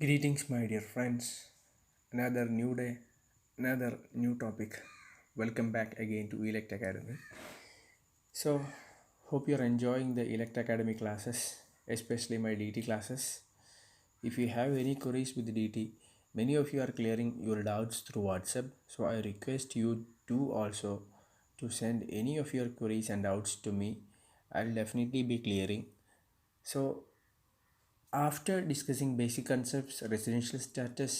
Greetings, my dear friends. Another new day, another new topic. Welcome back again to Elect Academy. So, hope you're enjoying the Elect Academy classes, especially my DT classes. If you have any queries with DT, many of you are clearing your doubts through WhatsApp. So, I request you to also to send any of your queries and doubts to me. I'll definitely be clearing. So, after discussing basic concepts, residential status,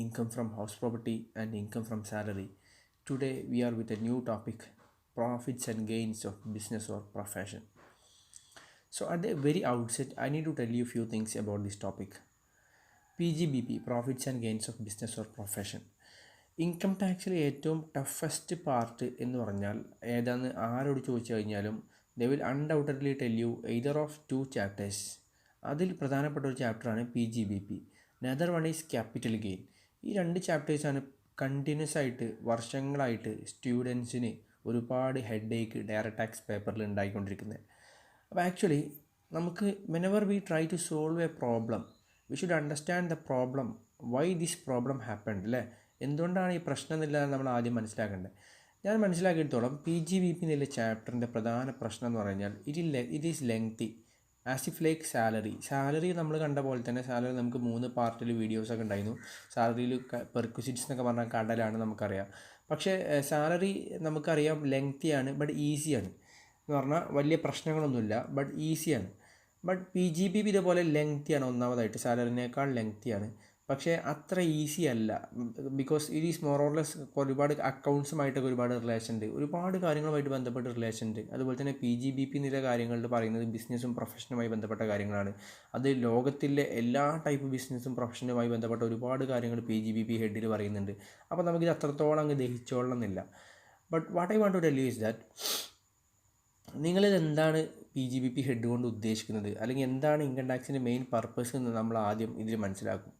income from house property, and income from salary, today we are with a new topic, profits and gains of business or profession. So, at the very outset, I need to tell you a few things about this topic. PGBP, profits and gains of business or profession. Income ടാക്സിലെ ഏറ്റവും toughest part എന്ന് പറഞ്ഞാൽ ഏതാന്ന് ആരോട് ചോദിച്ചു കഴിഞ്ഞാലും they will undoubtedly tell you either of two chapters. അതിൽ പ്രധാനപ്പെട്ട ഒരു ചാപ്റ്ററാണ് PGBP. Neither one is capital gain. ഈ രണ്ട് ചാപ്റ്റേഴ്സാണ് കണ്ടിന്യൂസ് ആയിട്ട് വർഷങ്ങളായിട്ട് സ്റ്റുഡൻസിന് ഒരുപാട് ഹെഡ് ഏക്ക് ഡയറക്റ്റ് ടാക്സ് പേപ്പറിൽ ഉണ്ടായിക്കൊണ്ടിരിക്കുന്നത്. അപ്പോൾ ആക്ച്വലി നമുക്ക് whenever we try to solve a problem we should understand the problem, why this problem happened അല്ലേ, എന്തുകൊണ്ടാണ് ഈ പ്രശ്നം എന്നില്ലാതെ നമ്മൾ ആദ്യം മനസ്സിലാക്കേണ്ടത്. ഞാൻ മനസ്സിലാക്കിയെടുത്തോളം PGBP എന്നുള്ള ചാപ്റ്ററിൻ്റെ പ്രധാന പ്രശ്നം എന്ന് പറഞ്ഞാൽ it is lengthy as if like salary നമ്മൾ കണ്ട പോലെ തന്നെ സാലറി നമുക്ക് 3 പാർട്ടിൽ വീഡിയോസൊക്കെ ഉണ്ടായിരുന്നു. സാലറിയിൽ പെർക്വിസിറ്റ്സ് എന്നൊക്കെ പറഞ്ഞാൽ കടലാണ് നമുക്കറിയാം. പക്ഷേ സാലറി നമുക്കറിയാം ലെങ്തിയാണ് ബട്ട് ഈസിയാണ് എന്ന് പറഞ്ഞാൽ വലിയ പ്രശ്നങ്ങളൊന്നുമില്ല ബട്ട് ഈസിയാണ്. ബട്ട് PGBP ഇതേപോലെ ലെങ്തിയാണ്, ഒന്നാമതായിട്ട് സാലറിനേക്കാൾ ലെങ്തിയാണ്. പക്ഷേ അത്ര ഈസി അല്ല, because it is more or less ഒരുപാട് അക്കൗണ്ട്സുമായിട്ടൊക്കെ ഒരുപാട് റിലേഷൻ ഉണ്ട്, ഒരുപാട് കാര്യങ്ങളുമായിട്ട് ബന്ധപ്പെട്ട റിലേഷൻ ഉണ്ട്. അതുപോലെ തന്നെ PGBP എന്നുള്ള കാര്യങ്ങളിൽ പറയുന്നത് ബിസിനസ്സും പ്രൊഫഷനുമായി ബന്ധപ്പെട്ട കാര്യങ്ങളാണ്. അത് ലോകത്തിലെ എല്ലാ ടൈപ്പ് ബിസിനസ്സും പ്രൊഫഷനുമായി ബന്ധപ്പെട്ട ഒരുപാട് കാര്യങ്ങൾ PGBP ഹെഡിൽ പറയുന്നുണ്ട്. അപ്പോൾ നമുക്കിത് അത്രത്തോളം അങ്ങ് ദഹിച്ചോളണമെന്നില്ല. But what I want to tell you is that നിങ്ങളിത് എന്താണ് PGBP ഹെഡ് കൊണ്ട് ഉദ്ദേശിക്കുന്നത്, അല്ലെങ്കിൽ എന്താണ് ഇൻകം ടാക്സിൻ്റെ മെയിൻ പർപ്പസ് എന്ന് നമ്മൾ ആദ്യം ഇതിൽ മനസ്സിലാക്കും.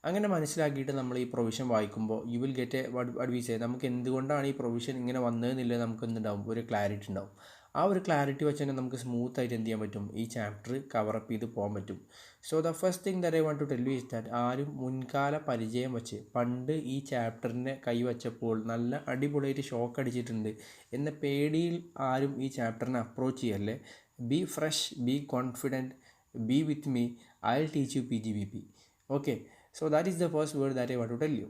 അങ്ങനെ മനസ്സിലാക്കിയിട്ട് നമ്മൾ ഈ പ്രൊവിഷൻ വായിക്കുമ്പോൾ U will get A what we say, നമുക്ക് എന്തുകൊണ്ടാണ് ഈ പ്രൊവിഷൻ ഇങ്ങനെ വന്നതെന്നില്ല നമുക്ക് എന്തുണ്ടാവും, ഒരു ക്ലാരിറ്റി ഉണ്ടാവും. ആ ഒരു ക്ലാരിറ്റി വെച്ച് തന്നെ നമുക്ക് സ്മൂത്തായിട്ട് എന്ത് ചെയ്യാൻ പറ്റും, ഈ ചാപ്റ്റർ കവറപ്പ് ചെയ്ത് പോകാൻ പറ്റും. So the first thing that I want to tell you is that ആരും മുൻകാല പരിചയം വെച്ച് പണ്ട് ഈ ചാപ്റ്ററിനെ കൈവച്ചപ്പോൾ നല്ല അടിപൊളിയായിട്ട് ഷോക്ക് അടിച്ചിട്ടുണ്ട് എന്ന പേടിയിൽ ആരും ഈ ചാപ്റ്ററിനെ അപ്രോച്ച് ചെയ്യല്ലേ. Be fresh, be confident, be with me, I will teach you PGBP. Okay, so that is the first word that I want to tell you.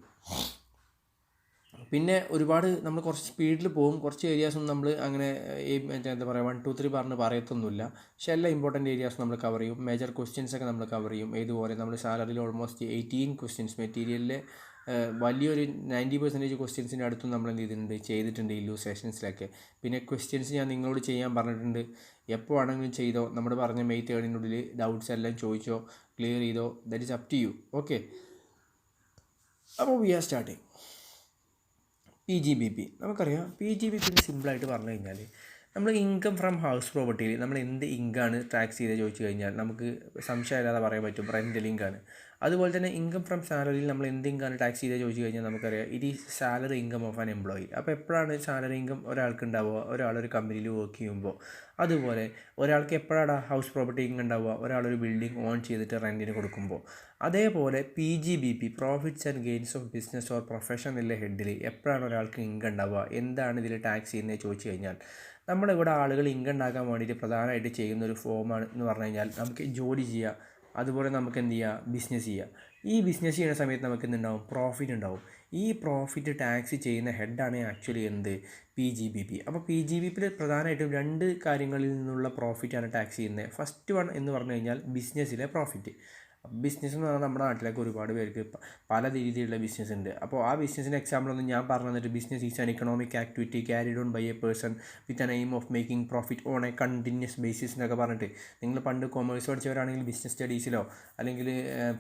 പിന്നെ ഒരുപാട് നമ്മൾ കുറച്ച് സ്പീഡിൽ പോകും, കുറച്ച് ഏരിയാസൊന്നും നമ്മൾ അങ്ങനെ എന്താ പറയുക 1 2 3 പറഞ്ഞ് പറയത്തൊന്നുമില്ല. പക്ഷേ എല്ലാ ഇമ്പോർട്ടൻറ്റ് ഏരിയാസും നമ്മൾ കവർ ചെയ്യും. മേജർ ക്വസ്റ്റ്യൻസൊക്കെ നമ്മൾ കവർ ചെയ്യും. ഇതുപോലെ നമ്മൾ സാലറിയിൽ ഓൾമോസ്റ്റ് 18 ക്വസ്റ്റ്യൻസ് മെറ്റീരിയലിലെ വലിയൊരു 90% ക്വസ്റ്റ്യൻസിൻ്റെ അടുത്തും നമ്മൾ എന്ത് ചെയ്തിട്ടുണ്ട് ഇല്ലൂസ്ട്രേഷൻസിലൊക്കെ. പിന്നെ ക്വസ്റ്റ്യൻസ് ഞാൻ നിങ്ങളോട് ചെയ്യാൻ പറഞ്ഞിട്ടുണ്ട്. എപ്പോൾ ആണെങ്കിലും ചെയ്തോ, നമ്മൾ പറഞ്ഞ മെയ് 3 ഡൗട്ട്സ് എല്ലാം ചോദിച്ചോ, ക്ലിയർ ചെയ്തോ, that is up to you. Okay, അപ്പോൾ വി ആർ സ്റ്റാർട്ടിങ്. PGBP നമുക്കറിയാം. PGBP സിമ്പിളായിട്ട് പറഞ്ഞു കഴിഞ്ഞാൽ നമ്മൾ ഇൻകം ഫ്രം ഹൗസ് പ്രോപ്പർട്ടിയിൽ നമ്മൾ എന്ത് ഇൻകമാണ് ടാക്സ് ചെയ്ത് ചോദിച്ചു കഴിഞ്ഞാൽ നമുക്ക് സംശയമില്ലാതെ പറയാൻ പറ്റും റെൻ്റൽ ഇൻകമാണ്. അതുപോലെ തന്നെ ഇൻകം ഫ്രം സാലറിയിൽ നമ്മൾ എന്ത് ഇൻകമാണ് ടാക്സ് ചെയ്ത് ചോദിച്ചു കഴിഞ്ഞാൽ നമുക്കറിയാം it is salary income of an employee. അപ്പോൾ എപ്പോഴാണ് സാലറി ഇൻകം ഒരാൾക്ക് ഉണ്ടാവുക, ഒരാളൊരു കമ്പനിയിൽ വർക്ക് ചെയ്യുമ്പോൾ. അതുപോലെ ഒരാൾക്ക് എപ്പോഴാണ് ഹൗസ് പ്രോപ്പർട്ടി ഇൻകം ഉണ്ടാവുക, ഒരാളൊരു ബിൽഡിംഗ് ഓൺ ചെയ്തിട്ട് റെൻറ്റിന് കൊടുക്കുമ്പോൾ. അതേപോലെ PGBP profits and gains of business or profession എന്നുള്ള ഹെഡിൽ എപ്പോഴാണ് ഒരാൾക്ക് ഇൻകം ഉണ്ടാവുക, എന്താണ് ഇതിൽ ടാക്സ് ചെയ്യുന്നത് ചോദിച്ചു കഴിഞ്ഞാൽ നമ്മളിവിടെ ആളുകൾ ഇൻകം ഉണ്ടാക്കാൻ വേണ്ടിയിട്ട് പ്രധാനമായിട്ട് ചെയ്യുന്നൊരു ഫോമാണ് എന്ന് പറഞ്ഞു കഴിഞ്ഞാൽ നമുക്ക് ജോലി ചെയ്യുക, അതുപോലെ നമുക്ക് എന്ത് ചെയ്യുക, ബിസിനസ് ചെയ്യുക. ഈ ബിസിനസ് ചെയ്യുന്ന സമയത്ത് നമുക്ക് എന്തുണ്ടാവും, പ്രോഫിറ്റ് ഉണ്ടാവും. ഈ പ്രോഫിറ്റ് ടാക്സ് ചെയ്യുന്ന ഹെഡാണ് ആക്ച്വലി PGBP. അപ്പോൾ PGBPയിൽ പ്രധാനമായിട്ടും 2 കാര്യങ്ങളിൽ നിന്നുള്ള പ്രോഫിറ്റാണ് ടാക്സ് ചെയ്യുന്നത്. ഫസ്റ്റ് വൺ എന്ന് പറഞ്ഞു കഴിഞ്ഞാൽ ബിസിനസ്സിലെ പ്രോഫിറ്റ്. ബിസിനസ് എന്ന് പറഞ്ഞാൽ നമ്മുടെ നാട്ടിലേക്ക് ഒരുപാട് പേർക്ക് പല രീതിയിലുള്ള ബിസിനസ് ഉണ്ട്. അപ്പോൾ ആ ബിസിനസ്സിൻ്റെ എക്സാമ്പിളൊന്നും ഞാൻ പറഞ്ഞു തന്നിട്ട്, business is an economic activity carried on by a person with an aim of making profit on a continuous basis എന്നൊക്കെ പറഞ്ഞിട്ട്. നിങ്ങൾ പണ്ട് കൊമേഴ്സ് പഠിച്ചവരാണെങ്കിൽ ബിസിനസ് സ്റ്റഡീസിലോ അല്ലെങ്കിൽ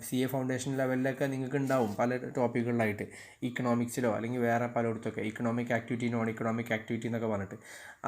CA ഫൗണ്ടേഷൻ ലെവലിലൊക്കെ നിങ്ങൾക്ക് ഉണ്ടാവും പല ടോപ്പിക്കുകളിലായിട്ട്, ഇക്കണോമിക്സിലോ അല്ലെങ്കിൽ വേറെ പലയിടത്തൊക്കെ economic activity, non economic activity എന്നൊക്കെ പറഞ്ഞിട്ട്.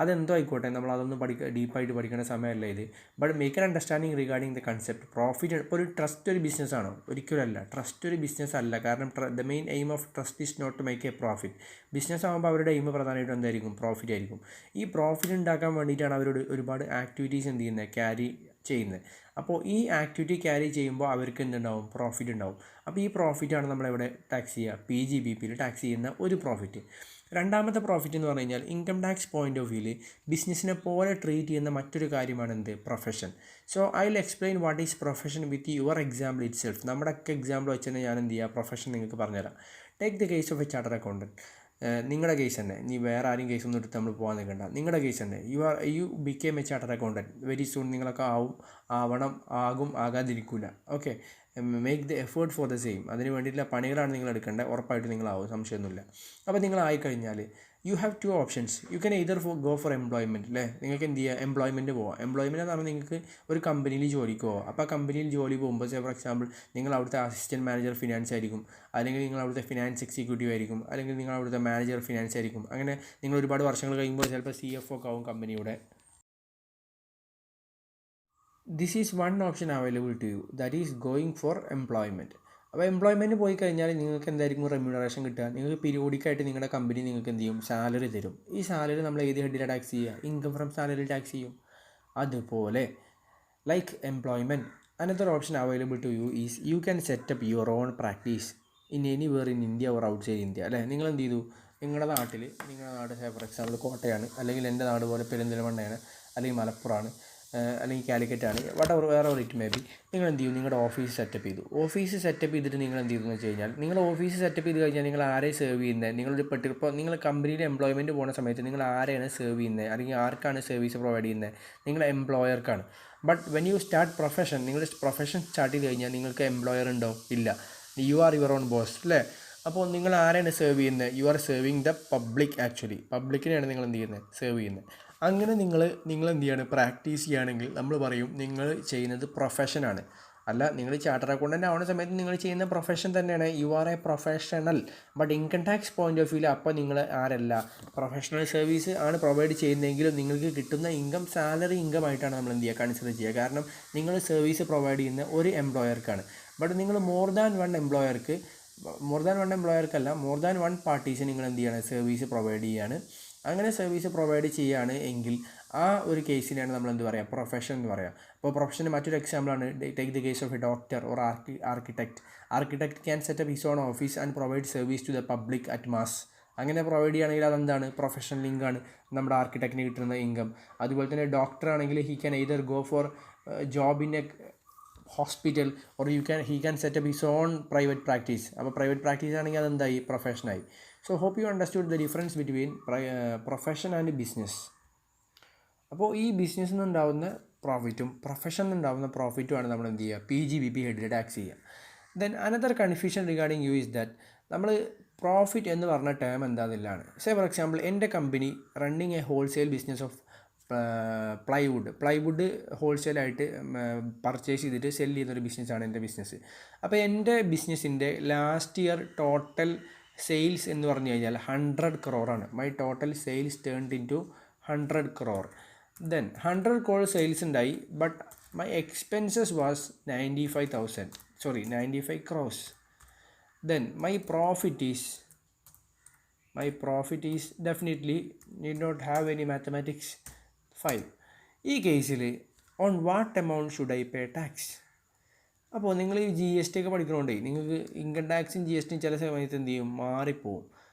അതെന്തോ ആയിക്കോട്ടെ, നമ്മൾ അതൊന്നും ഡീപ്പായിട്ട് പഠിക്കേണ്ട സമയമല്ല ഇത്. But make an understanding regarding the concept profit. ഇപ്പോൾ ഒരു ട്രസ്റ്റ് ഒരു ബിസിനസ്സാണോ? ഒരിക്കലല്ല. ട്രസ്റ്റ് ഒരു ബിസിനസ് അല്ല. കാരണം the main aim of trust is not to make a profit. Business ആകുമ്പോൾ അവരുടെ എയിം പ്രധാനമായിട്ടും എന്തായിരിക്കും, പ്രോഫിറ്റ് ആയിരിക്കും. ഈ പ്രോഫിറ്റ് ഉണ്ടാക്കാൻ വേണ്ടിയിട്ടാണ് അവരോട് ഒരുപാട് ആക്ടിവിറ്റീസ് എന്ത് ചെയ്യുന്നത്, ക്യാരി ചെയ്യുന്നത്. അപ്പോൾ ഈ ആക്ടിവിറ്റി ക്യാരി ചെയ്യുമ്പോൾ അവർക്ക് എന്തുണ്ടാവും, പ്രോഫിറ്റ് ഉണ്ടാവും. അപ്പോൾ ഈ പ്രോഫിറ്റാണ് നമ്മളെവിടെ ടാക്സ് ചെയ്യുക, PGBPയിൽ ടാക്സ് ചെയ്യുന്ന ഒരു പ്രോഫിറ്റ്. രണ്ടാമത്തെ പ്രോഫിറ്റ് എന്ന് പറഞ്ഞു കഴിഞ്ഞാൽ ഇൻകം ടാക്സ് പോയിന്റ് ഓഫ് വ്യൂവിൽ ബിസിനസ്സിനെ പോലെ ട്രീറ്റ് ചെയ്യുന്ന മറ്റൊരു കാര്യമാണ് എന്ത്, profession. So I will explain what is profession with your example it self. നമ്മുടെയൊക്കെ എക്സാമ്പിൾ വെച്ച് തന്നെ ഞാൻ എന്ത് ചെയ്യുക, പ്രൊഫഷൻ നിങ്ങൾക്ക് പറഞ്ഞുതരാം. Take the case of A charter accountant. നിങ്ങളുടെ കേസ് തന്നെ, നീ വേറെ ആരും കേസ് ഒന്നും എടുത്ത് നമ്മൾ പോകാൻ നിൽക്കണ്ട. നിങ്ങളുടെ കേസ് തന്നെ, you become a charter accountant. Very soon നിങ്ങളൊക്കെ ആകും, ആകാതിരിക്കില്ല. Okay, make the effort for the same. അതിന് വേണ്ടിയിട്ടുള്ള പണികളാണ് നിങ്ങൾ എടുക്കേണ്ടത്. ഉറപ്പായിട്ട് നിങ്ങളാവും, സംശയമൊന്നുമില്ല. അപ്പോൾ നിങ്ങളായിക്കഴിഞ്ഞാൽ you have two options. You can either go for employment, അല്ലേ? നിങ്ങൾക്ക് എന്ത് ചെയ്യുക, എംപ്ലോയ്മെൻറ്റ് പോവാം. എംപ്ലോയ്മെൻറ്റ് എന്ന് പറഞ്ഞാൽ നിങ്ങൾക്ക് ഒരു കമ്പനിയിൽ ജോലിക്ക് പോവാം. അപ്പോൾ ആ കമ്പനിയിൽ ജോലി പോകുമ്പോൾ ഫോർ എക്സാമ്പിൾ നിങ്ങൾ അവിടുത്തെ അസിസ്റ്റൻറ്റ് മാനേജർ ഫിനാൻസ് ആയിരിക്കും, അല്ലെങ്കിൽ നിങ്ങൾ അവിടുത്തെ ഫിനാൻസ് എക്സിക്യൂട്ടീവ് ആയിരിക്കും, അല്ലെങ്കിൽ നിങ്ങൾ അവിടുത്തെ മാനേജർ ഫിനാൻസ് ആയിരിക്കും. അങ്ങനെ നിങ്ങൾ ഒരുപാട് വർഷങ്ങൾ കഴിയുമ്പോൾ ചിലപ്പോൾ CFO ഒക്കെ ആവും കമ്പനിയുടെ. This is one option available to you, that is going for employment. അപ്പോൾ എംപ്ലോയ്മെൻറ്റ് പോയി കഴിഞ്ഞാൽ നിങ്ങൾക്ക് എന്തായിരിക്കും റെമ്യൂണറേഷൻ കിട്ടുക? നിങ്ങൾക്ക് പീരിയോഡിക്കായിട്ട് നിങ്ങളുടെ കമ്പനി നിങ്ങൾക്ക് എന്ത് ചെയ്യും, സാലറി തരും. ഈ സാലറി നമ്മൾ ഏത് ഹെഡിലാണ് ടാക്സ് ചെയ്യുക, ഇൻകം ഫ്രം സാലറി ടാക്സ് ചെയ്യും. അതുപോലെ like employment, another option available to you is you can set up your own practice in anywhere in India or outside India, അല്ലേ? നിങ്ങൾ എന്ത് ചെയ്തു, നിങ്ങളുടെ നാട് ഫോർ എക്സാമ്പിൾ കോട്ടയാണ്, അല്ലെങ്കിൽ എൻ്റെ നാട് പോലെ പെരിന്തൽമണ്ണയാണ്, അല്ലെങ്കിൽ മലപ്പുറമാണ്, അല്ലെങ്കിൽ കാലിക്കറ്റാണ്, വേറെ ഇറ്റ് മേ ബി. നിങ്ങൾ എന്ത് ചെയ്യും, നിങ്ങളുടെ ഓഫീസ് സെറ്റപ്പ് ചെയ്തു. ഓഫീസ് സെറ്റപ്പ് ചെയ്തിട്ട് നിങ്ങൾ എന്ത് ചെയ്തു എന്ന് വെച്ച് കഴിഞ്ഞാൽ, നിങ്ങൾ ഓഫീസ് സെറ്റപ്പ് ചെയ്ത് കഴിഞ്ഞാൽ നിങ്ങൾ ആരെ സെർവ് ചെയ്യുന്നത്, നിങ്ങളൊരു ഇപ്പോൾ നിങ്ങൾ കമ്പനിയിൽ എംപ്ലോയ്മെൻറ്റ് പോകുന്ന സമയത്ത് നിങ്ങൾ ആരെയാണ് സെർവ് ചെയ്യുന്നത്, അല്ലെങ്കിൽ ആർക്കാണ് സർവീസ് പ്രൊവൈഡ് ചെയ്യുന്നത്, നിങ്ങളുടെ എംപ്ലോയർക്കാണ്. But when you start profession, നിങ്ങൾ പ്രൊഫഷൻ സ്റ്റാർട്ട് ചെയ്ത് കഴിഞ്ഞാൽ നിങ്ങൾക്ക് എംപ്ലോയർ ഉണ്ടോ, ഇല്ല. You are your own boss, അല്ലേ? അപ്പോൾ നിങ്ങൾ ആരെയാണ് സെർവ് ചെയ്യുന്നത്, you are serving the public. Actually പബ്ലിക്കിനെയാണ് നിങ്ങൾ എന്ത് ചെയ്യുന്നത്, സെർവ് ചെയ്യുന്നത്. അങ്ങനെ നിങ്ങൾ എന്ത് ചെയ്യാണ്, പ്രാക്ടീസ് ചെയ്യുകയാണെങ്കിൽ നമ്മൾ പറയും നിങ്ങൾ ചെയ്യുന്നത് പ്രൊഫഷനാണ്. അല്ല, നിങ്ങൾ ചാർട്ടർ അക്കൗണ്ടൻ്റ് ആവുന്ന സമയത്ത് നിങ്ങൾ ചെയ്യുന്ന പ്രൊഫഷൻ തന്നെയാണ്, you are A professional. But income tax point of വ്യൂവിൽ അപ്പോൾ നിങ്ങൾ ആരല്ല, പ്രൊഫഷണൽ സർവീസ് ആണ് പ്രൊവൈഡ് ചെയ്യുന്നതെങ്കിലും നിങ്ങൾക്ക് കിട്ടുന്ന ഇൻകം സാലറി ഇൻകം ആയിട്ടാണ് നമ്മൾ എന്ത് ചെയ്യുക, കൺസിഡർ ചെയ്യുക. കാരണം നിങ്ങൾ സർവീസ് പ്രൊവൈഡ് ചെയ്യുന്ന ഒരു എംപ്ലോയർക്കാണ്. ബട്ട് നിങ്ങൾ മോർ ദാൻ വൺ പാർട്ടീസ് നിങ്ങൾ എന്ത് ചെയ്യണം, സർവീസ് പ്രൊവൈഡ് ചെയ്യാണ്. അങ്ങനെ സർവീസ് പ്രൊവൈഡ് ചെയ്യുകയാണ് എങ്കിൽ ആ ഒരു കേസിനെയാണ് നമ്മൾ എന്ത് പറയുക, പ്രൊഫഷൻ എന്ന് പറയുക. അപ്പോൾ പ്രൊഫഷന് മറ്റൊരു എക്സാമ്പിളാണ്, take the case of a doctor or architect can set up his own office and provide service to the public at mass. അങ്ങനെ പ്രൊവൈഡ് ചെയ്യുകയാണെങ്കിൽ അതെന്താണ്, പ്രൊഫഷണൽ ഇൻകമാണ് നമ്മുടെ ആർക്കിടെക്റ്റിന് കിട്ടുന്ന ഇൻകം. അതുപോലെ തന്നെ ഡോക്ടർ ആണെങ്കിൽ he can either go for job in a hospital or he can set up his own private practice. അപ്പോൾ private practice ആണെങ്കിൽ അതെന്തായി, പ്രൊഫഷനായി. So hope you understood the difference between profession and business. അപ്പോൾ ഈ ബിസിനസ്സിൽ നിന്നുണ്ടാവുന്ന പ്രോഫിറ്റും പ്രൊഫഷനിൽ നിന്നുണ്ടാവുന്ന പ്രോഫിറ്റുമാണ് നമ്മൾ എന്ത് ചെയ്യുക, PGBP ഹെഡിൽ ടാക്സ് ചെയ്യുക. Then another confusion regarding you is that നമ്മൾ പ്രോഫിറ്റ് എന്ന് പറഞ്ഞ ടേം എന്താണെന്നില്ലാണ്. സേ ഫോർ എക്സാമ്പിൾ എൻ്റെ company running a wholesale business of plywood ഹോൾസെയിലായിട്ട് പർച്ചേസ് ചെയ്തിട്ട് സെല് ചെയ്യുന്നൊരു ബിസിനസ്സാണ് എൻ്റെ ബിസിനസ്. അപ്പോൾ എൻ്റെ ബിസിനസ്സിൻ്റെ ലാസ്റ്റ് ഇയർ ടോട്ടൽ സെയിൽസ് എന്ന് പറഞ്ഞു കഴിഞ്ഞാൽ 100 crore. My total sales turned into 100 crore. Then 100 crore sales ഉണ്ടായി, but my expenses was 95 crores. Then my profit is definitely need not have any mathematics 5. ഈ കേസിൽ on what amount should I pay tax? അപ്പോൾ നിങ്ങൾ ഈ GST ഒക്കെ പഠിക്കണോണ്ടേ നിങ്ങൾക്ക് income ടാക്സും GSTയും ചില സമയത്ത് എന്ത് ചെയ്യും, മാറിപ്പോവും.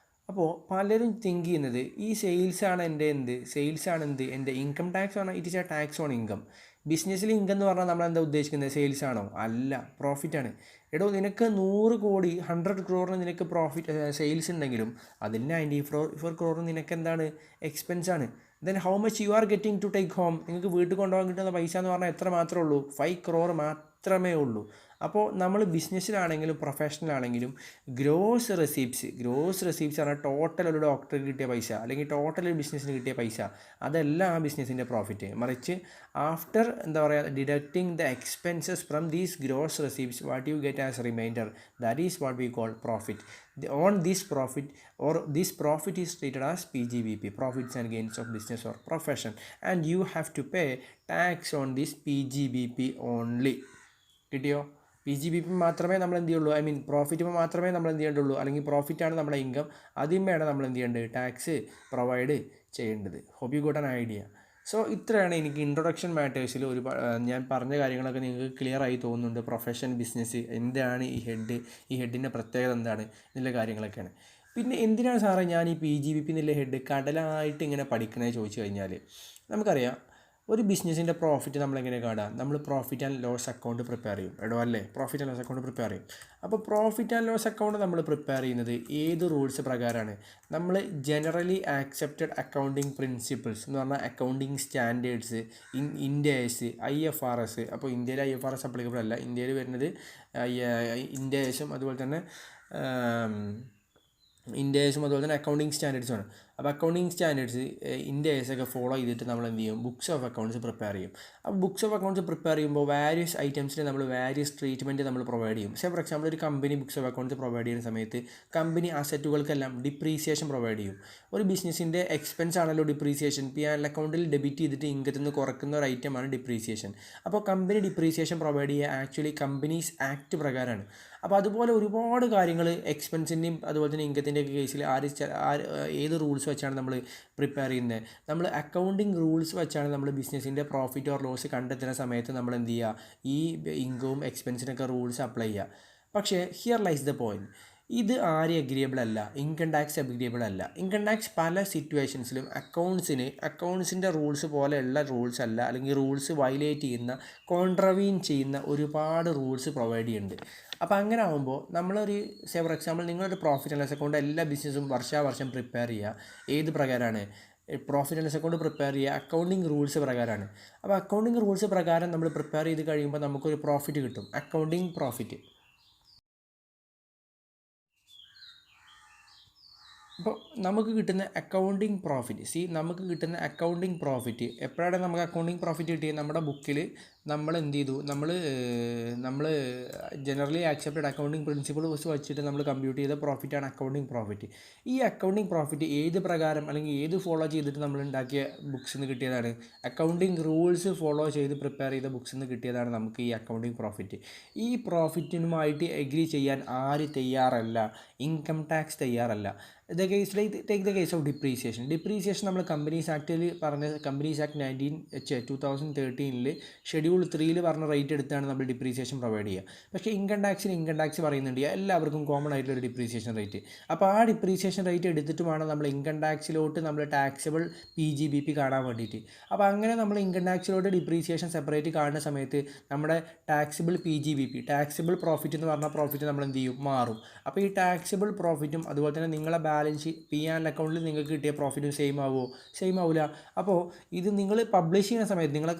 അപ്പോൾ പലരും തിങ്ക് ചെയ്യുന്നത് ഈ സെയിൽസാണ് എൻ്റെ ഇൻകം ടാക്സ് ആണ്, it is A tax on income. ബിസിനസ്സിൽ ഇൻകം എന്ന് പറഞ്ഞാൽ നമ്മൾ എന്താ ഉദ്ദേശിക്കുന്നത്, സെയിൽസ് ആണോ? അല്ല, പ്രോഫിറ്റാണ്. എടോ നിനക്ക് 100 കോടി 100 crore നിനക്ക് പ്രോഫിറ്റ് സെയിൽസ് ഉണ്ടെങ്കിലും അതിൽ 94 crore നിനക്ക് എന്താണ്, എക്സ്പെൻസാണ്. Then how much you are getting to take home? നിങ്ങൾക്ക് വീട്ടിൽ കൊണ്ടുപോകാൻ കിട്ടുന്ന പൈസ എന്ന് പറഞ്ഞാൽ എത്ര മാത്രമേ ഉള്ളൂ, 5 crore മാത്രമേ ഉള്ളൂ. അപ്പോൾ നമ്മൾ ബിസിനസ്സിലാണെങ്കിലും പ്രൊഫഷണലാണെങ്കിലും ഗ്രോസ് റെസീപ്റ്റ്സ് ആണ് ടോട്ടൽ ഒരു ഡോക്ടർക്ക് കിട്ടിയ പൈസ, അല്ലെങ്കിൽ ടോട്ടൽ ഒരു ബിസിനസ്സിന് കിട്ടിയ പൈസ, അതല്ല ആ ബിസിനസ്സിൻ്റെ പ്രോഫിറ്റ്. മറിച്ച് after deducting the expenses from these gross receipts what you get as reminder, that is what we call profit. On this profit is treated as PGBP, profits and gains of business or profession, and you have to pay tax on this PGBP only. കിട്ടിയോ? PGBP മാത്രമേ നമ്മൾ എന്ത് ചെയ്യുള്ളൂ, profit മാത്രമേ നമ്മൾ എന്ത് ചെയ്യേണ്ടുള്ളൂ, അല്ലെങ്കിൽ പ്രോഫിറ്റാണ് നമ്മുടെ ഇൻകം, അതിന്മേലാണ് നമ്മൾ എന്ത് ചെയ്യേണ്ടത്, ടാക്സ് പ്രൊവൈഡ് ചെയ്യേണ്ടത്. Hope you got an idea. So ഇത്രയാണ് എനിക്ക് ഇൻട്രൊഡക്ഷൻ മാറ്റേഴ്സിൽ ഞാൻ പറഞ്ഞ കാര്യങ്ങളൊക്കെ നിങ്ങൾക്ക് ക്ലിയർ ആയി തോന്നുന്നുണ്ട്. പ്രൊഫഷൻ, ബിസിനസ്, എന്താണ് ഈ ഹെഡിൻ്റെ പ്രത്യേകത എന്താണ് എന്നുള്ള കാര്യങ്ങളൊക്കെയാണ്. പിന്നെ എന്തിനാണ് സാറേ ഞാൻ ഈ PGBP എന്നുള്ള ഹെഡ് കടലായിട്ട് ഇങ്ങനെ പഠിക്കണമെന്ന് ചോദിച്ചു കഴിഞ്ഞാൽ, നമുക്കറിയാം ഒരു ബിസിനസ്സിൻ്റെ പ്രോഫിറ്റ് നമ്മളെങ്ങനെ കാണുക, നമ്മൾ profit and loss account prepare ചെയ്യും അല്ലേ, profit and loss account prepare ചെയ്യും. അപ്പോൾ പ്രോഫിറ്റ് ആൻഡ് ലോസ് അക്കൗണ്ട് നമ്മൾ പ്രിപ്പയർ ചെയ്യുന്നത് ഏത് റൂൾസ് പ്രകാരമാണ്? നമ്മൾ ജനറലി ആക്സെപ്റ്റഡ് അക്കൗണ്ടിങ് പ്രിൻസിപ്പിൾസ് എന്ന് പറഞ്ഞാൽ അക്കൗണ്ടിങ് സ്റ്റാൻഡേർഡ്സ്, IND-AS, IFRS. അപ്പോൾ ഇന്ത്യയിൽ IFRS അപ്ലിക്കബിൾ അല്ല, ഇന്ത്യയിൽ വരുന്നത് IND-AS അതുപോലെ തന്നെ അതുപോലെ തന്നെ അക്കൗണ്ടിങ് സ്റ്റാൻഡേർഡ്സുമാണ്. അപ്പോൾ അക്കൗണ്ടിങ് സ്റ്റാൻഡേർഡ്സ്, IND-AS ഒക്കെ ഫോളോ ചെയ്തിട്ട് നമ്മൾ എന്ത് ചെയ്യും, ബുക്സ് ഓഫ് അക്കൗണ്ട്സ് പ്രിപ്പയർ ചെയ്യും. അപ്പോൾ ബുക്സ് ഓഫ് അക്കൗണ്ട്സ് പ്രിപ്പയർ ചെയ്യുമ്പോൾ വാരിയസ് ഐറ്റംസിന് നമ്മൾ വാരിയസ് ട്രീറ്റ്മെൻറ്റ് നമ്മൾ പ്രൊവൈഡ് ചെയ്യും. ഫോർ എക്സാമ്പിൾ ഒരു company books of accounts provide ചെയ്യുന്ന സമയത്ത് കമ്പനി അസറ്റുകൾക്കെല്ലാം ഡിപ്രീസിയേഷൻ പ്രൊവൈഡ് ചെയ്യും. ഒരു ബിസിനസ്സിൻ്റെ എക്സ്പെൻസ് ആണല്ലോ ഡിപ്രീസിയേഷൻ. P&L അക്കൗണ്ടിൽ ഡെബിറ്റ് ചെയ്തിട്ട് ഇൻകത്തിൽ നിന്ന് കുറക്കുന്ന ഒരു ഐറ്റമാണ് ഡിപ്രീസിയേഷൻ. അപ്പോൾ കമ്പനി ഡിപ്രീസിയേഷൻ പ്രൊവൈഡ് ചെയ്യുക ആക്ച്വലി കമ്പനീസ് ആക്ട് പ്രകാരമാണ്. അപ്പോൾ അതുപോലെ ഒരുപാട് കാര്യങ്ങൾ എക്സ്പെൻസിൻ്റെയും അതുപോലെ തന്നെ ഇൻകത്തിൻ്റെയൊക്കെ കേസിൽ ഏത് റൂൾസ് വെച്ചാണ് നമ്മൾ പ്രിപ്പയർ ചെയ്യുന്നത്? നമ്മൾ അക്കൗണ്ടിങ് റൂൾസ് വെച്ചാണ് നമ്മൾ ബിസിനസ്സിൻ്റെ പ്രോഫിറ്റ് ഓർ ലോസ് കണ്ടെത്തുന്ന സമയത്ത് നമ്മൾ എന്ത് ചെയ്യുക, ഈ ഇൻകവും എക്സ്പെൻസിനൊക്കെ റൂൾസ് അപ്ലൈ ചെയ്യുക. പക്ഷേ ഹിയർ ലൈസ് ദ പോയിൻറ്റ്, ഇത് ആരും എഗ്രിയബിൾ അല്ല, ഇൻകം ടാക്സ് എഗ്രിയബിൾ അല്ല. ഇൻകം ടാക്സ് പല സിറ്റുവേഷൻസിലും അക്കൗണ്ട്സിൻ്റെ റൂൾസ് പോലെയുള്ള റൂൾസ് അല്ല, അല്ലെങ്കിൽ റൂൾസ് വയലേറ്റ് ചെയ്യുന്ന, കോൺട്രവീൻ ചെയ്യുന്ന ഒരുപാട് റൂൾസ് പ്രൊവൈഡ് ചെയ്യുന്നുണ്ട്. അപ്പോൾ അങ്ങനെ ആകുമ്പോൾ നമ്മളൊരു ഫോർ എക്സാമ്പിൾ നിങ്ങളൊരു പ്രോഫിറ്റ് ആൻഡ് ലോസ് അക്കൗണ്ട് എല്ലാ ബിസിനസ്സും വർഷം പ്രിപ്പയർ ചെയ്യുക. ഏത് പ്രകാരമാണ്? Profit and loss account prepare ചെയ്യുക അക്കൗണ്ടിങ് റൂൾസ് പ്രകാരമാണ്. അപ്പോൾ അക്കൗണ്ടിങ് റൂൾസ് പ്രകാരം നമ്മൾ പ്രിപ്പയർ ചെയ്ത് കഴിയുമ്പോൾ നമുക്കൊരു പ്രോഫിറ്റ് കിട്ടും, അക്കൗണ്ടിങ് പ്രോഫിറ്റ്. അപ്പോൾ നമുക്ക് കിട്ടുന്ന അക്കൗണ്ടിങ് പ്രോഫിറ്റ് എപ്പോഴാണ് നമുക്ക് അക്കൗണ്ടിങ് പ്രോഫിറ്റ് കിട്ടിയത്? നമ്മുടെ ബുക്കിൽ നമ്മൾ എന്ത് ചെയ്തു, നമ്മൾ ജനറലി ആക്സെപ്റ്റഡ് അക്കൗണ്ടിങ് പ്രിൻസിപ്പിൾസ് വെച്ചിട്ട് നമ്മൾ കമ്പ്യൂട്ട് ചെയ്ത പ്രോഫിറ്റാണ് അക്കൗണ്ടിങ് പ്രോഫിറ്റ്. ഈ അക്കൗണ്ടിങ് പ്രോഫിറ്റ് ഏത് പ്രകാരം അല്ലെങ്കിൽ ഏത് ഫോളോ ചെയ്തിട്ട് നമ്മൾ ഉണ്ടാക്കിയ ബുക്സിൽ നിന്ന് കിട്ടിയതാണ്? അക്കൗണ്ടിങ് റൂൾസ് ഫോളോ ചെയ്ത് പ്രിപ്പയർ ചെയ്ത ബുക്സിൽ നിന്ന് കിട്ടിയതാണ് നമുക്ക് ഈ അക്കൗണ്ടിങ് പ്രോഫിറ്റ്. ഈ പ്രോഫിറ്റിനുമായിട്ട് എഗ്രി ചെയ്യാൻ ആര് തയ്യാറല്ല? ഇൻകം ടാക്സ് തയ്യാറല്ല. Take the case of depreciation നമ്മൾ കമ്പനീസ് ആക്ട് 2013 ഷെഡ്യൂൾ 3 പറഞ്ഞ റേറ്റ് എടുത്താണ് നമ്മൾ ഡിപ്രീസിയേഷൻ പ്രൊവൈഡ് ചെയ്യുക. പക്ഷേ ഇൻകം ടാക്സ് പറയുന്നുണ്ട് എല്ലാവർക്കും കോമൺ ആയിട്ടുള്ള ഡിപ്രീസിയേഷൻ റേറ്റ്. അപ്പോൾ ആ ഡിപ്രീസിയേഷൻ റേറ്റ് എടുത്തിട്ട് വേണം നമ്മൾ ഇൻകം ടാക്സിലോട്ട് നമ്മൾ ടാക്സബിൾ PGBP കാണാൻ വേണ്ടിയിട്ട്. അപ്പോൾ അങ്ങനെ നമ്മൾ ഇൻകം ടാക്സിലോട്ട് ഡിപ്രീസിയേഷൻ സെപ്പറേറ്റ് കാണുന്ന സമയത്ത് നമ്മുടെ ടാക്സബിൾ PGBP, ടാക്സബിൾ പ്രോഫിറ്റ് എന്ന് പറഞ്ഞ പ്രോഫിറ്റ് നമ്മൾ എന്ത് ചെയ്യും, മാറും. അപ്പോൾ ഈ ടാക്സബിൾ പ്രോഫിറ്റും അതുപോലെ തന്നെ നിങ്ങളെ ബാലൻസ് P&L അക്കൗണ്ടിൽ നിങ്ങൾക്ക് കിട്ടിയ പ്രോഫിറ്റും സെയിം ആവില്ല. അപ്പോൾ ഇത് നിങ്ങൾ പബ്ലിഷ് ചെയ്യുന്ന സമയത്ത്, നിങ്ങളെ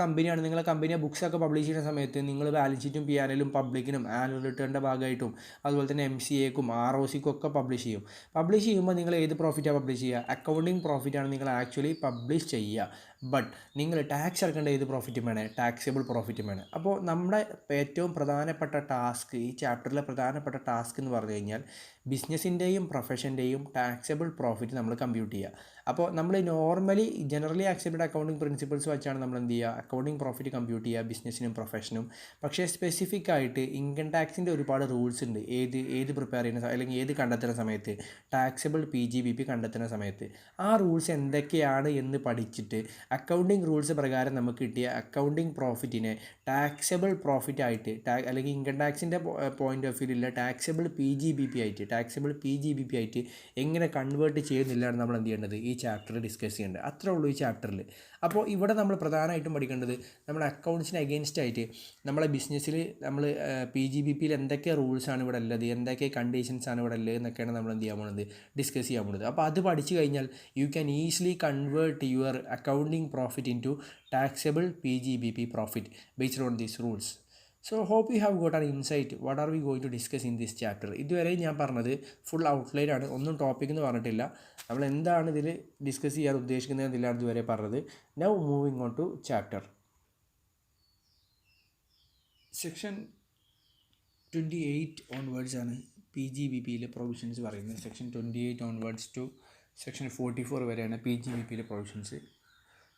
കമ്പനിയെ ബുക്സൊക്കെ പബ്ലിഷ് ചെയ്യുന്ന സമയത്ത് നിങ്ങൾ ബാലൻസ് ഷീറ്റും P&L പബ്ലിക്കിനും ആനുവൽ റിട്ടേണിൻ്റെ ഭാഗമായിട്ടും അതുപോലെ തന്നെ MCAക്കും ROCക്കും ഒക്കെ പബ്ലിഷ് ചെയ്യുമ്പോൾ നിങ്ങൾ ഏത് പ്രോഫിറ്റാണ് പബ്ലിഷ് ചെയ്യുക? അക്കൗണ്ടിങ് പ്രോഫിറ്റാണ് നിങ്ങൾ ആക്ച്വലി പബ്ലിഷ് ചെയ്യുക. ബട്ട് നിങ്ങൾ ടാക്സ് അടക്കേണ്ട ഏത് പ്രോഫിറ്റും വേണേ? ടാക്സബിൾ പ്രോഫിറ്റും വേണം. അപ്പോൾ നമ്മുടെ ഏറ്റവും പ്രധാനപ്പെട്ട ടാസ്ക്, ഈ ചാപ്റ്ററിലെ പ്രധാനപ്പെട്ട ടാസ്ക് എന്ന് പറഞ്ഞു കഴിഞ്ഞാൽ ബിസിനസ്സിൻ്റെയും പ്രൊഫഷൻ്റെയും ടാക്സബിൾ പ്രോഫിറ്റ് നമ്മൾ കമ്പ്യൂട്ട് ചെയ്യുക. അപ്പോൾ നമ്മൾ ജനറലി ആക്സെപ്റ്റഡ് അക്കൗണ്ടിങ് പ്രിൻസിപ്പിൾസ് വെച്ചാണ് നമ്മൾ എന്ത് ചെയ്യുക, അക്കൗണ്ടിങ് പ്രോഫിറ്റ് കമ്പ്യൂട്ട് ചെയ്യുക ബിസിനസ്സിനും പ്രൊഫഷനും. പക്ഷേ സ്പെസിഫിക് ആയിട്ട് ഇൻകം ടാക്സിൻ്റെ ഒരുപാട് റൂൾസ് ഉണ്ട്. ഏത് പ്രിപ്പയർ ചെയ്യുന്ന അല്ലെങ്കിൽ ഏത് കണ്ടെത്തുന്ന സമയത്ത്, ടാക്സബിൾ PGBP കണ്ടെത്തുന്ന സമയത്ത് ആ റൂൾസ് എന്തൊക്കെയാണ് എന്ന് പഠിച്ചിട്ട് അക്കൗണ്ടിങ് റൂൾസ് പ്രകാരം നമുക്ക് കിട്ടിയ അക്കൗണ്ടിങ് പ്രോഫിറ്റിനെ ടാക്സബിൾ പ്രോഫിറ്റ് ആയിട്ട് അല്ലെങ്കിൽ ഇൻകം ടാക്സിൻ്റെ പോയിൻ്റ് ഓഫ് വ്യൂവിലുള്ള ടാക്സബിൾ PGBP ആയിട്ട് എങ്ങനെ കൺവേർട്ട് ചെയ്യുന്നില്ലാണ് നമ്മൾ എന്ത് ചെയ്യേണ്ടത്, ഈ ചാപ്റ്റർ ഡിസ്കസ് ചെയ്യേണ്ടത്. അത്രേ ഉള്ളൂ ഈ ചാപ്റ്ററിൽ. അപ്പോൾ ഇവിടെ നമ്മൾ പ്രധാനമായിട്ടും പഠിക്കേണ്ടത് നമ്മുടെ അക്കൗണ്ട്സിന് അഗെയിൻസ്റ്റ് ആയിട്ട് നമ്മളെ ബിസിനസ്സിൽ നമ്മൾ PGBPയിൽ എന്തൊക്കെ റൂൾസാണ് ഇവിടെ ഉള്ളത്, എന്തൊക്കെ കണ്ടീഷൻസാണ് ഇവിടെ ഉള്ളത് എന്നൊക്കെയാണ് നമ്മൾ എന്ത് ചെയ്യാൻ പോകുന്നത്, ഡിസ്കസ് ചെയ്യാൻ പോകുന്നത്. അപ്പോൾ അത് പഠിച്ചു കഴിഞ്ഞാൽ you can easily convert your accounting profit into taxable PGBP profit based on these rules. So hope you have got an insight what are we going to discuss in this chapter. ഇതുവരെ ഞാൻ പറഞ്ഞത് full outline ആണ്, ഒന്നും topic എന്ന് പറഞ്ഞിട്ടില്ല. നമ്മൾ എന്താണ് ഇതിൽ ഡിസ്കസ് ചെയ്യാൻ ഉദ്ദേശിക്കുന്നത് എന്നില്ലാണ് ഇതുവരെ പറഞ്ഞത്. Now moving on to chapter. Section 28 onwards ആണ് PGBPയിലെ പ്രൊവിഷൻസ് പറയുന്നത്. സെക്ഷൻ 28 ഓൺവേർഡ്സ് ടു സെക്ഷൻ 44 വരെയാണ് PGBPയിലെ പ്രൊവിഷൻസ്.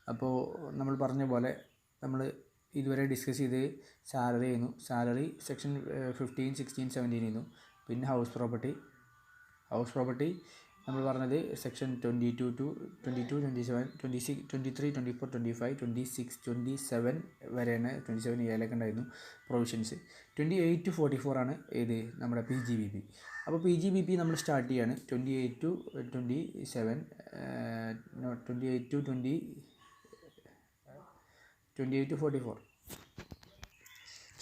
അപ്പോൾ നമ്മൾ പറഞ്ഞ പോലെ നമ്മൾ ഇതുവരെ ഡിസ്കസ് ചെയ്ത് സാലറി സെക്ഷൻ 15, 16, 17 ആയിരുന്നു. പിന്നെ ഹൗസ് പ്രോപ്പർട്ടി നമ്മൾ പറഞ്ഞത് സെക്ഷൻ 22 to 22, 27, 26, 23, 24, 25, 26, 27 വരെയാണ്. 27 ഏലൊക്കെ ഉണ്ടായിരുന്നു പ്രൊവിഷൻസ്. 28 to 44 ആണ് ഏത് നമ്മുടെ PGBP. അപ്പോൾ PGBP നമ്മൾ സ്റ്റാർട്ട് ചെയ്യാണ് 28 to 27, 28 to 44.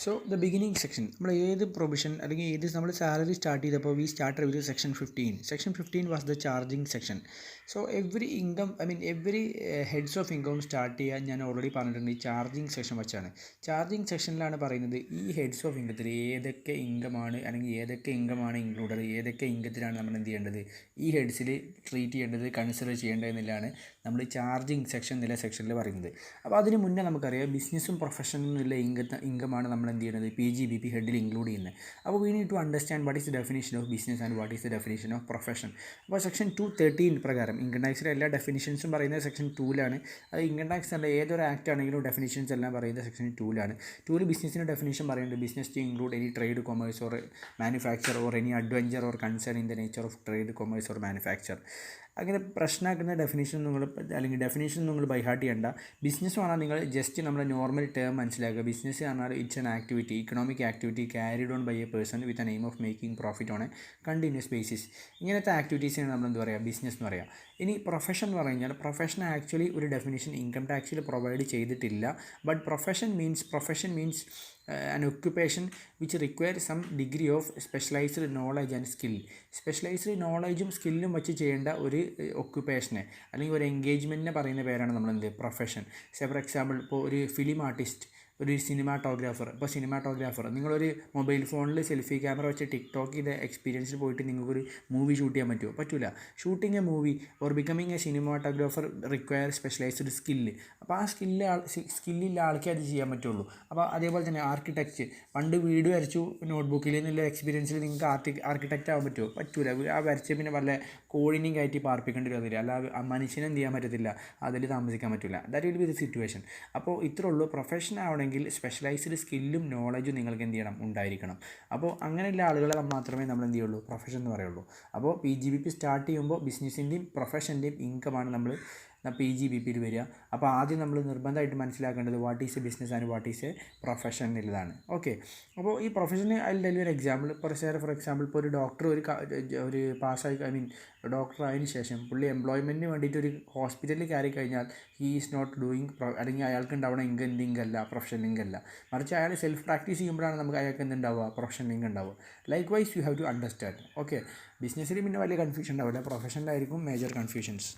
So the beginning section നമ്മൾ ഏത് പ്രൊവിഷൻ അല്ലെങ്കിൽ ഏത് നമ്മൾ സാലറി സ്റ്റാർട്ട് ചെയ്തപ്പോൾ we started with section 15. Section 15 was the charging section. So every income every heads of income start ചെയ്യാൻ ഞാൻ ഓൾറെഡി പറഞ്ഞിട്ടുണ്ട് ഈ ചാർജിങ് സെക്ഷൻ വെച്ചാണ്. ചാർജിങ് സെക്ഷനിലാണ് പറയുന്നത് ഈ ഹെഡ്സ് ഓഫ് ഇൻകത്തിൽ ഏതൊക്കെ ഇൻകമാണ് അല്ലെങ്കിൽ ഏതൊക്കെ ഇൻകമാണ് ഇൻക്ലൂഡഡ്, ഏതൊക്കെ ഇൻകത്തിലാണ് നമ്മൾ എന്ത് ചെയ്യേണ്ടത് ഈ ഹെഡ്സിൽ ട്രീറ്റ് ചെയ്യേണ്ടത്, കൺസിഡർ ചെയ്യേണ്ടത് എന്നുള്ളതാണ് നമ്മൾ ചാർജിങ് സെക്ഷൻ എന്നുള്ള സെക്ഷനിൽ പറയുന്നത്. അപ്പോൾ അതിന് മുന്നേ നമുക്കറിയാം ബിസിനസ്സും പ്രൊഫഷനും എന്നുള്ള ഇൻകമാണ് നമ്മൾ എന്ത് ചെയ്യുന്നത് PGBP ഹെഡിൽ ഇൻക്ലൂഡ് ചെയ്യുന്നത്. അപ്പോൾ we need to understand what is the definition of business and what is the definition of profession. അപ്പോൾ സെക്ഷൻ 213 പ്രകാരം ഇൻകം ടാക്സിലെ എല്ലാ ഡെഫിനിഷൻസും പറയുന്നത് സെക്ഷൻ 2ലാണ്. അത് ഇൻകം ടാക്സ് അല്ല ഏതൊരു ആക്ട് ആണെങ്കിലും ഡെഫിനിഷൻസ് എല്ലാം പറയുന്നത് സെക്ഷൻ 2ലാണ്. 2ൽ ബിസിനസ്സിൻ്റെ ഡെഫിനിഷൻ പറയുന്നുണ്ട് business to include any trade, commerce or manufacture or any adventure or concern in the nature of trade, commerce or manufacture. അങ്ങനെ പ്രശ്നമാക്കുന്ന ഡെഫിനേഷൻ അല്ലെങ്കിൽ ഡെഫിനേഷൻ നിങ്ങൾ ബൈഹാർട്ട് ചെയ്യേണ്ട. ബിസിനസ് പറഞ്ഞാൽ നിങ്ങൾ ജസ്റ്റ് നമ്മുടെ നോർമൽ ടേം മനസ്സിലാക്കുക. ബിസിനസ് പറഞ്ഞാൽ it's an activity, economic activity carried on by a person with a name of making profit on a continuous basis. ഇങ്ങനത്തെ ആക്ടിവിറ്റീസിനാണ് നമ്മൾ എന്ത് പറയുക ബിസിനസ് എന്ന് പറയുക. ഇനി പ്രൊഫഷൻ എന്ന് പറഞ്ഞു കഴിഞ്ഞാൽ പ്രൊഫഷൻ ആക്ച്വലി ഒരു ഡെഫിനേഷൻ ഇൻകം ടാക്സിൽ പ്രൊവൈഡ് ചെയ്തിട്ടില്ല. But profession means an occupation which requires some degree of specialized knowledge and skill. Specialised നോളജും സ്കില്ലും വെച്ച് ചെയ്യേണ്ട ഒരു ഒക്യുപ്പേഷനെ അല്ലെങ്കിൽ ഒരു എൻഗേജ്മെൻറ്റിനെ പറയുന്ന പേരാണ് നമ്മളെന്ത് പ്രൊഫഷൻ. ഫോർ എക്സാമ്പിൾ ഇപ്പോൾ ഒരു ഫിലിം ആർട്ടിസ്റ്റ്, ഒരു സിനിമാറ്റോഗ്രാഫർ. ഇപ്പോൾ സിനിമാറ്റോഗ്രാഫർ നിങ്ങളൊരു മൊബൈൽ ഫോണിൽ സെൽഫി ക്യാമറ വെച്ച് ടിക്ടോക്ക് ചെയ്ത എക്സ്പീരിയൻസിൽ പോയിട്ട് നിങ്ങൾക്കൊരു മൂവി ഷൂട്ട് ചെയ്യാൻ പറ്റുമോ? പറ്റില്ല. Shooting A movie or becoming A cinematographer require specialised skill. അപ്പോൾ ആ സ്കില്ലുള്ള ആൾക്കേ അത് ചെയ്യാൻ പറ്റുള്ളൂ. അപ്പോൾ അതേപോലെ തന്നെ ആർക്കിടെക്റ്റ്, പണ്ട് വീട് വരച്ചു നോട്ട്ബുക്കിൽ നിന്നുള്ള എക്സ്പീരിയൻസിൽ നിങ്ങൾക്ക് ആർക്കിടെക്റ്റ് ആവാൻ പറ്റുമോ? പറ്റൂല. ആ വരച്ച പിന്നെ വല്ല കോഴിനെയും കയറ്റി പാർപ്പിക്കേണ്ടി വരില്ല, അല്ല ആ മനുഷ്യനെ എന്ത് ചെയ്യാൻ പറ്റത്തില്ല, അതിൽ താമസിക്കാൻ പറ്റില്ല. That will be the situation. അപ്പോൾ ഇത്രേ ഉള്ളൂ. പ്രൊഫഷൻ ആവണമെങ്കിൽ സ്പെഷ്യലൈസ്ഡ് സ്കില്ലും നോളജും നിങ്ങൾക്ക് എന്ത് ചെയ്യണം ഉണ്ടായിരിക്കണം. അപ്പോൾ അങ്ങനെയുള്ള ആളുകളെ മാത്രമേ നമ്മൾ എന്ത് ചെയ്യുള്ളൂ പ്രൊഫഷൻ എന്ന് പറയുള്ളൂ. അപ്പോൾ PGBP സ്റ്റാർട്ട് ചെയ്യുമ്പോൾ ബിസിനസ്സിൻ്റെയും പ്രൊഫഷൻ്റെയും ഇൻകമാണ് നമ്മൾ PGBPയിൽ വരിക. അപ്പോൾ ആദ്യം നമ്മൾ നിർബന്ധമായിട്ട് മനസ്സിലാക്കേണ്ടത് what is A business and what is A profession എന്നുള്ളതാണ്. ഓക്കെ. അപ്പോൾ ഈ പ്രൊഫഷന് അതിൽ ഡെലിവറി എക്സാമ്പിൾ ഫോർ എക്സാമ്പിൾ ഇപ്പോൾ ഒരു ഡോക്ടർ ഒരു പാസ്സായി ഡോക്ടർ ആയതിനു ശേഷം പുള്ളി എംപ്ലോയ്മെൻറ്റിന് വേണ്ടിയിട്ട് ഒരു ഹോസ്പിറ്റലിൽ കയറി കഴിഞ്ഞാൽ ഹീ ഈസ് നോട്ട് ഡൂയിങ് അല്ലെങ്കിൽ അയാൾക്ക് ഉണ്ടാവുന്ന ഇൻകല്ല പ്രൊഫഷണൽ ഇൻകല്ല. മറിച്ച് അയാൾ സെൽഫ് പ്രാക്ടീസ് ചെയ്യുമ്പോഴാണ് നമുക്ക് അയാൾക്ക് എന്തുണ്ടാവുക പ്രൊഫഷണൽ ഇൻകം ഉണ്ടാവുക. Likewise you have to understand. Okay. ബിസിനസ്സിൽ പിന്നെ വലിയ കൺഫ്യൂഷൻ ഉണ്ടാവില്ല, പ്രൊഫഷനിലായിരിക്കും മേജർ കൺഫ്യൂഷൻസ്.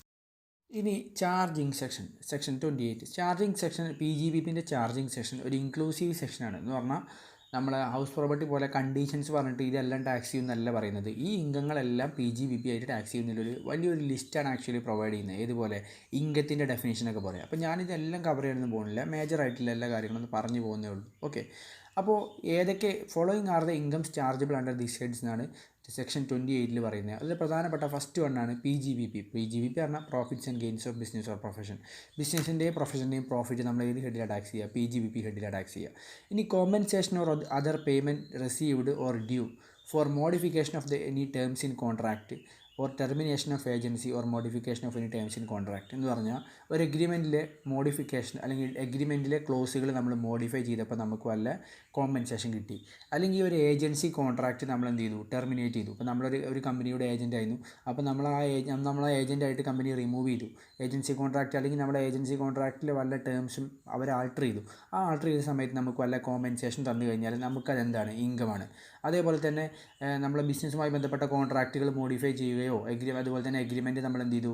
ഇനി ചാർജിങ് സെക്ഷൻ 28. ചാർജിങ് സെക്ഷൻ PGBPൻ്റെ ചാർജിങ് സെക്ഷൻ ഒരു ഇൻക്ലൂസീവ് സെക്ഷനാണ്. എന്ന് പറഞ്ഞാൽ നമ്മളെ ഹൗസ് പ്രോപ്പർട്ടി പോലെ കണ്ടീഷൻസ് പറഞ്ഞിട്ട് ഇതെല്ലാം ടാക്സ് ചെയ്യുന്നല്ല പറയുന്നത്. ഈ ഇൻകങ്ങളെല്ലാം PGBP ആയിട്ട് ടാക്സ് ചെയ്യുന്നതിലൊരു വലിയൊരു ലിസ്റ്റാണ് ആക്ച്വലി പ്രൊവൈഡ് ചെയ്യുന്നത്. ഏതുപോലെ ഇൻകത്തിൻ്റെ ഡെഫിനേഷനൊക്കെ പോലെ. അപ്പോൾ ഞാനിതെല്ലാം കവർ ചെയ്യാനൊന്നും പോകുന്നില്ല, മേജറായിട്ടുള്ള എല്ലാ കാര്യങ്ങളൊന്നും പറഞ്ഞു പോകുന്നേ ഉള്ളൂ. ഓക്കെ. അപ്പോൾ ഏതൊക്കെ following are the incomes chargeable under these heads എന്നാണ് സെക്ഷൻ 28 പറയുന്നത്. അതിൽ പ്രധാനപ്പെട്ട ഫസ്റ്റ് വണ്ണാണ് PGBP. PGBP പറഞ്ഞാൽ profits and gains of business or profession. ബിസിനസ്സിൻ്റെയും പ്രൊഫഷൻ്റെയും പ്രോഫിറ്റ് നമ്മൾ ഏത് ഹെഡിലാണ് ടാക്സ് ചെയ്യുക? PGBP ഹെഡിലാണ് ടാക്സ് ചെയ്യുക. ഇനി compensation or other payment received or due for modification of the any terms in contract or termination of agency or modification of any terms in contract എന്ന് പറഞ്ഞാൽ ഒരു എഗ്രിമെൻറ്റിലെ മോഡിഫിക്കേഷൻ അല്ലെങ്കിൽ എഗ്രിമെൻറ്റിലെ ക്ലോസുകൾ നമ്മൾ മോഡിഫൈ ചെയ്തപ്പോൾ നമുക്ക് വല്ല കോമ്പൻസേഷൻ കിട്ടി. അല്ലെങ്കിൽ ഒരു ഏജൻസി കോൺട്രാക്റ്റ് നമ്മൾ എന്ത് ചെയ്തു? ടെർമിനേറ്റ് ചെയ്തു. ഇപ്പോൾ നമ്മളൊരു കമ്പനിയുടെ ഏജൻ്റ് ആയിരുന്നു. അപ്പോൾ നമ്മൾ ആ ഏജൻ്റായിട്ട് കമ്പനി റിമൂവ് ചെയ്തു. ഏജൻസി കോൺട്രാക്റ്റ് അല്ലെങ്കിൽ നമ്മുടെ ഏജൻസി കോൺട്രാക്റ്റിലെ വല്ല ടേംസും അവർ ആൾട്ടർ ചെയ്തു. ആ ആൾട്ടർ ചെയ്ത സമയത്ത് നമുക്ക് വല്ല കോമ്പൻസേഷൻ തന്നു കഴിഞ്ഞാൽ നമുക്കതെന്താണ്? ഇൻകമാണ്. അതേപോലെ തന്നെ നമ്മളെ ബിസിനസ്സുമായി ബന്ധപ്പെട്ട കോൺട്രാക്റ്റുകൾ മോഡിഫൈ ചെയ്യുകയോ അതുപോലെ തന്നെ എഗ്രിമെൻറ്റ് നമ്മൾ എന്ത് ചെയ്തു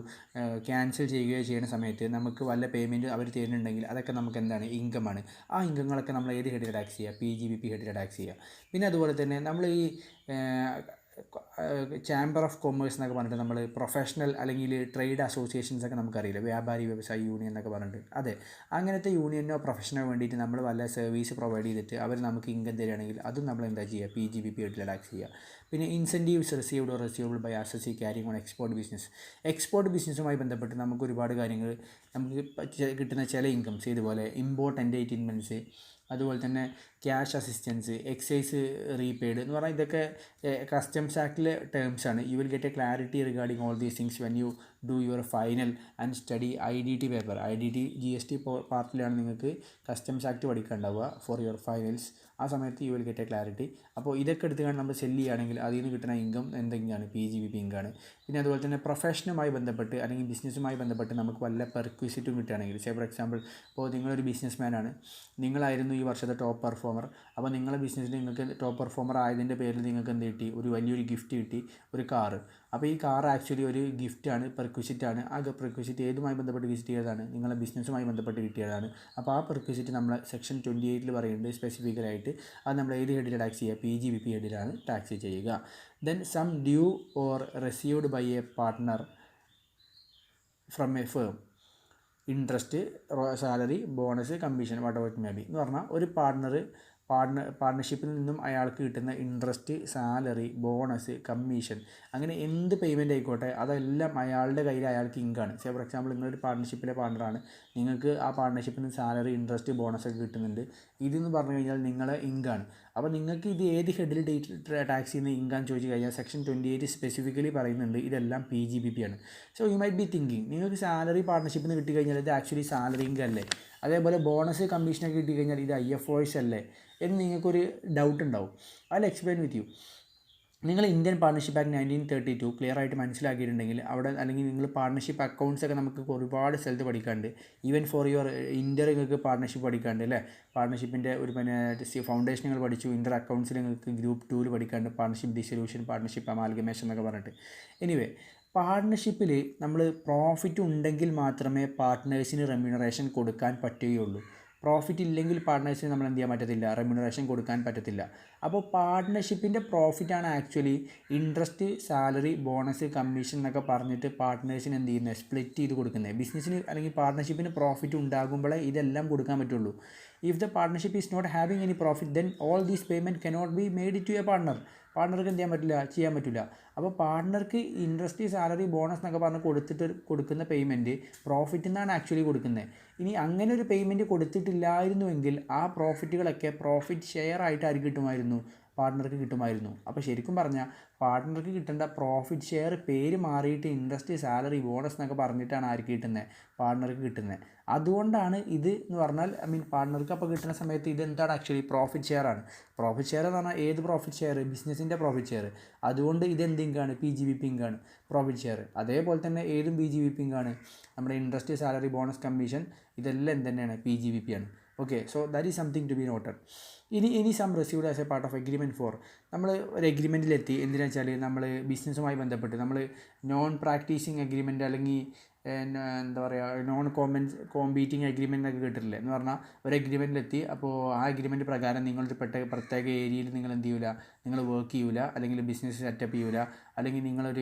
ക്യാൻസൽ ചെയ്യുകയോ ചെയ്യുന്ന സമയത്ത് നമുക്ക് വല്ല പേയ്മെൻറ്റ് അവർ തരുന്നുണ്ടെങ്കിൽ അതൊക്കെ നമുക്ക് എന്താണ്? ഇൻകമാണ്. ആ ഇൻകങ്ങളൊക്കെ നമ്മൾ ഏത് ഹെഡിൽ ടാക്സ് ചെയ്യുക? PGBP ഹെഡിൽ ടാക്സ് ചെയ്യുക. പിന്നെ അതുപോലെ തന്നെ നമ്മൾ ഈ ചാമ്പർ ഓഫ് കൊമേഴ്സ് എന്നൊക്കെ പറഞ്ഞിട്ട് നമ്മൾ പ്രൊഫഷണൽ അല്ലെങ്കിൽ ട്രേഡ് അസോസിയേഷൻസ് ഒക്കെ നമുക്കറിയില്ല, വ്യാപാരി വ്യവസായ യൂണിയൻ എന്നൊക്കെ പറഞ്ഞിട്ട്. അതെ, അങ്ങനത്തെ യൂണിയനോ പ്രൊഫഷനോ വേണ്ടിയിട്ട് നമ്മൾ വല്ല സർവീസ് പ്രൊവൈഡ് ചെയ്തിട്ട് അവർ നമുക്ക് ഇൻകം തരികയാണെങ്കിൽ അതും നമ്മൾ എന്താ ചെയ്യുക? PGBP ഹെഡിൽ ടാക്സ് ചെയ്യുക. പിന്നെ incentives received or receivable by assessee carrying on export ബിസിനസ്സുമായി ബന്ധപ്പെട്ട് നമുക്ക് ഒരുപാട് കാര്യങ്ങൾ നമുക്ക് കിട്ടുന്ന ചില ഇൻകംസ് ഇതുപോലെ ഇമ്പോർട്ട് എൻ്റർടൈൻമെൻറ്റ്സ്, അതുപോലെ തന്നെ ക്യാഷ് അസിസ്റ്റൻസ്, എക്സൈസ് റീപെയ്ഡ് എന്ന് പറഞ്ഞാൽ ഇതൊക്കെ കസ്റ്റംസ് ആക്ടിലെ ടേംസാണ്. You will get a clarity regarding all these things when you do your final and study IDT paper. IDT GST പാർട്ടിലാണ് നിങ്ങൾക്ക് കസ്റ്റംസ് ആക്ട് പഠിക്കാനുണ്ടാവുക ഫോർ യുവർ ഫൈനൽസ്. ആ സമയത്ത് you will get a clarity. അപ്പോൾ ഇതൊക്കെ എടുത്തുകൊണ്ട് നമ്മൾ സെല്ല് ചെയ്യുകയാണെങ്കിൽ അതിൽ നിന്ന് കിട്ടുന്ന ഇൻകം എന്തെങ്കിലാണ് PGBP ഇൻകമാണ്. പിന്നെ അതുപോലെ തന്നെ പ്രൊഫഷനുമായി ബന്ധപ്പെട്ട് അല്ലെങ്കിൽ ബിസിനസ്സുമായി ബന്ധപ്പെട്ട് നമുക്ക് വല്ല പെർക്വിസിറ്റും കിട്ടുകയാണെങ്കിൽ, ഫോർ എക്സാമ്പിൾ ഇപ്പോൾ നിങ്ങളൊരു ബിസിനസ്മാനാണ്, നിങ്ങളായിരുന്നു ഈ വർഷത്തെ ടോപ്പ് പെർഫോമർ. അപ്പോൾ നിങ്ങളുടെ ബിസിനസ്സിൽ നിങ്ങൾക്ക് ടോപ്പ് പെർഫോമർ ആയതിൻ്റെ പേരിൽ നിങ്ങൾക്ക് എന്ത് കിട്ടി, ഒരു വലിയൊരു ഗിഫ്റ്റ് കിട്ടി, ഒരു കാറ്. അപ്പോൾ ഈ കാർ ആക്ച്വലി ഒരു ഗിഫ്റ്റാണ്, പെർക്വിസിറ്റാണ്. ആ പെർക്വിസിറ്റ് ഏതുമായി ബന്ധപ്പെട്ട് വിസിറ്റ് ചെയ്തതാണ്, നിങ്ങളുടെ ബിസിനസ്സുമായി ബന്ധപ്പെട്ട് കിട്ടിയതാണ്. അപ്പോൾ ആ പെർക്വിസിറ്റ് നമ്മൾ സെക്ഷൻ 28 പറയുന്നുണ്ട് സ്പെസിഫിക്കലായിട്ട്. അത് നമ്മൾ ഏത് ഹെഡിൽ ടാക്സ് ചെയ്യുക, PGBP ഹെഡിലാണ് ടാക്സ് ചെയ്യുക. Then sum due or received by a partner from a firm, interest, salary, bonus, commission, whatever it may be എന്ന് പറഞ്ഞാൽ ഒരു പാർട്ട്ണർഷിപ്പിൽ നിന്നും അയാൾക്ക് കിട്ടുന്ന ഇൻട്രസ്റ്റ്, സാലറി, ബോണസ്, കമ്മീഷൻ, അങ്ങനെ എന്ത് പേയ്മെൻറ്റ് ആയിക്കോട്ടെ അതെല്ലാം അയാളുടെ കയ്യിൽ അയാൾക്ക് ഇൻകാണ്. ഫോർ എക്സാമ്പിൾ നിങ്ങളൊരു പാർട്ട്ണർഷിപ്പിലെ പാർട്ണറാണ്, നിങ്ങൾക്ക് ആ പാർട്ട്ണർഷിപ്പിൽ നിന്ന് സാലറി, ഇൻട്രസ്റ്റ്, ബോണസൊക്കെ കിട്ടുന്നുണ്ട്. ഇതെന്ന് പറഞ്ഞു കഴിഞ്ഞാൽ നിങ്ങളെ ഇൻകാണ്. അപ്പോൾ നിങ്ങൾക്ക് ഇത് ഏത് ഹെഡിൽ ടാക്സ് ചെയ്യുന്ന ഇൻകം ചോദിച്ചു കഴിഞ്ഞാൽ സെക്ഷൻ 28 സ്പെസിഫിക്കലി പറയുന്നുണ്ട് ഇതെല്ലാം PGBP ആണ്. So you might be thinking, നിങ്ങൾക്ക് സാലറി പാർട്ട്ണർഷിപ്പിൽ നിന്ന് കിട്ടിക്കഴിഞ്ഞാൽ ഇത് ആക്ച്വലി സാലറി ഇൻകം അല്ലേ, അതേപോലെ ബോണസ്, കമ്മീഷനൊക്കെ കിട്ടിക്കഴിഞ്ഞാൽ ഇത് IFOs അല്ലേ എന്ന് നിങ്ങൾക്കൊരു ഡൗട്ട് ഉണ്ടാവും. അതിൽ എക്സ്പ്ലെയിൻ വിത്ത് യു. നിങ്ങൾ ഇന്ത്യൻ പാർട്ണർഷിപ്പ് ആക്ട് 1932 ക്ലിയർ ആയിട്ട് മനസ്സിലാക്കിയിട്ടുണ്ടെങ്കിൽ അവിടെ, അല്ലെങ്കിൽ നിങ്ങൾ പാർട്ണർഷിപ്പ് അക്കൗണ്ട്സ് ഒക്കെ നമുക്ക് ഒരുപാട് സ്ഥലത്ത് പഠിക്കാണ്ട്, ഈവൻ ഫോർ യുവർ ഇൻ്റർ നിങ്ങൾക്ക് പാർട്ണർഷിപ്പ് പഠിക്കാണ്ട് അല്ലേ. പാർട്ണർഷിപ്പിൻ്റെ ഒരു പിന്നെ ഫൗണ്ടേഷൻ നിങ്ങൾ പഠിച്ചു, ഇൻ്റർ അക്കൗണ്ട്സിൽ നിങ്ങൾക്ക് ഗ്രൂപ്പ് 2 പഠിക്കാണ്ട്, പാർട്ണർഷിപ്പ് ഡിസൊല്യൂഷൻ, പാർട്ണർഷിപ്പ് അമാൽഗമേഷൻ എന്നൊക്കെ പറഞ്ഞിട്ട്. എനിവേ, പാർട്ണർഷിപ്പിൽ നമ്മൾ പ്രോഫിറ്റ് ഉണ്ടെങ്കിൽ മാത്രമേ പാർട്ട്നേഴ്സിന് റെമ്യൂണറേഷൻ കൊടുക്കാൻ പറ്റുകയുള്ളൂ. പ്രോഫിറ്റ് ഇല്ലെങ്കിൽ പാർട്ട്നേഴ്സിന് നമ്മൾ എന്ത് ചെയ്യാൻ പറ്റത്തില്ല, റെമ്യൂണറേഷൻ കൊടുക്കാൻ പറ്റത്തില്ല. അപ്പോൾ പാർട്ട്ണർഷിപ്പിൻ്റെ പ്രോഫിറ്റാണ് actually interest, salary, bonus, commission എന്നൊക്കെ പറഞ്ഞിട്ട് പാർട്ട്നേഴ്സിന് എന്ത് ചെയ്യുന്നത്, സ്പ്ലിറ്റ് ചെയ്ത് കൊടുക്കുന്നത്. ബിസിനസ്സിന് അല്ലെങ്കിൽ പാർട്ട്ണർഷിപ്പിന് പ്രോഫിറ്റ് ഉണ്ടാകുമ്പോഴേ ഇതെല്ലാം കൊടുക്കാൻ പറ്റുള്ളൂ. If the partnership is not having any profit then all these payment cannot be made to a partner. പാർട്ട്ണർക്ക് എന്ത് ചെയ്യാൻ പറ്റില്ല. അപ്പോൾ പാർട്ട്ണർക്ക് ഇൻട്രസ്റ്റ്, സാലറി, ബോണസ് എന്നൊക്കെ പറഞ്ഞ് കൊടുക്കുന്ന പേയ്മെൻറ്റ് പ്രോഫിറ്റിൽ നിന്നാണ് ആക്ച്വലി കൊടുക്കുന്നത്. ഇനി അങ്ങനെ ഒരു പേയ്മെൻറ്റ് കൊടുത്തിട്ടില്ലായിരുന്നുവെങ്കിൽ ആ പ്രോഫിറ്റുകളൊക്കെ പ്രോഫിറ്റ് ഷെയർ ആയിട്ട് ആർക്ക് കിട്ടുമായിരുന്നു, പാർട്ട്ണർക്ക് കിട്ടുമായിരുന്നു. അപ്പോൾ ശരിക്കും പറഞ്ഞാൽ പാർട്ട്ണർക്ക് കിട്ടേണ്ട പ്രോഫിറ്റ് ഷെയർ പേര് മാറിയിട്ട് ഇൻട്രസ്റ്റ്, സാലറി, ബോണസ് എന്നൊക്കെ പറഞ്ഞിട്ടാണ് ആർക്ക് കിട്ടുന്നത്, പാർട്ട്ണർക്ക് കിട്ടുന്നത്. അതുകൊണ്ടാണ് ഇത് എന്ന് പറഞ്ഞാൽ പാർട്ട്ണർക്ക് അപ്പോൾ കിട്ടുന്ന സമയത്ത് ഇതെന്താണ് ആക്ച്വലി പ്രോഫിറ്റ് ഷെയർ ആണ്. പ്രോഫിറ്റ് ഷെയർ എന്ന് പറഞ്ഞാൽ ഏത് പ്രോഫിറ്റ് ഷെയർ, ബിസിനസ്സിൻ്റെ പ്രോഫിറ്റ് ഷെയർ. അതുകൊണ്ട് ഇതെന്ത് ഇൻകാണ്, PGBP ഇൻകാണ്, പ്രോഫിറ്റ് ഷെയർ. അതേപോലെ തന്നെ ഏതും PGBP ഇൻകാണ്. നമ്മുടെ ഇൻട്രസ്റ്റ്, സാലറി, ബോണസ്, കമ്മീഷൻ ഇതെല്ലാം എന്ത് PGBP ആണ്. Okay, so that is something to be noted. ഇനി sum received as a part of agreement for, നമ്മൾ ഒരു എഗ്രിമെൻറ്റിലെത്തി. എന്തിനാ വെച്ചാൽ നമ്മൾ ബിസിനസ്സുമായി ബന്ധപ്പെട്ട് നമ്മൾ നോൺ പ്രാക്ടീസിങ് എഗ്രിമെൻറ്റ് അല്ലെങ്കിൽ എന്താ പറയുക, നോൺ കോമ്പീറ്റിംഗ് എഗ്രിമെൻ്റ് എന്നൊക്കെ കേട്ടിട്ടില്ലേ. എന്ന് പറഞ്ഞാൽ ഒരു എഗ്രിമെൻറ്റിലെത്തി, അപ്പോൾ ആ എഗ്രിമെൻറ്റ് പ്രകാരം നിങ്ങളുടെ പ്രത്യേക ഏരിയയിൽ നിങ്ങൾ എന്ത് ചെയ്യില്ല, നിങ്ങൾ വർക്ക് ചെയ്യൂല, അല്ലെങ്കിൽ ബിസിനസ് സെറ്റപ്പ് ചെയ്യൂല, അല്ലെങ്കിൽ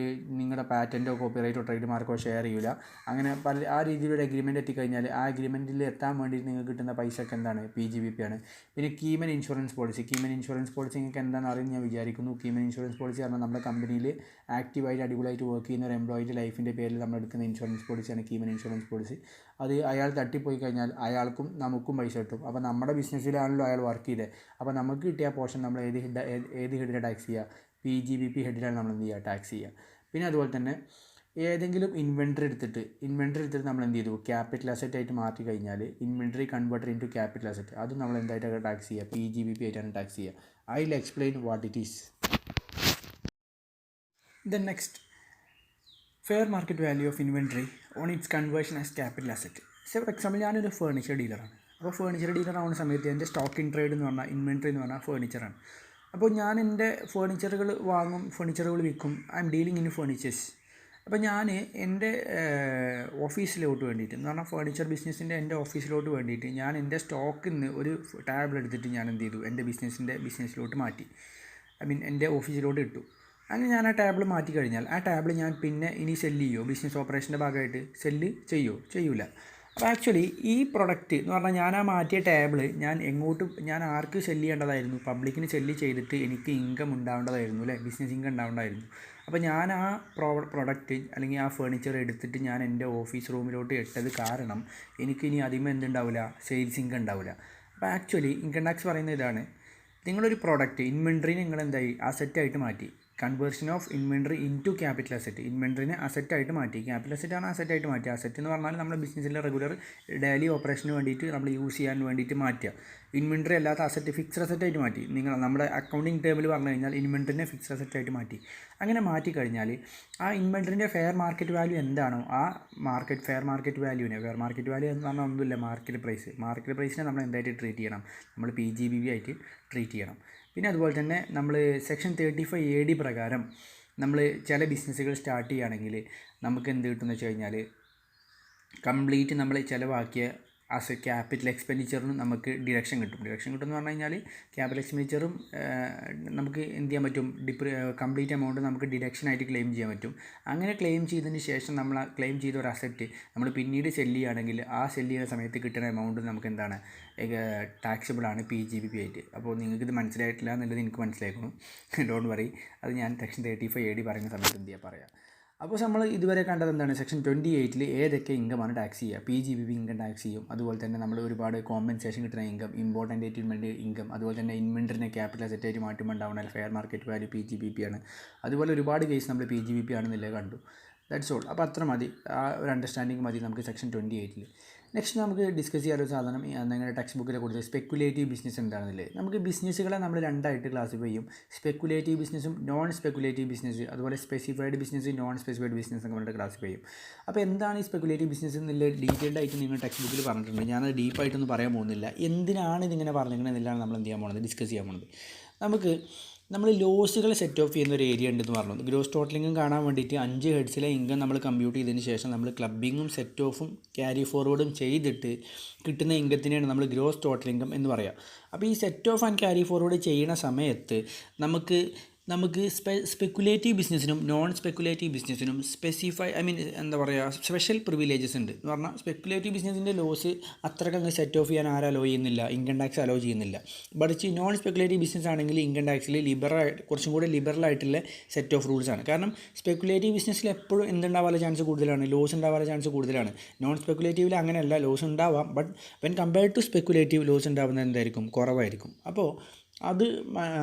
നിങ്ങളുടെ പാറ്റൻറ്റോ കോപ്പിറൈറ്റോ ട്രേഡ് മാർക്കോ ഷെയർ ചെയ്യൂല. അങ്ങനെ ആ രീതിയിലൊരു എഗ്രിമെൻറ്റ് എത്തിക്കഴിഞ്ഞാൽ ആ എഗ്രിമെൻറ്റിൽ എത്താൻ വേണ്ടി നിങ്ങൾക്ക് കിട്ടുന്ന പൈസയൊക്കെ എന്താണ്, PGBP ആണ്. പിന്നെ കീമൻ ഇൻഷുറൻസ് പോളിസി നിങ്ങൾക്ക് എന്താണെന്ന് അറിയുമെന്ന് ഞാൻ വിചാരിക്കുന്നു. കീമൻ ഇൻഷുറൻസ് പോളിസി പറഞ്ഞാൽ നമ്മുടെ കമ്പനിയിൽ ആക്റ്റീവായിട്ട് അടിപൊളിയായിട്ട് വർക്ക് ചെയ്യുന്ന ഒരു എംപ്ലോയിയുടെ ലൈഫിൻ്റെ പേരിൽ നമ്മൾ എടുക്കുന്ന ഇൻഷുറൻസ് പോളിസിയാണ് കീമൻ ഇൻഷുറൻസ് പോളിസി. അത് അയാൾ തട്ടിപ്പോയി കഴിഞ്ഞാൽ അയാൾക്കും നമുക്കും പൈസ കിട്ടും. അപ്പോൾ നമ്മുടെ ബിസിനസ്സിലാണല്ലോ അയാൾ വർക്ക് ചെയ്തത്. അപ്പോൾ നമുക്ക് കിട്ടിയ പോർഷൻ നമ്മൾ ഏത് ഹെഡിലാണ് ടാക്സ് ചെയ്യുക, PGBP ഹെഡിലാണ് നമ്മൾ എന്ത് ചെയ്യുക, ടാക്സ് ചെയ്യുക. പിന്നെ അതുപോലെ തന്നെ ഏതെങ്കിലും ഇൻവെൻട്രി എടുത്തിട്ട് നമ്മൾ എന്ത് ചെയ്തു, ക്യാപിറ്റൽ അസറ്റ് ആയിട്ട് മാറ്റി കഴിഞ്ഞാൽ inventory converted into capital asset, അതും നമ്മൾ എന്തായിട്ടാണ് ടാക്സ് ചെയ്യുക, PGBP ആയിട്ടാണ് ടാക്സ് ചെയ്യുക. I will explain what it is. Then next, fair market value of inventory on its conversion as capital asset. For example ഞാനൊരു furniture ഡീലറാണ്. അപ്പോൾ ഫേർണിച്ചർ ഡീലർ ആവുന്ന സമയത്ത് എൻ്റെ സ്റ്റോക്ക് ഇൻ ട്രേഡ് എന്ന് പറഞ്ഞാൽ ഇൻവെൻട്രി എന്ന് പറഞ്ഞാൽ ഫേർണിച്ചറാണ്. അപ്പോൾ ഞാൻ എൻ്റെ ഫേർണിച്ചറുകൾ വാങ്ങും, ഫേർണിച്ചറുകൾ വിൽക്കും. I M dealing in furnitures. അപ്പോൾ ഞാൻ എൻ്റെ ഓഫീസിലോട്ട് വേണ്ടിയിട്ട് എന്ന് പറഞ്ഞാൽ ഫേർണിച്ചർ ബിസിനസ്സിൻ്റെ എൻ്റെ ഓഫീസിലോട്ട് വേണ്ടിയിട്ട് ഞാൻ എൻ്റെ സ്റ്റോക്കിൽ നിന്ന് ഒരു ടാബിൾ എടുത്തിട്ട് ഞാൻ എന്ത് ചെയ്തു, എൻ്റെ ബിസിനസ്സിലോട്ട് മാറ്റി. എൻ്റെ ഓഫീസിലോട്ട് ഇട്ടു. അങ്ങനെ ഞാൻ ആ ടേബിൾ മാറ്റി കഴിഞ്ഞാൽ ആ ടേബിൾ ഞാൻ പിന്നെ ഇനി സെല്ല് ചെയ്യുമോ, ബിസിനസ് ഓപ്പറേഷൻ്റെ ഭാഗമായിട്ട് സെല്ല് ചെയ്യൂല. അപ്പോൾ ആക്ച്വലി ഈ പ്രൊഡക്റ്റ് എന്ന് പറഞ്ഞാൽ ഞാൻ ആ മാറ്റിയ ടേബിൾ ഞാൻ ആർക്ക് സെല്ല് ചെയ്യേണ്ടതായിരുന്നു, പബ്ലിക്കിന് സെല്ല് ചെയ്തിട്ട് എനിക്ക് ഇൻകം ഉണ്ടാവേണ്ടതായിരുന്നു അല്ലേ, ബിസിനസ് ഇൻകം ഉണ്ടാവേണ്ടതായിരുന്നു. അപ്പോൾ ഞാൻ ആ പ്രൊഡക്റ്റ് അല്ലെങ്കിൽ ആ ഫേർണിച്ചർ എടുത്തിട്ട് ഞാൻ എൻ്റെ ഓഫീസ് റൂമിലോട്ട് ഇട്ടത് കാരണം എനിക്കിനി അതിന്മേൽ എന്തുണ്ടാവില്ല, സെയിൽസ് ഇൻകം ഉണ്ടാവില്ല. അപ്പോൾ ആക്ച്വലി ഇൻകം ടാക്സ് പറയുന്ന ഇതാണ്, നിങ്ങളൊരു പ്രോഡക്റ്റ് ഇൻവെൻട്രീനെ നിങ്ങൾ എന്തായി അസറ്റായിട്ട് മാറ്റി, conversion of inventory into capital asset, ഇൻവെൻട്രീനെ അസറ്റായിട്ട് മാറ്റി, ക്യാപിറ്റൽ അസറ്റാണ് അസറ്റായിട്ട് മാറ്റി. അസറ്റ് എന്ന് പറഞ്ഞാൽ നമ്മുടെ ബിസിനസ്സിലെ റെഗുലർ ഡെയിലി ഓപ്പറേഷന് വേണ്ടിയിട്ട് നമ്മൾ യൂസ് ചെയ്യാൻ വേണ്ടിയിട്ട് മാറ്റുക. ഇൻവെൻട്രി അല്ലാത്ത അസറ്റ് ഫിക്സ്ഡ് അസറ്റായിട്ട് മാറ്റി. നമ്മുടെ അക്കൗണ്ടിങ് ടേമിൽ പറഞ്ഞു കഴിഞ്ഞാൽ ഇൻവെൻട്രിനെ ഫിക്സ്ഡ് അസറ്റായിട്ട് മാറ്റി. അങ്ങനെ മാറ്റിക്കഴിഞ്ഞാൽ ആ ഇൻവെൻട്രിൻ്റെ ഫെയർ മാർക്കറ്റ് വാല്യൂ എന്താണോ ആ ഫെയർ മാർക്കറ്റ് വാല്യൂ എന്ന് പറഞ്ഞാൽ ഒന്നുമില്ല, മാർക്കറ്റ് പ്രൈസിനെ നമ്മൾ എന്തായിട്ട് ട്രീറ്റ് ചെയ്യണം, നമ്മൾ PGBV ആയിട്ട് ട്രീറ്റ് ചെയ്യണം. പിന്നെ അതുപോലെ തന്നെ നമ്മൾ സെക്ഷൻ 35 AD പ്രകാരം നമ്മൾ ചില ബിസിനസ്സുകൾ സ്റ്റാർട്ട് ചെയ്യുകയാണെങ്കിൽ നമുക്ക് എന്ത് കിട്ടുമെന്ന് വെച്ച് കഴിഞ്ഞാൽ കംപ്ലീറ്റ് നമ്മൾ ചിലവാക്കിയ ആസ് എ ക്യാപിറ്റൽ എക്സ്പെൻഡിച്ചറിനും നമുക്ക് ഡിഡക്ഷൻ കിട്ടും എന്ന് പറഞ്ഞു കഴിഞ്ഞാൽ ക്യാപിറ്റൽ എക്സ്പെൻഡിച്ചറും നമുക്ക് എന്ത് ചെയ്യാൻ പറ്റും, കംപ്ലീറ്റ് എമൗണ്ട് നമുക്ക് ഡിഡക്ഷനായിട്ട് ക്ലെയിം ചെയ്യാൻ പറ്റും. അങ്ങനെ ക്ലെയിം ചെയ്തതിന് ശേഷം നമ്മൾ ആ ക്ലെയിം ചെയ്ത ഒരു അസറ്റ് നമ്മൾ പിന്നീട് സെല്ല് ചെയ്യുകയാണെങ്കിൽ ആ സെല്ല് ചെയ്യുന്ന സമയത്ത് കിട്ടുന്ന എമൗണ്ട് നമുക്ക് എന്താണ് ടാക്സബിളാണ് PGBP ആയിട്ട്. അപ്പോൾ നിങ്ങൾക്കിത് മനസ്സിലായിട്ടില്ല എന്നുള്ളത് എനിക്ക് മനസ്സിലാക്കുന്നു, ഡോണ്ട് വറി, അത് ഞാൻ സെക്ഷൻ 35 AD പറയുന്ന സമയത്ത് എന്ത് ചെയ്യാൻ പറയാം. അപ്പോൾ നമ്മൾ ഇതുവരെ കണ്ടത് എന്താണ്, സെക്ഷൻ 28 ഏതൊക്കെ ഇൻകമാണ് ടാക്സ് ചെയ്യുക, PGBP ഇൻകം ടാക്സ് ചെയ്യും. അതുപോലെ തന്നെ നമ്മൾ ഒരുപാട് കോമ്പൻസേഷൻ കിട്ടുന്ന ഇൻകം, ഇമ്പോർട്ടൻ്റ് ആയിട്ട് ഇൻകം, അതുപോലെ തന്നെ ഇൻവെൻട്രിനെ ക്യാപിറ്റൽ അസറ്റായിട്ട് മാറ്റുമ്പോൾ ഉണ്ടാവുന്ന ഫെയർ മാർക്കറ്റ് വാല്യൂ PGBP ആണ്. അതുപോലെ ഒരുപാട് കേസ് നമ്മൾ PGBP ആണെന്നില്ലേ കണ്ടു. That's all. അപ്പോൾ അത്ര മതി, ആ ഒരു അണ്ടർസ്റ്റാൻഡിങ് മതി നമുക്ക് സെക്ഷൻ 28. നെക്സ്റ്റ് നമുക്ക് ഡിസ്കസ് ചെയ്യാനൊരു സാധനം നിങ്ങളുടെ ടെക്സ്റ്റ് ബുക്കിൽ കൊടുത്തത് സ്പെക്കുലേറ്റീവ് ബിസിനസ് എന്താണെന്നില്ലേ. നമുക്ക് ബിസിനസ്സുകളെ നമ്മൾ രണ്ടായിട്ട് ക്ലാസിഫൈ ചെയ്യും, സ്പെക്കുലേറ്റീവ് ബിസിനസ്സും നോൺ സ്പെക്കുലേറ്റീവ് ബിസിനസ്, അതുപോലെ specified business, non specified business ഒക്കെ നമ്മൾ ക്ലാസിഫൈ ചെയ്യും. അപ്പോൾ എന്താണ് ഈ സ്പെക്കുലേറ്റീവ് ബിസിനസ് എന്നുള്ള ഡീറ്റെയിൽഡ് ആയിട്ട് നിങ്ങൾ ടെക്സ്റ്റ് ബുക്കിൽ പറഞ്ഞിട്ടുണ്ട്. ഞാനത് ഡീപ്പായിട്ടൊന്നും പറയാൻ പോകുന്നില്ല, എന്തിനാണ് ഇതിങ്ങനെ പറഞ്ഞിരിക്കുന്നത് നമ്മൾ എന്ത് ചെയ്യാൻ പോകുന്നത്, ഡിസ്കസ് ചെയ്യാൻ പോകുന്നത്. നമ്മൾ ലോസുകൾ സെറ്റ് ഓഫ് ചെയ്യുന്ന ഒരു ഏരിയ ഉണ്ടെന്ന് പറഞ്ഞു. ഗ്രോസ് ടോട്ടലിങ്ങും കാണാൻ വേണ്ടിയിട്ട് 5 ഹെഡ്സിലെ ഇൻകം നമ്മൾ കമ്പ്യൂട്ട് ചെയ്തതിന് ശേഷം നമ്മൾ ക്ലബിങ്ങും സെറ്റ് ഓഫും ക്യാരി ഫോർവേഡും ചെയ്തിട്ട് കിട്ടുന്ന ഇൻകത്തിനെയാണ് നമ്മൾ ഗ്രോസ് ടോട്ടൽ ഇൻകം എന്ന് പറയുക. അപ്പോൾ ഈ set off and carry forward ചെയ്യുന്ന സമയത്ത് നമുക്ക് സ്പെക്കുലേറ്റീവ് ബിസിനസ്സിനും നോൺ സ്പെക്കുലേറ്റീവ് ബിസിനസ്സിനും സ്പെഷ്യൽ പ്രിവിലേജസ് ഉണ്ട് എന്ന് പറഞ്ഞാൽ സ്പെക്കുലേറ്റീവ് ബിസിനസ്സിൻ്റെ ലോസ് അത്രയ്ക്ക് അങ്ങ് സെറ്റ് ഓഫ് ചെയ്യാൻ ആരും അലോ ചെയ്യുന്നില്ല, ഇൻകം ടാക്സ് അലോ ചെയ്യുന്നില്ല. ബട്ട് നോൺ സ്പെക്കുലേറ്റീവ് ബിസിനസ് ആണെങ്കിൽ ഇൻകം ടാക്സിൽ കുറച്ചും കൂടി ലിബറൽ ആയിട്ടുള്ള സെറ്റ് ഓഫ് റൂൾസ് ആണ്. കാരണം സ്പെക്കുലേറ്റീവ് ബിസിനസ്സിൽ എപ്പോഴും എന്തുണ്ടാവാനുള്ള ചാൻസ് കൂടുതലാണ്, ലോസ് ഉണ്ടാവാനുള്ള ചാൻസ് കൂടുതലാണ്. നോൺ സ്പെക്കുലേറ്റീവിൽ അങ്ങനെയല്ല, ലോസ് ഉണ്ടാവാം, but when compared to speculative loss ഉണ്ടാവുന്നത് എന്തായിരിക്കും, കുറവായിരിക്കും. അപ്പോൾ അത്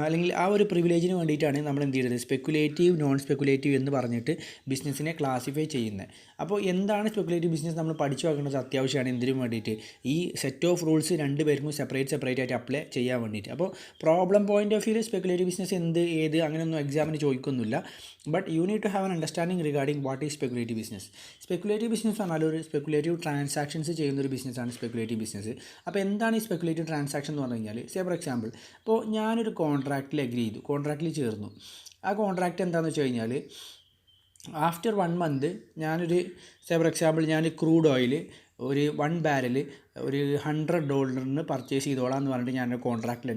അല്ലെങ്കിൽ ആ ഒരു പ്രിവിലേജിന് വേണ്ടിയിട്ടാണ് നമ്മൾ എന്ത് ചെയ്യുന്നത്, സ്പെക്കുലേറ്റീവ് നോൺ സ്പെക്കുലേറ്റീവ് എന്ന് പറഞ്ഞിട്ട് ബിസിനസ്സിനെ ക്ലാസിഫൈ ചെയ്യുന്നത്. അപ്പോൾ എന്താണ് സ്പെക്കുലേറ്റീവ് ബിസിനസ് നമ്മൾ പഠിച്ചു വെക്കേണ്ടത് അത്യാവശ്യമാണ്. എന്തിനും വേണ്ടിയിട്ട് ഈ സെറ്റ് ഓഫ് റൂൾസ് രണ്ട് പേർക്കും സെപ്പറേറ്റ് ആയിട്ട് അപ്ലൈ ചെയ്യാൻ വേണ്ടിയിട്ട്. അപ്പോൾ problem point of view speculative business ഏത് അങ്ങനെയൊന്നും എക്സാമിന് ചോദിക്കുന്നില്ല. But you need to have an understanding regarding what is speculative business. Speculative business പറഞ്ഞാൽ ഒരു സ്പെക്കുലേറ്റീവ് ട്രാൻസാക്ഷൻസ് ചെയ്യുന്നൊരു ബിസിനസ്സാണ് സ്പെക്കുലേറ്റീവ് ബിസിനസ്. അപ്പോൾ എന്താണ് ഈ സ്പെക്കുലേറ്റീവ് ട്രാൻസാക്ഷൻ എന്ന് പറഞ്ഞു കഴിഞ്ഞാൽ, ഫോർ എക്സാമ്പിൾ, ഇപ്പോൾ ഞാനൊരു കോൺട്രാക്റ്റിൽ ചേർന്നു. ആ കോൺട്രാക്റ്റ് എന്താണെന്ന് വെച്ച് കഴിഞ്ഞാൽ ആഫ്റ്റർ 1 മന്ത് ഞാനൊരു ഫോർ എക്സാമ്പിൾ ഞാൻ ക്രൂഡ് ഓയിൽ ഒരു 1 ബാരൽ ഒരു $100 പർച്ചേസ് ചെയ്തോളാം എന്ന് പറഞ്ഞിട്ട് ഞാനൊരു കോൺട്രാക്റ്റിൽ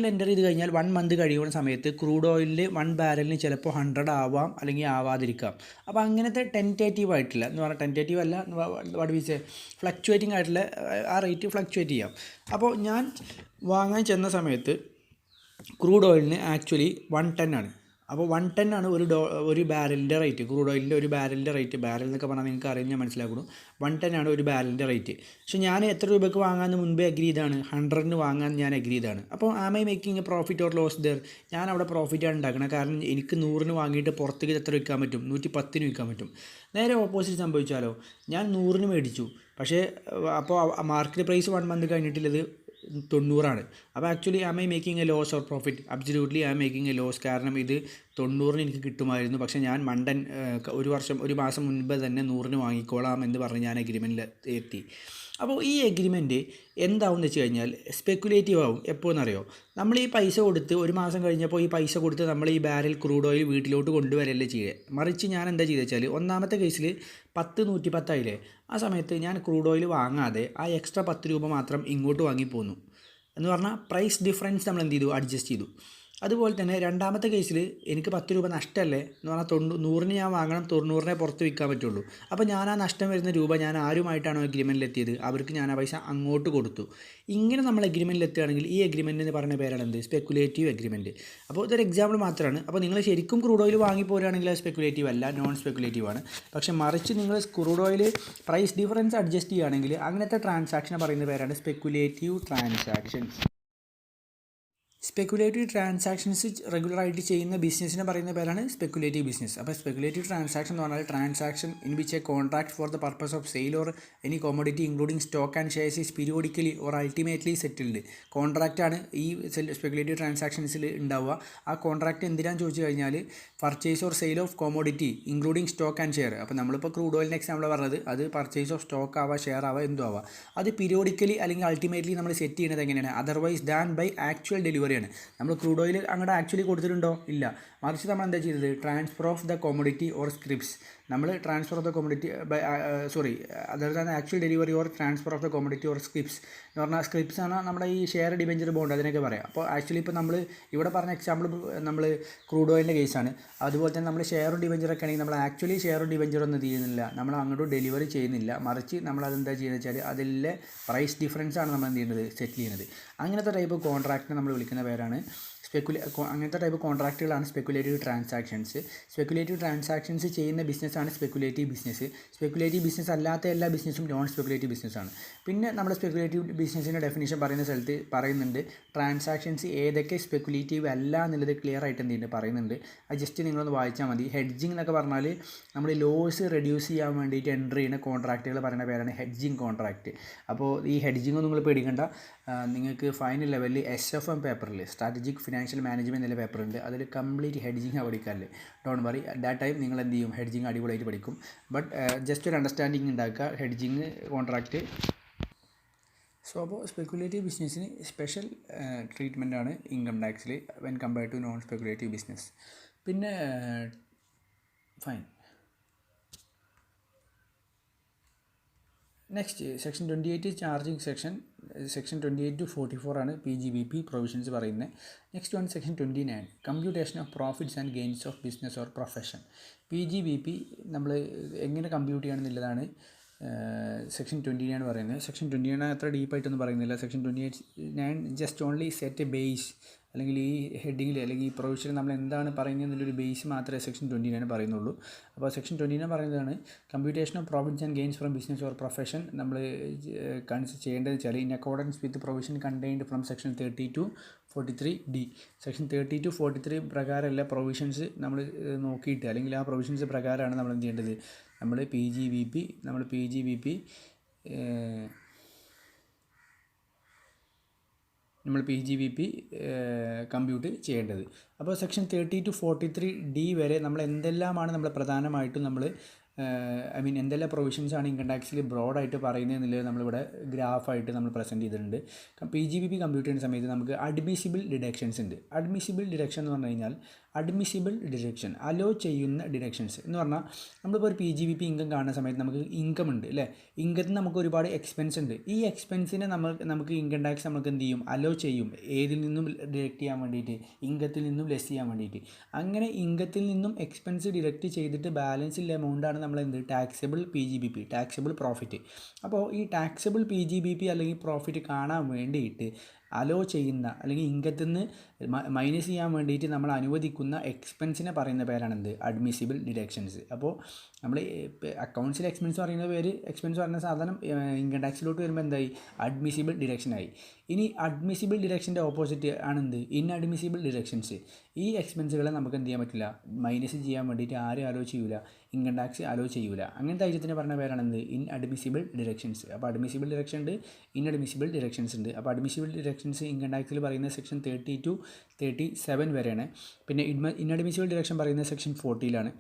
എൻ്റർ ചെയ്ത് കഴിഞ്ഞാൽ 1 മന്ത് കഴിയുന്ന സമയത്ത് ക്രൂഡ് ഓയിലിൽ 1 ബാരലിന് ചിലപ്പോൾ 100 ആവാം അല്ലെങ്കിൽ ആവാതിരിക്കാം. അപ്പോൾ അങ്ങനത്തെ ടെൻറ്റേറ്റീവ് ആയിട്ടുള്ള എന്ന് പറഞ്ഞാൽ ടെൻറ്റേറ്റീവ് അല്ല, വാട്ട് മീൻസ് ഫ്ലക്ച്വേറ്റിംഗ് ആയിട്ടുള്ള ആ റേറ്റ് ഫ്ലക്ച്വേറ്റ് ചെയ്യാം. അപ്പോൾ ഞാൻ വാങ്ങാൻ ചെന്ന സമയത്ത് ക്രൂഡ് ഓയിലിന് ആക്ച്വലി 110 ആണ്. അപ്പോൾ 110 ആണ് ഒരു ബാരലിൻ്റെ റേറ്റ്, ക്രൂഡ് ഓയിലിൻ്റെ ഒരു ബാരലിൻ്റെ റേറ്റ്. ബാരൽ എന്നൊക്കെ പറഞ്ഞാൽ നിങ്ങൾക്ക് അറിയാൻ ഞാൻ മനസ്സിലാക്കുന്നു. 110 ആണ് ഒരു ബാരലിൻ്റെ റേറ്റ്. പക്ഷേ ഞാൻ എത്ര രൂപയ്ക്ക് വാങ്ങാമെന്ന് മുൻപേ അഗ്രി ചെയ്താണ്, 100 വാങ്ങാൻ ഞാൻ അഗ്രി ചെയ്താണ്. അപ്പോൾ am I making a profit or loss there? ഞാൻ അവിടെ പ്രോഫിറ്റാണ് ഉണ്ടാക്കുന്നത്. കാരണം എനിക്ക് 100 വാങ്ങിയിട്ട് പുറത്തേക്ക് എത്ര വിൽക്കാൻ പറ്റും, 110 വിൽക്കാൻ പറ്റും. നേരെ ഓപ്പോസിറ്റ് സംഭവിച്ചാലോ, ഞാൻ 100 മേടിച്ചു, പക്ഷേ അപ്പോൾ മാർക്കറ്റ് പ്രൈസ് 1 മന്ത് കഴിഞ്ഞിട്ടുള്ളത് 90 അപ്പോൾ actually am I making a loss or profit? Absolutely am making a loss. കാരണം ഇത് 90 എനിക്ക് കിട്ടുമായിരുന്നു, പക്ഷേ ഞാൻ മണ്ടൻ ഒരു മാസം മുൻപ് തന്നെ 100 വാങ്ങിക്കോളാം എന്ന് പറഞ്ഞ് ഞാൻ എഗ്രിമെൻറ്റിൽ എത്തി. അപ്പോൾ ഈ എഗ്രിമെൻറ്റ് എന്താവും എന്ന് വെച്ച് കഴിഞ്ഞാൽ സ്പെക്കുലേറ്റീവ് ആവും. എപ്പോഴെന്നറിയോ, നമ്മൾ ഈ പൈസ കൊടുത്ത് ഒരു മാസം കഴിഞ്ഞപ്പോൾ ഈ പൈസ കൊടുത്ത് നമ്മൾ ഈ ബാരൽ ക്രൂഡ് ഓയിൽ വീട്ടിലോട്ട് കൊണ്ടുവരല്ലേ ചെയ്യുക. മറിച്ച് ഞാൻ എന്താ ചെയ്തെന്ന് വെച്ചാൽ, ഒന്നാമത്തെ കേസിൽ 110 ആയില്ലേ, ആ സമയത്ത് ഞാൻ ക്രൂഡ് ഓയിൽ വാങ്ങാതെ ആ എക്സ്ട്രാ 10 രൂപ മാത്രം ഇങ്ങോട്ട് വാങ്ങിപ്പോന്നു എന്ന് പറഞ്ഞാൽ പ്രൈസ് ഡിഫറൻസ് നമ്മൾ എന്ത് ചെയ്തു, അഡ്ജസ്റ്റ് ചെയ്തു. അതുപോലെ തന്നെ രണ്ടാമത്തെ കേസിൽ എനിക്ക് 10 രൂപ നഷ്ടമല്ലേ എന്ന് പറഞ്ഞാൽ 100-ന് ഞാൻ വാങ്ങണം, 90-നെ പുറത്ത് വിൽക്കാൻ പറ്റുള്ളൂ. അപ്പോൾ ഞാൻ ആ നഷ്ടം വരുന്ന രൂപ ഞാൻ ആരുമായിട്ടാണോ എഗ്രിമെൻറ്റിലെത്തിയത് അവർക്ക് ഞാൻ ആ പൈസ അങ്ങോട്ട് കൊടുത്തു. ഇങ്ങനെ നമ്മൾ എഗ്രിമെൻറ്റിലെത്തുകയാണെങ്കിൽ ഈ എഗ്രിമെൻറ്റ് എന്ന് പറയുന്ന പേരാണ് എന്ത്? Speculative agreement. അപ്പോൾ ഇതൊരു എക്സാമ്പിൾ മാത്രമാണ്. അപ്പോൾ നിങ്ങൾ ശരിക്കും ക്രൂഡ് ഓയിൽ വാങ്ങിപ്പോരുകയാണെങ്കിൽ അത് സ്പെക്കുലേറ്റീവ് അല്ല, നോൺ സ്പെക്കുലേറ്റീവ് ആണ്. പക്ഷേ മറിച്ച് നിങ്ങൾ crude oil price difference adjust ചെയ്യുകയാണെങ്കിൽ അങ്ങനത്തെ ട്രാൻസാക്ഷനെ പറയുന്ന പേരാണ് സ്പെക്കുലേറ്റീവ് ട്രാൻസാക്ഷൻസ്. സ്പെക്കുലേറ്റീവ് ട്രാൻസാക്ഷൻസ് റെഗുലറായിട്ട് ചെയ്യുന്ന ബിസിനസ്സിനെ പറയുന്ന പേരാണ് സ്പെക്കുലേറ്റീവ് ബിസിനസ്. അപ്പോൾ സ്പെക്കുലേറ്റീവ് ട്രാൻസാക്ഷൻ എന്ന് പറഞ്ഞാൽ transaction in which a contract for the purpose of sale or any commodity including stock and shares is periodically or ultimately settled. കോൺട്രാക്റ്റാണ് ഈ സ്പെക്കുലേറ്റീവ് ട്രാൻസാക്ഷൻസിൽ ഉണ്ടാവുക. ആ കോൺട്രാക്റ്റ് എന്തിനാന്ന് ചോദിച്ചു കഴിഞ്ഞാൽ purchase or sale of commodity including stock and share. അപ്പോൾ നമ്മളിപ്പോൾ ക്രൂഡ് ഓയിലിൻ്റെ എക്സാമ്പിൾ പറഞ്ഞത് അത് പർച്ചേസ് ഓഫ് സ്റ്റോക്ക് ആവാം, ഷെയർ ആവാം, എന്തും ആവാം. അത് പീരിയോഡിക്കലി അല്ലെങ്കിൽ അൾട്ടിമേറ്റ്ലി നമ്മൾ സെറ്റ് ചെയ്യുന്നത് എങ്ങനെയാണ്? അതർവൈസ് ദാൻ ബൈ ആക്ച്വൽ ഡെലിവറിയാണ്. നമ്മൾ ക്രൂഡ് ഓയിൽ അങ്ങോട്ട് ആക്ച്വലി കൊടുത്തിട്ടുണ്ടോ? ഇല്ല. മറിച്ച് നമ്മൾ എന്താ ചെയ്തത്? Transfer of the commodity or scripts. നമ്മൾ transfer of the commodity other than actual delivery or transfer of the commodity or scripts എന്ന് പറഞ്ഞാൽ സ്ക്രിപ്റ്റ്സ് ആണ് നമ്മുടെ ഈ ഷെയർ ഡിബെഞ്ചർ ബോണ്ട് അതിനൊക്കെ പറയാം. അപ്പോൾ ആക്ച്വലി ഇപ്പോൾ നമ്മൾ ഇവിടെ പറഞ്ഞ എക്സാമ്പിൾ നമ്മൾ ക്രൂഡ് ഓയിലിൻ്റെ കേസാണ്. അതുപോലെ തന്നെ നമ്മൾ ഷെയറും ഡിബെഞ്ചറൊക്കെ ആണെങ്കിൽ നമ്മൾ ആക്ച്വലി ഷെയറും ഡിബെഞ്ചറൊന്നും ചെയ്യുന്നില്ല, നമ്മൾ അങ്ങോട്ട് ഡെലിവറി ചെയ്യുന്നില്ല. മറിച്ച് നമ്മൾ അതെന്താ ചെയ്യുന്നത് വെച്ചാൽ അതിലെ പ്രൈസ് ഡിഫറൻസ് ആണ് നമ്മൾ എന്ത് ചെയ്യുന്നത്? സെറ്റിൽ ചെയ്യുന്നത്. അങ്ങനത്തെ ടൈപ്പ് കോൺട്രാക്റ്റിനെ നമ്മൾ വിളിക്കുന്ന പേരാണ് അങ്ങനത്തെ ടൈപ്പ് കോൺട്രാക്റ്റുകളാണ് സ്പെക്കുലേറ്റീവ് ട്രാൻസാക്ഷൻസ്. സ്പെക്കുലേറ്റീവ് ട്രാൻസാക്ഷൻസ് ചെയ്യുന്ന ബിസിനസ്സാണ് സ്പെക്കുലേറ്റീവ് ബിസിനസ്. സ്പെക്കുലേറ്റീവ് ബിസിനസ് അല്ലാത്ത എല്ലാ ബിസിനസ്സും നോൺ സ്പെക്കുലേറ്റീവ് ബിസിനസ്സാണ്. പിന്നെ നമ്മുടെ സ്പെക്കുലേറ്റീവ് ബിസിനസ്സിൻ്റെ ഡെഫിനിഷൻ പറയുന്ന സ്ഥലത്ത് പറയുന്നുണ്ട് ട്രാൻസാക്ഷൻസ് ഏതൊക്കെ സ്പെക്കുലേറ്റീവ് അല്ല എന്നുള്ളത് ക്ലിയർ ആയിട്ട് എന്ത് ചെയ്യുന്നുണ്ട്? പറയുന്നുണ്ട്. അത് ജസ്റ്റ് നിങ്ങളൊന്ന് വായിച്ചാൽ മതി. ഹെഡ്ജിങ് എന്നൊക്കെ പറഞ്ഞാൽ നമ്മൾ ലോസ് റെഡ്യൂസ് ചെയ്യാൻ വേണ്ടിയിട്ട് എൻ്റർ ചെയ്യുന്ന കോൺട്രാക്റ്റുകൾ പറയുന്ന പേരാണ് ഹെഡ്ജിങ് കോൺട്രാക്റ്റ്. അപ്പോൾ ഈ ഹെഡ്ജിങ് ഒന്നും നിങ്ങൾ പേടിക്കേണ്ട. നിങ്ങൾക്ക് ഫൈനൽ ലെവലിൽ SFM പേപ്പറിൽ സ്ട്രാറ്റജിക് ഫിനാൻഷ്യൽ മാനേജ്മെൻറ്റ് എന്നുള്ള പേപ്പറുണ്ട്. അതിൽ കംപ്ലീറ്റ് ഹെഡ്ജിങ് പഠിക്കാറില്ല. ഡോണ്ട് വറി, ദാറ്റ് ടൈം നിങ്ങൾ എന്ത് ചെയ്യും? ഹെഡ്ജിങ് അടിപൊളിയായിട്ട് പഠിക്കും. ബട്ട് ജസ്റ്റ് ഒരു അണ്ടർസ്റ്റാൻഡിങ് ഉണ്ടാക്കുക ഹെഡ്ജിങ് കോൺട്രാക്റ്റ്. സോ അപ്പോൾ സ്പെക്കുലേറ്റീവ് ബിസിനസ്സിന് സ്പെഷ്യൽ ട്രീറ്റ്മെൻറ്റാണ് ഇൻകം ടാക്സിൽ when compared to non speculative business. പിന്നെ fine. Next section 28 charging section 28 to 44 ആണ് PGBP പ്രൊവിഷൻസ് പറയുന്നത്. Next one section 29 computation of profits and gains of business or profession. PGBP നമ്മൾ എങ്ങനെ compute ചെയ്യണമെന്നുള്ളതാണ് section 29 പറയുന്നത്. Section 29 അത്ര ഡീപ്പായിട്ടൊന്നും പറയുന്നില്ല. Section 29 just only set A base, അല്ലെങ്കിൽ ഈ ഹെഡിങ്ങിൽ അല്ലെങ്കിൽ ഈ പ്രൊവിഷനിൽ നമ്മൾ എന്താണ് പറയുന്നത് എന്നുള്ളൊരു ബേസ് മാത്രമേ സെക്ഷൻ 29 പറയുന്നുള്ളൂ. അപ്പോൾ സെക്ഷൻ 29 പറയുന്നതാണ് computation of profits and gains from business or profession. നമ്മൾ ചെയ്യേണ്ടത് വെച്ചാൽ in accordance with provision contained from section 30 to 43D. Section 30 to 43 പ്രകാരമുള്ള പ്രൊവിഷൻസ് നമ്മൾ നോക്കിയിട്ട് അല്ലെങ്കിൽ ആ പ്രൊവിഷൻസ് പ്രകാരമാണ് നമ്മൾ എന്ത് ചെയ്യേണ്ടത്? നമ്മൾ PGBP കമ്പ്യൂട്ട് ചെയ്യേണ്ടത്. അപ്പോൾ സെക്ഷൻ 30 to 43D വരെ നമ്മൾ എന്തെല്ലാമാണ് നമ്മൾ പ്രധാനമായിട്ടും നമ്മൾ എന്തെല്ലാം പ്രൊവിഷൻസാണ് ഇൻകം ടാക്സിൽ ബ്രോഡായിട്ട് പറയുന്നത് എന്നുള്ളത് നമ്മളിവിടെ ഗ്രാഫായിട്ട് നമ്മൾ പ്രസൻറ്റ് ചെയ്തിട്ടുണ്ട്. PGBP കമ്പ്യൂട്ട് ചെയ്യുന്ന സമയത്ത് നമുക്ക് അഡ്മിസിബിൾ ഡിഡക്ഷൻസ് ഉണ്ട്. അഡ്മിസിബിൾ ഡിഡക്ഷൻ എന്ന് പറഞ്ഞു കഴിഞ്ഞാൽ അലോ ചെയ്യുന്ന ഡിഡക്ഷൻസ് എന്ന് പറഞ്ഞാൽ നമ്മളിപ്പോൾ ഒരു PGBP ഇൻകം കാണുന്ന സമയത്ത് നമുക്ക് ഇൻകം ഉണ്ട് അല്ലേ? ഇൻകത്തിന് നമുക്ക് ഒരുപാട് എക്സ്പെൻസ് ഉണ്ട്. ഈ എക്സ്പെൻസിനെ നമുക്ക് ഇൻകം ടാക്സ് നമുക്ക് എന്ത് ചെയ്യും? അലോ ചെയ്യും. ഏതിൽ നിന്നും ഡിഡക്റ്റ് ചെയ്യാൻ വേണ്ടിയിട്ട്? ഇൻകത്തിൽ നിന്നും ലെസ് ചെയ്യാൻ വേണ്ടിയിട്ട്. അങ്ങനെ ഇൻകത്തിൽ നിന്നും എക്സ്പെൻസ് ഡിഡക്റ്റ് ചെയ്തിട്ട് ബാലൻസിൽ എമൗണ്ടാണ് നമ്മൾ എന്ത്? Taxable PGBP, taxable profit. അപ്പോൾ ഈ ടാക്സബിൾ PGBP അല്ലെങ്കിൽ പ്രോഫിറ്റ് കാണാൻ വേണ്ടിയിട്ട് അലോ ചെയ്യുന്ന അല്ലെങ്കിൽ ഇൻകത്തിൽ നിന്ന് മൈനസ് ചെയ്യാൻ വേണ്ടിയിട്ട് നമ്മൾ അനുവദിക്കുന്ന എക്സ്പെൻസിനെ പറയുന്ന പേരാണെന്ത്? Admissible deductions. അപ്പോൾ നമ്മൾ അക്കൗണ്ട്സിൽ എക്സ്പെൻസ് പറയുന്ന സാധനം ഇൻകം ടാക്സിലോട്ട് വരുമ്പോൾ എന്തായി? അഡ്മിസിബിൾ ഡിഡക്ഷനായി. ഇനി അഡ്മിസിബിൾ ഡിഡക്ഷൻ്റെ ഓപ്പോസിറ്റ് ആണെന്ത്? Inadmissible deductions. ഈ എക്സ്പെൻസുകളെ നമുക്ക് എന്ത് ചെയ്യാൻ പറ്റില്ല? മൈനസ് ചെയ്യാൻ വേണ്ടിയിട്ട് ആരും അലോ ചെയ്യൂല, ഇൻകം ടാക്സ് അലോ ചെയ്യൂല. അങ്ങനത്തെ ഐറ്റത്തിന് പറഞ്ഞ പേരാണെന്ത്? Inadmissible deductions. അപ്പോൾ അഡ്മിസിബിൾ ഡിഡക്ഷൻ ഉണ്ട്, ഇൻഅഡ്മിസിബിൾ ഡിഡക്ഷൻസ് ഉണ്ട്. അപ്പോൾ അഡ്മിസിബിൾ ഡിഡക്ഷൻസ് ഇൻകം ടാക്സിൽ പറയുന്ന സെക്ഷൻ 30 to 37 വരെയാണ്. പിന്നെ ഇൻഅഡ്മിസിബിൾ ഡിഡക്ഷൻ പറയുന്നത് സെക്ഷൻ 40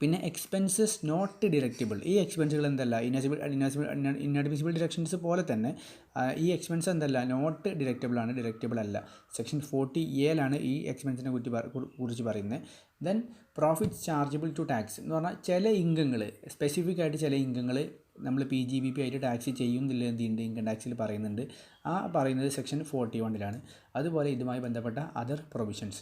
പിന്നെ എക്സ്പെൻസസ് നോട്ട് ഡിഡക്റ്റബിൾ. ഈ എക്സ്പെൻസുകൾ എന്തല്ല? ഇൻഅഡ്മിസിബിൾ ഡിഡക്ഷൻസ് പോലെ തന്നെ ഈ എക്സ്പെൻസ് എന്തല്ല? നോട്ട് ഡിഡക്റ്റബിൾ അല്ല. സെക്ഷൻ 40A ഈ എക്സ്പെൻസിനെ കുറിച്ച് പറയുന്നത്. Then profits chargeable to tax എന്ന് പറഞ്ഞാൽ ചില ഇൻകങ്ങൾ, സ്പെസിഫിക് ആയിട്ട് ചില ഇൻകങ്ങൾ നമ്മൾ PGBP ആയിട്ട് ടാക്സ് ചെയ്യുന്നില്ല എന്തുണ്ട് ഇൻകം ടാക്സിൽ പറയുന്നുണ്ട്. ആ പറയുന്നത് സെക്ഷൻ 41 അതുപോലെ ഇതുമായി ബന്ധപ്പെട്ട അതർ പ്രൊവിഷൻസ്.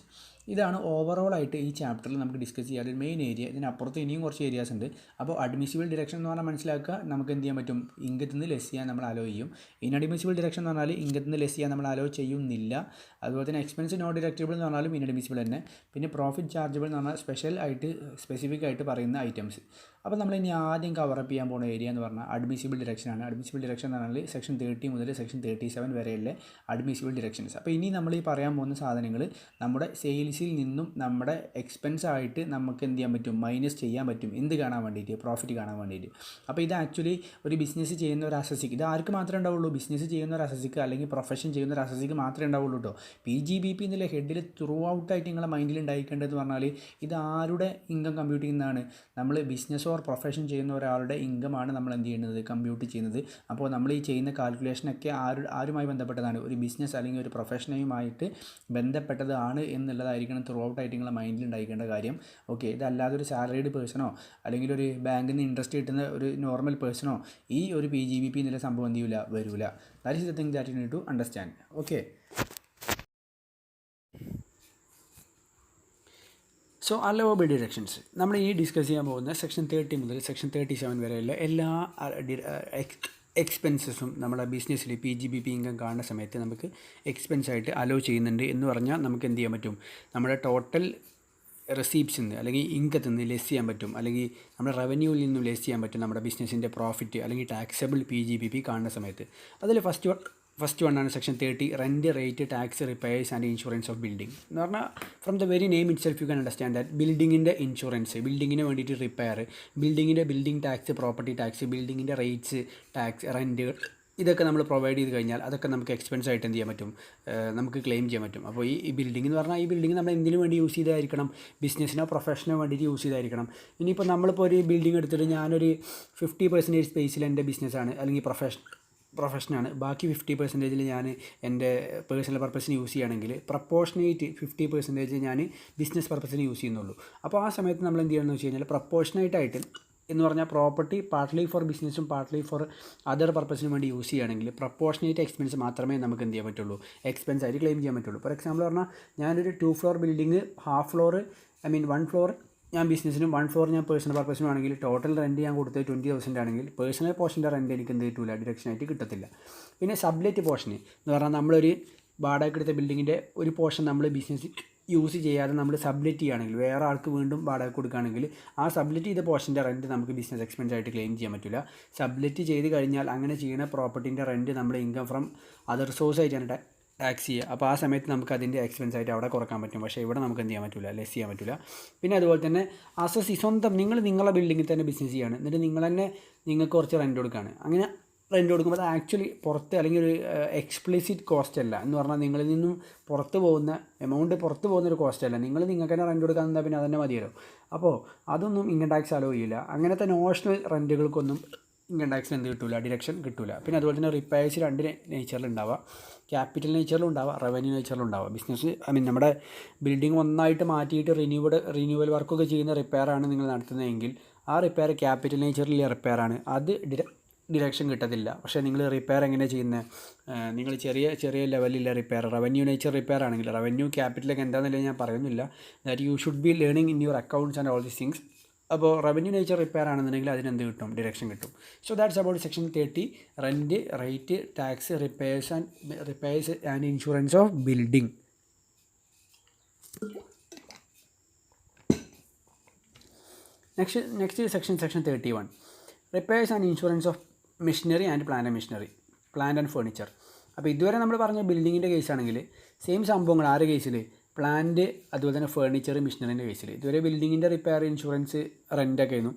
ഇതാണ് ഓവറോളായിട്ട് ഈ ചാപ്റ്ററിൽ നമുക്ക് ഡിസ്കസ് ചെയ്യാൻ ഒരു മെയിൻ ഏരിയ. ഇതിനപ്പുറത്ത് ഇനിയും കുറച്ച് ഏരിയാസ് ഉണ്ട്. അപ്പോൾ അഡ്മിസിബിൾ ഡിഡക്ഷൻ എന്ന് പറഞ്ഞാൽ മനസ്സിലാക്കുക, നമുക്ക് എന്ത് ചെയ്യാൻ പറ്റും, ഇൻകത്തിൽ നിന്ന് ലെസ് ചെയ്യാൻ നമ്മൾ അലോ ചെയ്യും. ഇൻഅഡ്മിസിബിൾ ഡിഡക്ഷൻ എന്ന് പറഞ്ഞാൽ ഇൻകത്തിൽ നിന്ന് ലെസ് ചെയ്യാൻ നമ്മൾ അലോ ചെയ്യുന്നില്ല. അതുപോലെ തന്നെ എക്സ്പെൻസ് നോട്ട് ഡിഡക്റ്റബിൾ എന്ന് പറഞ്ഞാലും ഇൻഅഡ്മിസിബിൾ തന്നെ. പിന്നെ പ്രോഫിറ്റ് ചാർജബിൾ എന്ന് പറഞ്ഞാൽ സ്പെസിഫിക് ആയിട്ട് പറയുന്ന ഐറ്റംസ്. അപ്പോൾ നമ്മൾ ഇനി ആദ്യം കവറപ്പ് ചെയ്യാൻ പോകുന്ന ഏരിയ എന്ന് പറഞ്ഞാൽ അഡ്മിസിബിൾ ഡിഡക്ഷനാണ്. അഡ്മിസിബിൾ ഡിഡക്ഷൻ എന്ന് പറഞ്ഞാൽ സെക്ഷൻ 30 മുതൽ സെക്ഷൻ 37 വരെയുള്ള അഡ്മിസിബിൾ ഡിഡക്ഷൻസ്. അപ്പോൾ ഇനി നമ്മൾ ഈ പറയാൻ പോകുന്ന സാധനങ്ങൾ നമ്മുടെ സെയിൽസിൽ നിന്നും നമ്മുടെ എക്സ്പെൻസ് ആയിട്ട് നമുക്ക് എന്ത് ചെയ്യാൻ പറ്റും, മൈനസ് ചെയ്യാൻ പറ്റും. എന്ത് കാണാൻ വേണ്ടിയിട്ട്, പ്രോഫിറ്റ് കാണാൻ വേണ്ടിയിട്ട്. അപ്പോൾ ഇത് ആക്ച്വലി ഒരു ബിസിനസ് ചെയ്യുന്ന ഒരു അസസിക്ക്, ഇത് ആർക്ക് മാത്രമേ ഉണ്ടാവുള്ളൂ, ബിസിനസ് ചെയ്യുന്ന ഒരു അസസിക്ക് അല്ലെങ്കിൽ പ്രൊഫഷൻ ചെയ്യുന്ന ഒരു അസസിക്ക് മാത്രമേ ഉണ്ടാവുള്ളൂ കേട്ടോ. PGBP എന്നുള്ള ഹെഡിൽ ത്രൂ ഔട്ടായിട്ട് നിങ്ങളുടെ മൈൻഡിൽ ഉണ്ടായിക്കേണ്ടതെന്ന് പറഞ്ഞാൽ ഇത് ആരുടെ ഇൻകം കമ്പ്യൂട്ട് ചെയ്യുന്നതാണ്, നമ്മൾ ബിസിനസ് ഓർ പ്രൊഫഷൻ ചെയ്യുന്ന ഒരാളുടെ ഇൻകമാണ് നമ്മൾ എന്ത് ചെയ്യുന്നത്, കമ്പ്യൂട്ട് ചെയ്യുന്നത്. അപ്പോൾ നമ്മൾ ഈ ചെയ്യുന്ന കാൽക്കുലേഷനൊക്കെ ആരുമായി ബന്ധപ്പെട്ടതാണ്, ഒരു ബിസിനസ് അല്ലെങ്കിൽ ഒരു പ്രൊഫഷനുമായിട്ട് ബന്ധപ്പെട്ടതാണ് എന്നുള്ളതായിരിക്കണം ത്രൂ ഔട്ടായിട്ട് നിങ്ങളുടെ മൈൻഡിൽ ഉണ്ടായിരിക്കേണ്ട കാര്യം. ഓക്കെ, ഇതല്ലാതെ ഒരു സാലറീഡ് പേഴ്സണോ അല്ലെങ്കിൽ ഒരു ബാങ്കിൽ നിന്ന് ഇൻട്രസ്റ്റ് കിട്ടുന്ന ഒരു നോർമൽ പേഴ്സണോ ഈ ഒരു PGBP എന്നുള്ള സംഭവം എന്ത് ചെയ്യില്ല, വരില്ല. That is the thing that you need to understand. Okay, so allowable deductions നമ്മൾ ഈ ഡിസ്കസ് ചെയ്യാൻ പോകുന്ന സെക്ഷൻ 30 മുതൽ സെക്ഷൻ 37 വരെയുള്ള എല്ലാ എക്സ്പെൻസസും നമ്മുടെ ബിസിനസ്സിൽ PGBP ഇൻകം കാണുന്ന സമയത്ത് നമുക്ക് എക്സ്പെൻസ് ആയിട്ട് അലോ ചെയ്യുന്നുണ്ട് എന്ന് പറഞ്ഞാൽ നമുക്ക് എന്ത് ചെയ്യാൻ പറ്റും, നമ്മുടെ ടോട്ടൽ റെസീപ്റ്റ്സിൽ നിന്ന് അല്ലെങ്കിൽ ഇൻകത്തിൽ നിന്ന് ലെസ് ചെയ്യാൻ പറ്റും, അല്ലെങ്കിൽ നമ്മുടെ റവന്യൂവിൽ നിന്നും ലെസ് ചെയ്യാൻ പറ്റും നമ്മുടെ ബിസിനസ്സിൻ്റെ പ്രോഫിറ്റ് അല്ലെങ്കിൽ ടാക്സബിൾ PGBP കാണുന്ന സമയത്ത്. അതിൽ ഫസ്റ്റ് വണ്ണാണ് section 30, rent, rate, tax, repairs and insurance of building എന്ന് പറഞ്ഞാൽ from the very name itself you can understand that ബിൽഡിങ്ങിൻ്റെ ഇൻഷുറൻസ്, ബിൽഡിങ്ങിന് വേണ്ടിയിട്ട് റിപ്പയർ, ബിൽഡിങ്ങിൻ്റെ ബിൽഡിംഗ് ടാക്സ്, പ്രോപ്പർട്ടി ടാക്സ്, ബിൽഡിങ്ങിൻ്റെ റേറ്റ്സ്, ടാക്സ്, റെൻറ്റ്, ഇതൊക്കെ നമ്മൾ പ്രൊവൈഡ് ചെയ്ത് കഴിഞ്ഞാൽ അതൊക്കെ നമുക്ക് എക്സ്പെൻസ് ആയിട്ട് എന്ത് ചെയ്യാൻ പറ്റും, നമുക്ക് ക്ലെയിം ചെയ്യാൻ പറ്റും. അപ്പോൾ ഈ ബിൽഡിംഗ് എന്ന് പറഞ്ഞാൽ ഈ ബിൽഡിംഗ് നമ്മൾ എന്തിനു വേണ്ടി യൂസ് ചെയ്തായിരിക്കണം, ബിസിനസ്സിനോ പ്രൊഫഷനോ വേണ്ടിയിട്ട് യൂസ് ചെയ്തായിരിക്കണം. ഇനിയിപ്പോൾ നമ്മളിപ്പോൾ ഒരു ബിൽഡിംഗ് എടുത്തിട്ട് ഞാനൊരു 50% സ്പേസിൽ എൻ്റെ ബിസിനസ്സാണ് അല്ലെങ്കിൽ പ്രൊഫഷനാണ്, ബാക്കി 50% ഞാൻ എൻ്റെ പേഴ്സണൽ പർപ്പസിന് യൂസ് ചെയ്യുകയാണെങ്കിൽ പ്രപ്പോർഷനേറ്റ് 50% ഞാൻ ബിസിനസ് പർപ്പസിന് യൂസ് ചെയ്യുന്നുള്ളൂ. അപ്പോൾ ആ സമയത്ത് നമ്മൾ എന്ത് ചെയ്യണമെന്ന് വെച്ച് കഴിഞ്ഞാൽ പ്രപ്പോർഷനേറ്റായിട്ട് എന്ന് പറഞ്ഞാൽ പ്രോപ്പർട്ടി പാർട്ട്ലി ഫോർ ബിസിനസ്സും പാർട്ട്ലി ഫോർ അതർ പർപ്പസിനും വേണ്ടി യൂസ് ചെയ്യുകയാണെങ്കിൽ പ്രപ്പോർഷനേറ്റ് എക്സ്പെൻസ് മാത്രമേ നമുക്ക് എന്ത് ചെയ്യാൻ പറ്റുള്ളൂ, എക്സ്പെൻസ് ആയിട്ട് ക്ലെയിം ചെയ്യാൻ പറ്റുള്ളൂ. ഫോർ എക്സാമ്പിൾ പറഞ്ഞാൽ ഞാനൊരു 2 ഫ്ലോർ ബിൽഡിംഗ്, 1/2 ഫ്ലോർ 1 ഫ്ലോർ ഞാൻ ബിസിനസ്സിനും 1 ഫ്ലോർ ഞാൻ പേഴ്സണൽ പർപ്പസിനും ആണെങ്കിൽ ടോട്ടൽ റെൻറ്റ് ഞാൻ കൊടുത്തത് 20,000 ആണെങ്കിൽ പേഴ്സണൽ പോർഷൻ്റെ റെൻറ്റ് എനിക്ക് എന്ത് കിട്ടില്ല, ഡിഡക്ഷനായിട്ട് കിട്ടത്തില്ല. പിന്നെ സബ്ലെറ്റ് പോർഷന് എന്ന് പറഞ്ഞാൽ നമ്മളൊരു വാടക എടുത്ത ബിൽഡിങ്ങിൻ്റെ ഒരു പോർഷൻ നമ്മൾ ബിസിനസ് യൂസ് ചെയ്യാതെ നമ്മൾ സബ്ലെറ്റ് ചെയ്യുകയാണെങ്കിൽ, വേറെ ആൾക്ക് വീണ്ടും വാടക കൊടുക്കുകയാണെങ്കിൽ ആ സബ്ലെറ്റ് ചെയ്ത പോർഷൻ്റെ റെൻറ്റ് നമുക്ക് ബിസിനസ് എക്സ്പെൻസ് ആയിട്ട് ക്ലെയിം ചെയ്യാൻ പറ്റില്ല. സബ്ലെറ്റ് ചെയ്ത് കഴിഞ്ഞാൽ അങ്ങനെ ചെയ്യുന്ന പ്രോപ്പർട്ടീൻ്റെ റെൻറ്റ് നമ്മൾ ഇൻകം ഫ്രം അതർ സോഴ്സ് ആയിട്ടാണ് ടാക്സ് ചെയ്യുക. അപ്പോൾ ആ സമയത്ത് നമുക്ക് അതിൻ്റെ എക്സ്പെൻസ് ആയിട്ട് അവിടെ കുറക്കാൻ പറ്റും. പക്ഷേ ഇവിടെ നമുക്ക് എന്ത് ചെയ്യാൻ പറ്റില്ല, ലെസ് ചെയ്യാൻ പറ്റില്ല. പിന്നെ അതുപോലെ തന്നെ സ്വന്തം നിങ്ങളുടെ ബിൽഡിങ്ങിൽ തന്നെ ബിസിനസ് ചെയ്യുകയാണ്, എന്നിട്ട് നിങ്ങൾക്ക് കുറച്ച് റെൻറ്റ് കൊടുക്കുകയാണ്. അങ്ങനെ റെൻറ്റ് കൊടുക്കുമ്പോൾ അത് ആക്ച്വലി പുറത്ത് അല്ലെങ്കിൽ ഒരു എക്സ്പ്ലിസിറ്റ് കോസ്റ്റ് അല്ല എന്ന് പറഞ്ഞാൽ നിങ്ങളിൽ നിന്നും പുറത്ത് പോകുന്നൊരു കോസ്റ്റ് അല്ല. നിങ്ങൾക്ക് തന്നെ റെൻറ്റ് കൊടുക്കാൻ നിന്നാൽ പിന്നെ അതന്നെ മതിയല്ലോ. അപ്പോൾ അതൊന്നും ഇൻകം ടാക്സ് അലോ ചെയ്യില്ല. അങ്ങനത്തെ നോഷണൽ റെൻറ്റുകൾക്കൊന്നും ഇൻകം ടാക്സിൽ എന്ത് കിട്ടില്ല, ഡിഡക്ഷൻ കിട്ടില്ല. പിന്നെ അതുപോലെ തന്നെ റിപ്പയേഴ്സ് 2 നേച്ചറിൽ ഉണ്ടാവുക, ക്യാപിറ്റൽ നേച്ചറിലും ഉണ്ടാവുക, റവന്യൂ നേച്ചറിലും ഉണ്ടാവുക. ബിസിനസ് നമ്മുടെ ബിൽഡിംഗ് ഒന്നായിട്ട് മാറ്റിയിട്ട് റിന്യൂവൽ വർക്കൊക്കെ ചെയ്യുന്ന റിപ്പയറാണ് നിങ്ങൾ നടത്തുന്നതെങ്കിൽ ആ റിപ്പയർ ക്യാപിറ്റൽ നേച്ചറിലെ റിപ്പയറാണ്, അത് ഡിഡക്ഷൻ കിട്ടത്തില്ല. പക്ഷേ നിങ്ങൾ റിപ്പയർ എങ്ങനെ ചെയ്യുന്നത്, നിങ്ങൾ ചെറിയ ലെവലിലെ റിപ്പയർ, റവന്യൂ നേച്ചർ റിപ്പയർ ആണെങ്കിൽ, റവന്യൂ ക്യാപിറ്റലൊക്കെ എന്താണെന്നില്ല ഞാൻ പറയുന്നില്ല, that you should B learning in your accounts and all these things. അപ്പോൾ റവന്യൂ നേച്ചർ റിപ്പയർ ആണെന്നുണ്ടെങ്കിൽ അതിനെന്ത് കിട്ടും, ഡിഡക്ഷൻ കിട്ടും. So that's about section 30, rent, rate, tax, repairs and insurance of building. Next section 31, repairs and insurance of machinery and plant and furniture. അപ്പോൾ ഇതുവരെ നമ്മൾ പറഞ്ഞ ബിൽഡിങ്ങിൻ്റെ കേസാണെങ്കിൽ സെയിം സംഭവങ്ങൾ ആരുടെ കേസിൽ, പ്ലാന്റ് അതുപോലെ തന്നെ ഫേർണിച്ചർ, മെഷീനറിൻ്റെ കേസിൽ. ഇതുവരെ ബിൽഡിങ്ങിൻ്റെ റിപ്പയർ, ഇൻഷുറൻസ്, റെൻറ്റൊക്കെ ആയിരുന്നു.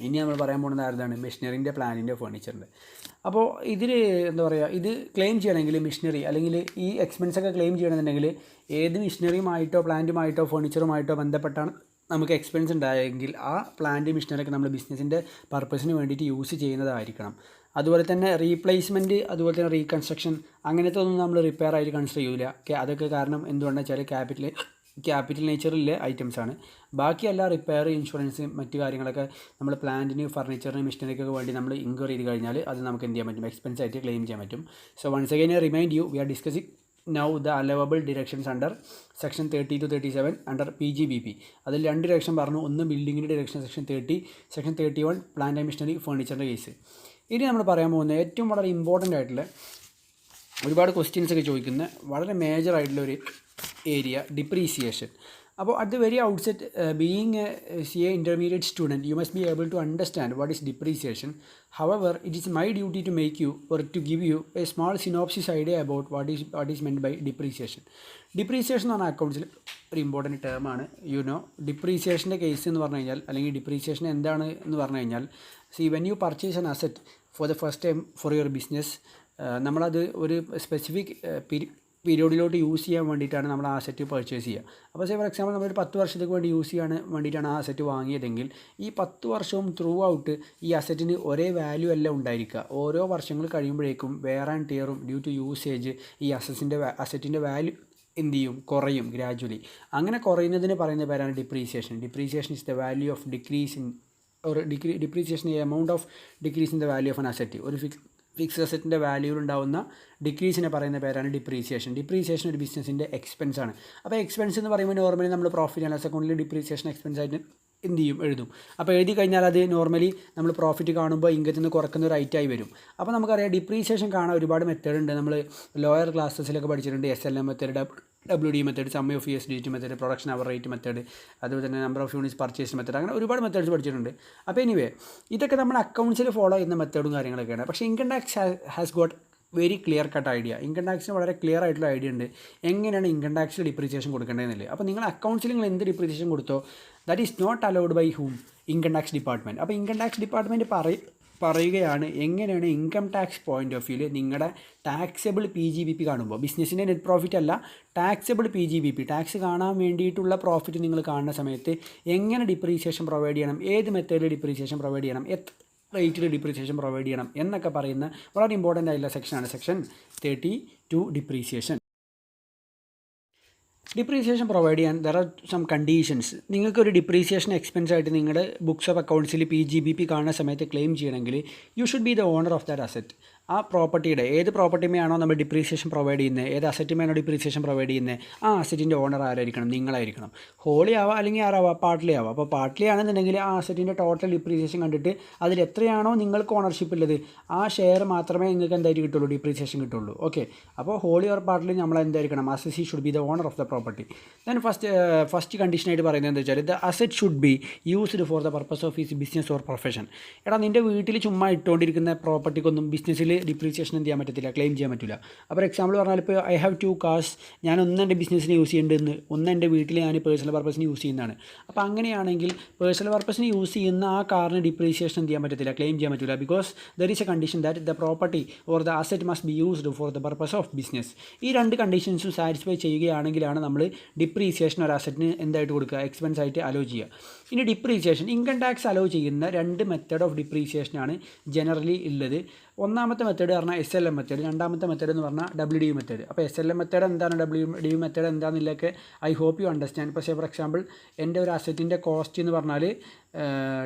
ഇനി നമ്മൾ പറയാൻ പോകുന്നത് ആരുതാണ്, മെഷീനറിൻ്റെ, പ്ലാനിൻ്റെ, ഫേർണിച്ചറിൻ്റെ. അപ്പോൾ ഇതിൽ എന്താ പറയുക, ഇത് ക്ലെയിം ചെയ്യണമെങ്കിൽ മെഷീനറി അല്ലെങ്കിൽ ഈ എക്സ്പെൻസൊക്കെ ക്ലെയിം ചെയ്യണമെന്നുണ്ടെങ്കിൽ ഏത് മെഷീനറിയുമായിട്ടോ പ്ലാന്റുമായിട്ടോ ഫേർണിച്ചറുമായിട്ടോ ബന്ധപ്പെട്ടാണ് നമുക്ക് എക്സ്പെൻസ് ഉണ്ടായെങ്കിൽ ആ പ്ലാന്റ്, മെഷീനറിയൊക്കെ നമ്മൾ ബിസിനസ്സിൻ്റെ പർപ്പസിന് വേണ്ടിയിട്ട് യൂസ് ചെയ്യുന്നതായിരിക്കണം. അതുപോലെ തന്നെ റീപ്ലേസ്മെൻറ്റ്, അതുപോലെ തന്നെ റീകൺസ്ട്രക്ഷൻ, അങ്ങനത്തെ ഒന്നും നമ്മൾ റിപ്പയർ ആയിട്ട് കൺസിഡർ ചെയ്യില്ല. അതൊക്കെ കാരണം എന്തുകൊണ്ടാണെന്ന് വെച്ചാൽ ക്യാപിറ്റൽ നേച്ചറിലെ ഐറ്റംസ് ആണ്. ബാക്കിയെല്ലാം റിപ്പയർ, ഇൻഷുറൻസ്, മറ്റു കാര്യങ്ങളൊക്കെ നമ്മൾ പ്ലാന്റിന്, ഫർണിച്ചറിന്, മെഷീനറിക്കൊക്കെ വേണ്ടി നമ്മൾ ഇൻക്വയർ ചെയ്ത് കഴിഞ്ഞാൽ അത് നമുക്ക് എന്ത് ചെയ്യാൻ പറ്റും, എക്സ്പെൻസ് ആയിട്ട് ക്ലെയിം ചെയ്യാൻ പറ്റും. So once again I remind you, we are discussing now the allowable deductions under section 30 to 37 under PGBP. അതിൽ 2 ഡിറക്ഷൻ പറഞ്ഞു. ഒന്ന് ബിൽഡിങ്ങിൻ്റെ deduction section 30, section 31 plant and machinery ഫർണിച്ചറിൻ്റെ കേസ്. ഇനി നമ്മൾ പറയാൻ പോകുന്ന ഏറ്റവും വളരെ ഇമ്പോർട്ടൻ്റ് ആയിട്ടുള്ള ഒരുപാട് ക്വസ്റ്റ്യൻസ് ഒക്കെ ചോദിക്കുന്ന വളരെ മേജർ ആയിട്ടുള്ള ഒരു ഏരിയ ഡിപ്രീസിയേഷൻ. അപ്പോൾ at the very outset, being A CA intermediate student, you must be able to understand what is depreciation. However, it is my duty to make you or to give you a small synopsis idea about what is meant by depreciation. Depreciation എന്ന് പറഞ്ഞാൽ അക്കൗണ്ട്സിൽ ഒരു important ടേമാണ്. ഡിപ്രീസിയേഷൻ്റെ case എന്ന് പറഞ്ഞു കഴിഞ്ഞാൽ, അല്ലെങ്കിൽ depreciation എന്താണ് എന്ന് പറഞ്ഞു കഴിഞ്ഞാൽ, when you purchase an asset for the first time for your business, നമ്മളത് ഒരു സ്പെസിഫിക് പീരിയഡിലോട്ട് യൂസ് ചെയ്യാൻ വേണ്ടിയിട്ടാണ് നമ്മൾ ആ അസറ്റ് പർച്ചേസ് ചെയ്യുക. അപ്പോൾ ഫോർ എക്സാമ്പിൾ നമ്മളൊരു 10 വർഷത്തേക്ക് വേണ്ടി യൂസ് ചെയ്യാൻ വേണ്ടിയിട്ടാണ് ആ അസറ്റ് വാങ്ങിയതെങ്കിൽ, ഈ 10 വർഷവും ത്രൂ ഔട്ട് ഈ അസറ്റിന് ഒരേ വാല്യൂ അല്ല ഉണ്ടായിരിക്കുക. ഓരോ വർഷങ്ങൾ കഴിയുമ്പോഴേക്കും വെയർ ആൻഡ് ടിയറും ഡ്യൂ ടു യൂസേജ് ഈ അസറ്റിൻ്റെ വാല്യൂ എന്ത് ചെയ്യും, കുറയും ഗ്രാജുവലി. അങ്ങനെ കുറയുന്നതിന് പറയുന്ന പേരാണ് depreciation. Depreciation is the value of decrease in or depreciation amount of decrease in the value of an asset. ഒരു ഫിക്സ്ഡ് അസറ്റിൻ്റെ വാല്യൂവിൽ ഉണ്ടാവുന്ന ഡിക്രീസിനെ പറയുന്ന പേരാണ് ഡിപ്രീസിയേഷൻ. ഡിപ്രീസിയേഷൻ ഒരു ബിസിനസ്സിൻ്റെ എക്സ്പെൻസ് ആണ്. അപ്പോൾ എക്സ്പെൻസ് എന്ന് പറയുമ്പോൾ നോർമലി നമ്മൾ പ്രോഫിറ്റ് ആൻഡ് ലോസ് അക്കൗണ്ടിൽ ഡിപ്രീസിയേഷൻ എക്സ്പെൻസ് ആയിട്ട് എന്ത് ചെയ്യും, എഴുതും. അപ്പോൾ എഴുതി കഴിഞ്ഞാൽ അത് നോർമലി നമ്മൾ പ്രോഫിറ്റ് കാണുമ്പോൾ ഇൻകത്തിൽ നിന്ന് കുറക്കുന്ന ഒരു ഐറ്റമായി വരും. അപ്പോൾ നമുക്കറിയാം ഡിപ്രീസിയേഷൻ കാണാൻ ഒരുപാട് മെത്തേഡ് ഉണ്ട്. നമ്മൾ ലോയർ ക്ലാസ്സസിലൊക്കെ പഠിച്ചിട്ടുണ്ട്. SLM method, WD method, sum of USDT method, production hour rate method, അതുപോലെ തന്നെ number of units purchase method, അങ്ങനെ ഒരുപാട് മെത്തേഡ്സ് പഠിച്ചിട്ടുണ്ട്. അപ്പോൾ എനിവേ ഇതൊക്കെ നമ്മൾ അക്കൗണ്ട്സിൽ ഫോളോ ചെയ്യുന്ന മെത്തേഡും കാര്യങ്ങളൊക്കെയാണ്. പക്ഷേ income tax has got very clear cut idea. Income ടാക്സിന് വളരെ ക്ലിയർ ആയിട്ടുള്ള ഐഡിയ ഉണ്ട് എങ്ങനെയാണ് ഇൻകം ടാക്സിൽ ഡിപ്രീസിയേഷൻ കൊടുക്കേണ്ടതെന്നില്ല. അപ്പോൾ നിങ്ങൾ അക്കൗണ്ട്സിൽ നിങ്ങൾ എന്ത് ഡിപ്രീസിയേഷൻ കൊടുത്തോ, that is not allowed by whom, income tax department. അപ്പോൾ ഇൻകം ടാക്സ് ഡിപ്പാർട്ട്മെൻറ്റ് പറയുകയാണ് എങ്ങനെയാണ് ഇൻകം ടാക്സ് പോയിൻ്റ് ഓഫ് വ്യൂവിൽ നിങ്ങളുടെ ടാക്സബിൾ PGBP കാണുമ്പോൾ, ബിസിനസ്സിൻ്റെ നെറ്റ് പ്രോഫിറ്റ് അല്ല, ടാക്സബിൾ PGBP ടാക്സ് കാണാൻ വേണ്ടിയിട്ടുള്ള പ്രോഫിറ്റ് നിങ്ങൾ കാണുന്ന സമയത്ത് എങ്ങനെ ഡിപ്രീസിയേഷൻ പ്രൊവൈഡ് ചെയ്യണം, ഏത് മെത്തേഡിൽ ഡിപ്രീസിയേഷൻ പ്രൊവൈഡ് ചെയ്യണം, എത്ര റേറ്റിൽ ഡിപ്രീസിയേഷൻ പ്രൊവൈഡ് ചെയ്യണം എന്നൊക്കെ പറയുന്ന വളരെ ഇമ്പോർട്ടൻ്റ് ആയിട്ടുള്ള സെക്ഷനാണ് സെക്ഷൻ 32 ഡിപ്രീസിയേഷൻ. ഡിപ്രീസിയേഷൻ പ്രൊവൈഡ് ചെയ്യാൻ ദർ ആർ സം കണ്ടീഷൻസ്. നിങ്ങൾക്കൊരു ഡിപ്രീസിയേഷൻ എക്സ്പെൻസ് ആയിട്ട് നിങ്ങളുടെ ബുക്സ് ഓഫ് അക്കൗണ്ട്സിൽ PGBP കാണുന്ന സമയത്ത് ക്ലെയിം ചെയ്യണമെങ്കിൽ you should be the owner of that asset. ആ പ്രോപ്പർട്ടിയുടെ ഏത് പ്രോപ്പർട്ടിമേയാണോ നമ്മൾ ഡിപ്രീസിയേഷൻ പ്രൊവൈഡ് ചെയ്യുന്നത്, ഏത് അസറ്റിമേയാണോ ഡിപ്രീസിയേഷൻ പ്രൊവൈഡ് ചെയ്യുന്നത്, ആ അസറ്റിൻ്റെ ഓണർ ആരായിരിക്കണം, നിങ്ങളായിരിക്കണം. ഹോളി ആവാം അല്ലെങ്കിൽ ആരാവാം, പാർട്ട്ലി ആവാം. അപ്പോൾ പാർട്ട്ലി ആണെന്നുണ്ടെങ്കിൽ ആ അസറ്റിൻ്റെ ടോട്ടൽ ഡിപ്രീസിയേഷൻ കണ്ടിട്ട് അതിൽ എത്രയാണോ നിങ്ങൾക്ക് ഓണർഷിപ്പ് ഉള്ളത് ആ ഷെയർ മാത്രമേ നിങ്ങൾക്ക് എന്തായിട്ട് കിട്ടുള്ളൂ, ഡിപ്രീസിയേഷൻ കിട്ടുള്ളൂ. ഓക്കെ, അപ്പോൾ ഹോളി ഓർ പാർട്ട്ലി നമ്മൾ എന്തായിരിക്കണം, asset should be the owner of the property. Then first കണ്ടീഷനായിട്ട് പറയുന്നത് എന്താ വെച്ചാൽ the asset should be used for the purpose of his business or profession. എടാ നിൻ്റെ വീട്ടിൽ ചുമ്മാ ഇട്ടുകൊണ്ടിരിക്കുന്ന പ്രോപ്പർട്ടിക്കൊന്നും ബിസിനസ്സിൽ ഡിപ്രീസിയേഷൻ എന്ത് ചെയ്യാൻ പറ്റത്തില്ല, ക്ലെയിം ചെയ്യാൻ പറ്റില്ല. അപ്പോൾ എക്സാമ്പിൾ പറഞ്ഞാൽ ഇപ്പോൾ ഐ ഹാവ് 2 cars, ഞാൻ ഒന്ന് എൻ്റെ ബിസിനസ്സിന് യൂസ് ചെയ്യേണ്ടതെന്ന്, ഒന്ന് എൻ്റെ വീട്ടിൽ ഞാൻ പേഴ്സണൽ പർപ്പസിന് യൂസ് ചെയ്യുന്നതാണ്. അപ്പോൾ അങ്ങനെയാണെങ്കിൽ പേഴ്സണൽ പർപ്പസിന് യൂസ് ചെയ്യുന്ന ആ കാറിന് ഡിപ്രീസിയേഷൻ എന്ത് ചെയ്യാൻ പറ്റത്തില്ല, ക്ലെയിം ചെയ്യാൻ പറ്റില്ല. Because there is A condition that the property or the asset must be used for the purpose of business. ഈ 2 കണ്ടീഷൻസും സാറ്റിസ്ഫൈ ചെയ്യുകയാണെങ്കിലാണ് നമ്മൾ ഡിപ്രീസിയേഷൻ ഒരു അസറ്റിന് എന്തായിട്ട് കൊടുക്കുക, എക്സ്പെൻസ് ആയിട്ട് അലോ ചെയ്യുക. ഇനി ഡിപ്രീസിയേഷൻ ഇൻകം ടാക്സ് അലോ ചെയ്യുന്ന 2 മെത്തേഡ് ഓഫ് ഡിപ്രീസിയേഷനാണ് ജനറലി ഉള്ളത്. ഒന്നാമത്തെ മെത്തേഡ് പറഞ്ഞാൽ SLM മെത്തേഡ്, രണ്ടാമത്തെ മെത്തേഡ് എന്ന് പറഞ്ഞാൽ WDU മെത്തേഡ്. അപ്പോൾ SLM മെത്തേഡ് എന്താണ്, WDU മെത്തേഡ് എന്താണെന്നില്ലൊക്കെ ഐ ഹോപ്പ് യു അണ്ടർസ്റ്റാൻഡ്. പക്ഷേ ഫോർ എക്സാമ്പിൾ എൻ്റെ ഒരു അസറ്റിൻ്റെ കോസ്റ്റ് എന്ന് പറഞ്ഞാൽ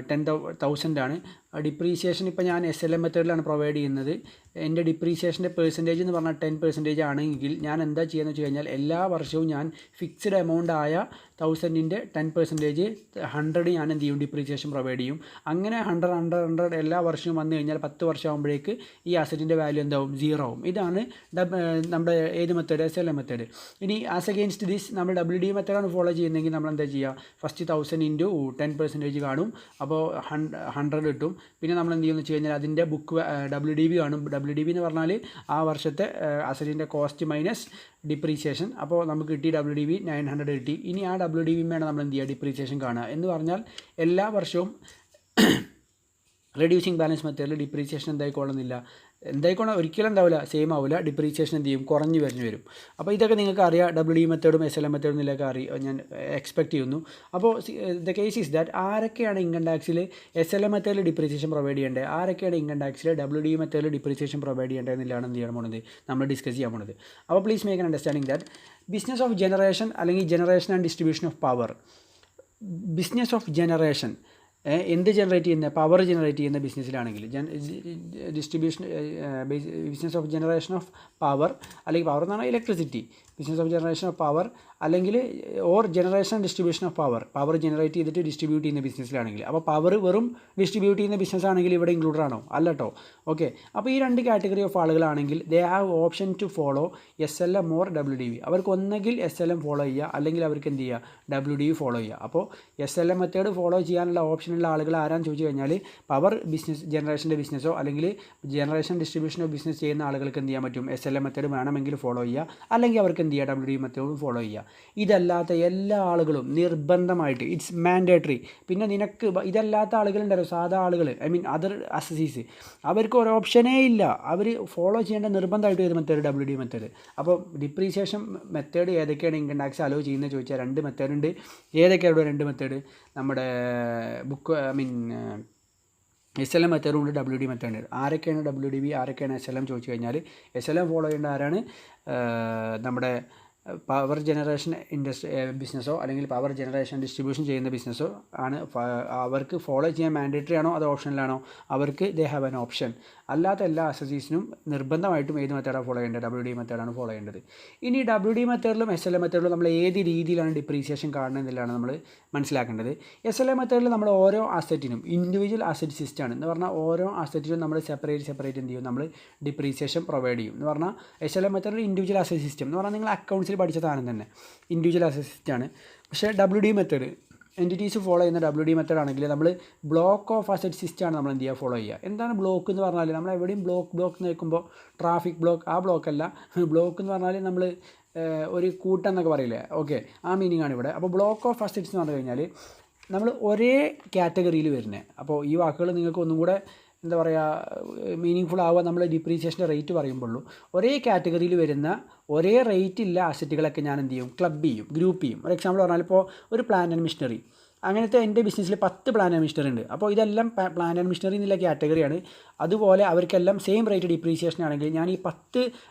10,000 ആണ്. ഡിപ്രീസിയേഷൻ ഇപ്പോൾ ഞാൻ SLM മെത്തേഡിലാണ് പ്രൊവൈഡ് ചെയ്യുന്നത്. എൻ്റെ ഡിപ്രീസിയേഷൻ്റെ പെർസെൻറ്റേജ് എന്ന് പറഞ്ഞാൽ 10% ആണെങ്കിൽ ഞാൻ എന്താ ചെയ്യുകയെന്ന് വെച്ച് കഴിഞ്ഞാൽ എല്ലാ വർഷവും ഞാൻ ഫിക്സ്ഡ് എമൗണ്ട് ആയ 1000ൻ്റെ 10% 100 ഞാൻ എന്ത് ചെയ്യും, ഡിപ്രീസിയേഷൻ പ്രൊവൈഡ് ചെയ്യും. അങ്ങനെ 100 എല്ലാ വർഷവും വന്നു കഴിഞ്ഞാൽ 10 വർഷം ആകുമ്പോഴേക്ക് ഈ അസറ്റിൻ്റെ വാല്യൂ എന്താവും, 0 ആവും. ഇതാണ് നമ്മുടെ ഏത് മെത്തേഡ്, SLM മെത്തേഡ്. ഇനി ആസ് അഗെയിൻസ്റ്റ് ദിസ് നമ്മൾ WDU മെത്തേഡാണ് ഫോളോ ചെയ്യുന്നതെങ്കിൽ നമ്മൾ എന്താ ചെയ്യുക, ഫസ്റ്റ് 1000 ഇൻറ്റു 10% കാണും, അപ്പോൾ 100 കിട്ടും. പിന്നെ നമ്മൾ എന്ത് ചെയ്യുമെന്ന് വെച്ച് കഴിഞ്ഞാൽ അതിൻ്റെ ബുക്ക് WDB കാണും. WDB എന്ന് പറഞ്ഞാൽ ആ വർഷത്തെ അസറ്റിൻ്റെ കോസ്റ്റ് മൈനസ് ഡിപ്രീസിയേഷൻ. അപ്പോൾ നമുക്ക് കിട്ടി WDB 900 കിട്ടി. ഇനി ആ WDB വേണം നമ്മൾ എന്ത് ചെയ്യുക, ഡിപ്രീസിയേഷൻ കാണുക. എന്ന് പറഞ്ഞാൽ എല്ലാ വർഷവും റെഡ്യൂസിങ് ബാലൻസ് മെത്തേഡിൽ ഡിപ്രീസിയേഷൻ എന്തായിക്കൊള്ളുന്നില്ല, എന്തായിക്കോണം ഒരിക്കലും ഉണ്ടാവില്ല, സെയിം ആവില്ല. ഡിപ്രീസിയേഷൻ എന്ത് ചെയ്യും, കുറഞ്ഞു വരും. അപ്പോൾ ഇതൊക്കെ നിങ്ങൾക്ക് അറിയാം, WD മെത്തേഡും SLM മെത്തേഡും ഇതിലൊക്കെ ഞാൻ എക്സ്പെക്ട് ചെയ്യുന്നു. അപ്പോൾ ദ കേസ് ഈസ് ദാറ്റ് ആരൊക്കെയാണ് ഇൻകം ടാക്സിൽ SLM മെത്തേഡിൽ ഡിപ്രീസിയേഷൻ പ്രൊവൈഡ് ചെയ്യേണ്ടത്, ആരൊക്കെയാണ് ഇൻകം ടാക്സിൽ WD മെത്തേഡിൽ ഡിപ്രീസിയേഷൻ പ്രൊവൈഡ് ചെയ്യേണ്ടത് എന്നുള്ളതാണ് എന്ത് ചെയ്യാൻ പോകുന്നത്, നമ്മൾ ഡിസ്കസ് ചെയ്യാൻ പോകുന്നത്. അപ്പോൾ please make an understanding that business of generation അല്ലെങ്കിൽ generation and distribution of power, business of generation എന്ത് ജനറേറ്റ് ചെയ്യുന്ന, പവർ ജനറേറ്റ് ചെയ്യുന്ന ബിസിനസ്സിലാണെങ്കിൽ distribution business of generation of power, അല്ലെങ്കിൽ പവർ എന്ന് പറഞ്ഞാൽ electricity, business of generation of power അല്ലെങ്കിൽ or generation distribution of power generate ചെയ്തിട്ട് ഡിസ്ട്രിബ്യൂട്ട് ചെയ്യുന്ന ബിസിനസ്സിലാണെങ്കിൽ. അപ്പോൾ പവർ വെറും ഡിസ്ട്രിബ്യൂട്ട് ചെയ്യുന്ന ബിസിനസ് ആണെങ്കിൽ ഇവിടെ ഇൻക്ലൂഡഡ് ആണോ, അല്ല കേട്ടോ. ഓക്കെ, അപ്പോൾ ഈ 2 കാറ്റഗറി ഓഫ് ആളുകളാണെങ്കിൽ they have option to follow SLM or WDV. അവർക്ക് ഒന്നെങ്കിൽ SLM ഫോളോ ചെയ്യുക, അല്ലെങ്കിൽ അവർക്ക് എന്ത് ചെയ്യുക, WDV ഫോളോ ചെയ്യുക. അപ്പോൾ SLM മെത്തേഡ് ഫോളോ ചെയ്യാനുള്ള ഓപ്ഷനുള്ള ആളുകൾ ആരാന്ന് ചോദിച്ചു കഴിഞ്ഞാൽ പവർ ബിസിനസ് ജനറേഷൻ്റെ ബിസിനസ്സോ അല്ലെങ്കിൽ ജനറേഷൻ ഡിസ്ട്രിബ്യൂഷനോ ബിസിനസ് ചെയ്യുന്ന ആളുകൾക്ക് എന്ത് ചെയ്യാൻ പറ്റും, SLM മെത്തേഡ് വേണമെങ്കിൽ ഫോളോ ചെയ്യുക, അല്ലെങ്കിൽ അവർക്ക് എന്ത് ചെയ്യുക, WDV മെത്തേഡ് ഫോളോ ചെയ്യുക. ഇതല്ലാത്ത എല്ലാ ആളുകളും നിർബന്ധമായിട്ട് ഇറ്റ്സ് മാൻഡേറ്ററി. പിന്നെ നിനക്ക് ഇതല്ലാത്ത ആളുകളുണ്ടല്ലോ, സാധാ ആളുകൾ, ഐ മീൻ അതർ അസസീസ്, അവർക്ക് ഒരു ഓപ്ഷനേ ഇല്ല, അവർ ഫോളോ ചെയ്യേണ്ട നിർബന്ധമായിട്ട് ഒരു മെത്തേഡ് WDV മെത്തേഡ്. അപ്പോൾ ഡിപ്രീസിയേഷൻ മെത്തേഡ് ഏതൊക്കെയാണ് ഇൻകം ടാക്സ് അലോ ചെയ്യുന്നത് ചോദിച്ചാൽ 2 മെത്തേഡ് ഉണ്ട്. ഏതൊക്കെയാണ് 2 മെത്തേഡ്, നമ്മുടെ SLM മെത്തേഡും ഉണ്ട്, WD മെത്തേഡ് ഉണ്ട്. ആരൊക്കെയാണ് WDV, ആരൊക്കെയാണ് SLM ചോദിച്ചു കഴിഞ്ഞാൽ SLM ഫോളോ ചെയ്യേണ്ട ആരാണ്, നമ്മുടെ പവർ ജനറേഷൻ ബിസിനസ്സോ അല്ലെങ്കിൽ പവർ ജനറേഷൻ ഡിസ്ട്രിബ്യൂഷൻ ചെയ്യുന്ന ബിസിനസ്സോ ആണ്. അവർക്ക് ഫോളോ ചെയ്യാൻ മാൻഡേറ്ററി ആണോ അതോ ഓപ്ഷനിലാണോ, അവർക്ക് ദേ ഹാവ് ആൻ ഓപ്ഷൻ. അല്ലാത്ത എല്ലാ അസസീസിനും നിർബന്ധമായിട്ടും ഏത് മെത്തേഡാണ് ഫോളോ ചെയ്യേണ്ടത്, WD മെത്തേഡാണ് ഫോളോ ചെയ്യേണ്ടത്. ഇനി WD മെത്തേഡിലും SLM മെത്തേഡിലും നമ്മൾ ഏത് രീതിയിലാണ് ഡിപ്രീസിയേഷൻ കാണുന്നതിലാണ് നമ്മൾ മനസ്സിലാക്കേണ്ടത്. SLM മെത്തേഡിൽ നമ്മൾ ഓരോ അസറ്റിനും ഇൻഡിവിജ്വൽ അസറ്റ് സിസ്റ്റമാണ് എന്ന് പറഞ്ഞാൽ ഓരോ അസറ്റിനും നമ്മൾ സെപ്പറേറ്റ് എന്ത് ചെയ്യും, നമ്മൾ ഡിപ്രീസിയേഷൻ പ്രൊവൈഡ് ചെയ്യും. എന്ന് പറഞ്ഞാൽ SLM മെത്തേഡിൽ ഇൻഡിവിജ്വൽ അസറ്റ് സിസ്റ്റം എന്ന് പറഞ്ഞാൽ നിങ്ങൾ അക്കൗണ്ട്സിൽ പഠിച്ച സാധനം തന്നെ, ഇൻഡിവിജ്വൽ അസറ്റ് സിസ്റ്റമാണ്. പക്ഷേ WD മെത്തേഡ് എൻറ്റിറ്റീസ് ഫോളോ ചെയ്യുന്ന WD മെത്തേഡ് ആണെങ്കിൽ നമ്മൾ ബ്ലോക്ക് ഓഫ് അസറ്റ് സിസ്റ്റമാണ് നമ്മൾ എന്ത് ചെയ്യുക, ഫോളോ ചെയ്യുക. എന്താണ് ബ്ലോക്ക് എന്ന് പറഞ്ഞാൽ, നമ്മൾ എവിടെയും ബ്ലോക്ക് നോക്കുമ്പോൾ ട്രാഫിക് ബ്ലോക്ക്, ആ ബ്ലോക്കല്ല. ബ്ലോക്ക് എന്ന് പറഞ്ഞാൽ നമ്മൾ ഒരു കൂട്ടം എന്നൊക്കെ പറയില്ലേ, ഓക്കെ, ആ മീനിങ് ആണ് ഇവിടെ. അപ്പോൾ ബ്ലോക്ക് ഓഫ് അസറ്റ്സ് എന്ന് പറഞ്ഞു കഴിഞ്ഞാൽ നമ്മൾ ഒരേ കാറ്റഗറിയിൽ വരുന്നത്. അപ്പോൾ ഈ വാക്കുകൾ നിങ്ങൾക്ക് ഒന്നും കൂടെ എന്താ പറയുക മീനിങ് ഫുൾ ആവുക നമ്മൾ ഡിപ്രീസിയേഷൻ്റെ റേറ്റ് പറയുമ്പോഴുള്ളൂ. ഒരേ കാറ്റഗറിയിൽ വരുന്ന ഒരേ റേറ്റ് ഇല്ല അസറ്റുകളൊക്കെ ഞാൻ എന്ത് ചെയ്യും, ക്ലബ് ചെയ്യും, ഗ്രൂപ്പ് ചെയ്യും. ഒരു എക്സാമ്പിൾ പറഞ്ഞാൽ ഇപ്പോൾ ഒരു പ്ലാന്റ് ആൻഡ് മിഷനറി, അങ്ങനത്തെ എൻ്റെ ബിസിനസ്സിൽ 10 പ്ലാന്റ് ആൻഡ് മിഷനറി ഉണ്ട്. അപ്പോൾ ഇതെല്ലാം പ്ലാന്റ് ആൻഡ് മിഷനറി എന്നുള്ള കാറ്റഗറിയാണ്. അതുപോലെ അവർക്കെല്ലാം സെയിം റേറ്റ് ഡിപ്രീസിയേഷൻ ആണെങ്കിൽ ഞാൻ ഈ 10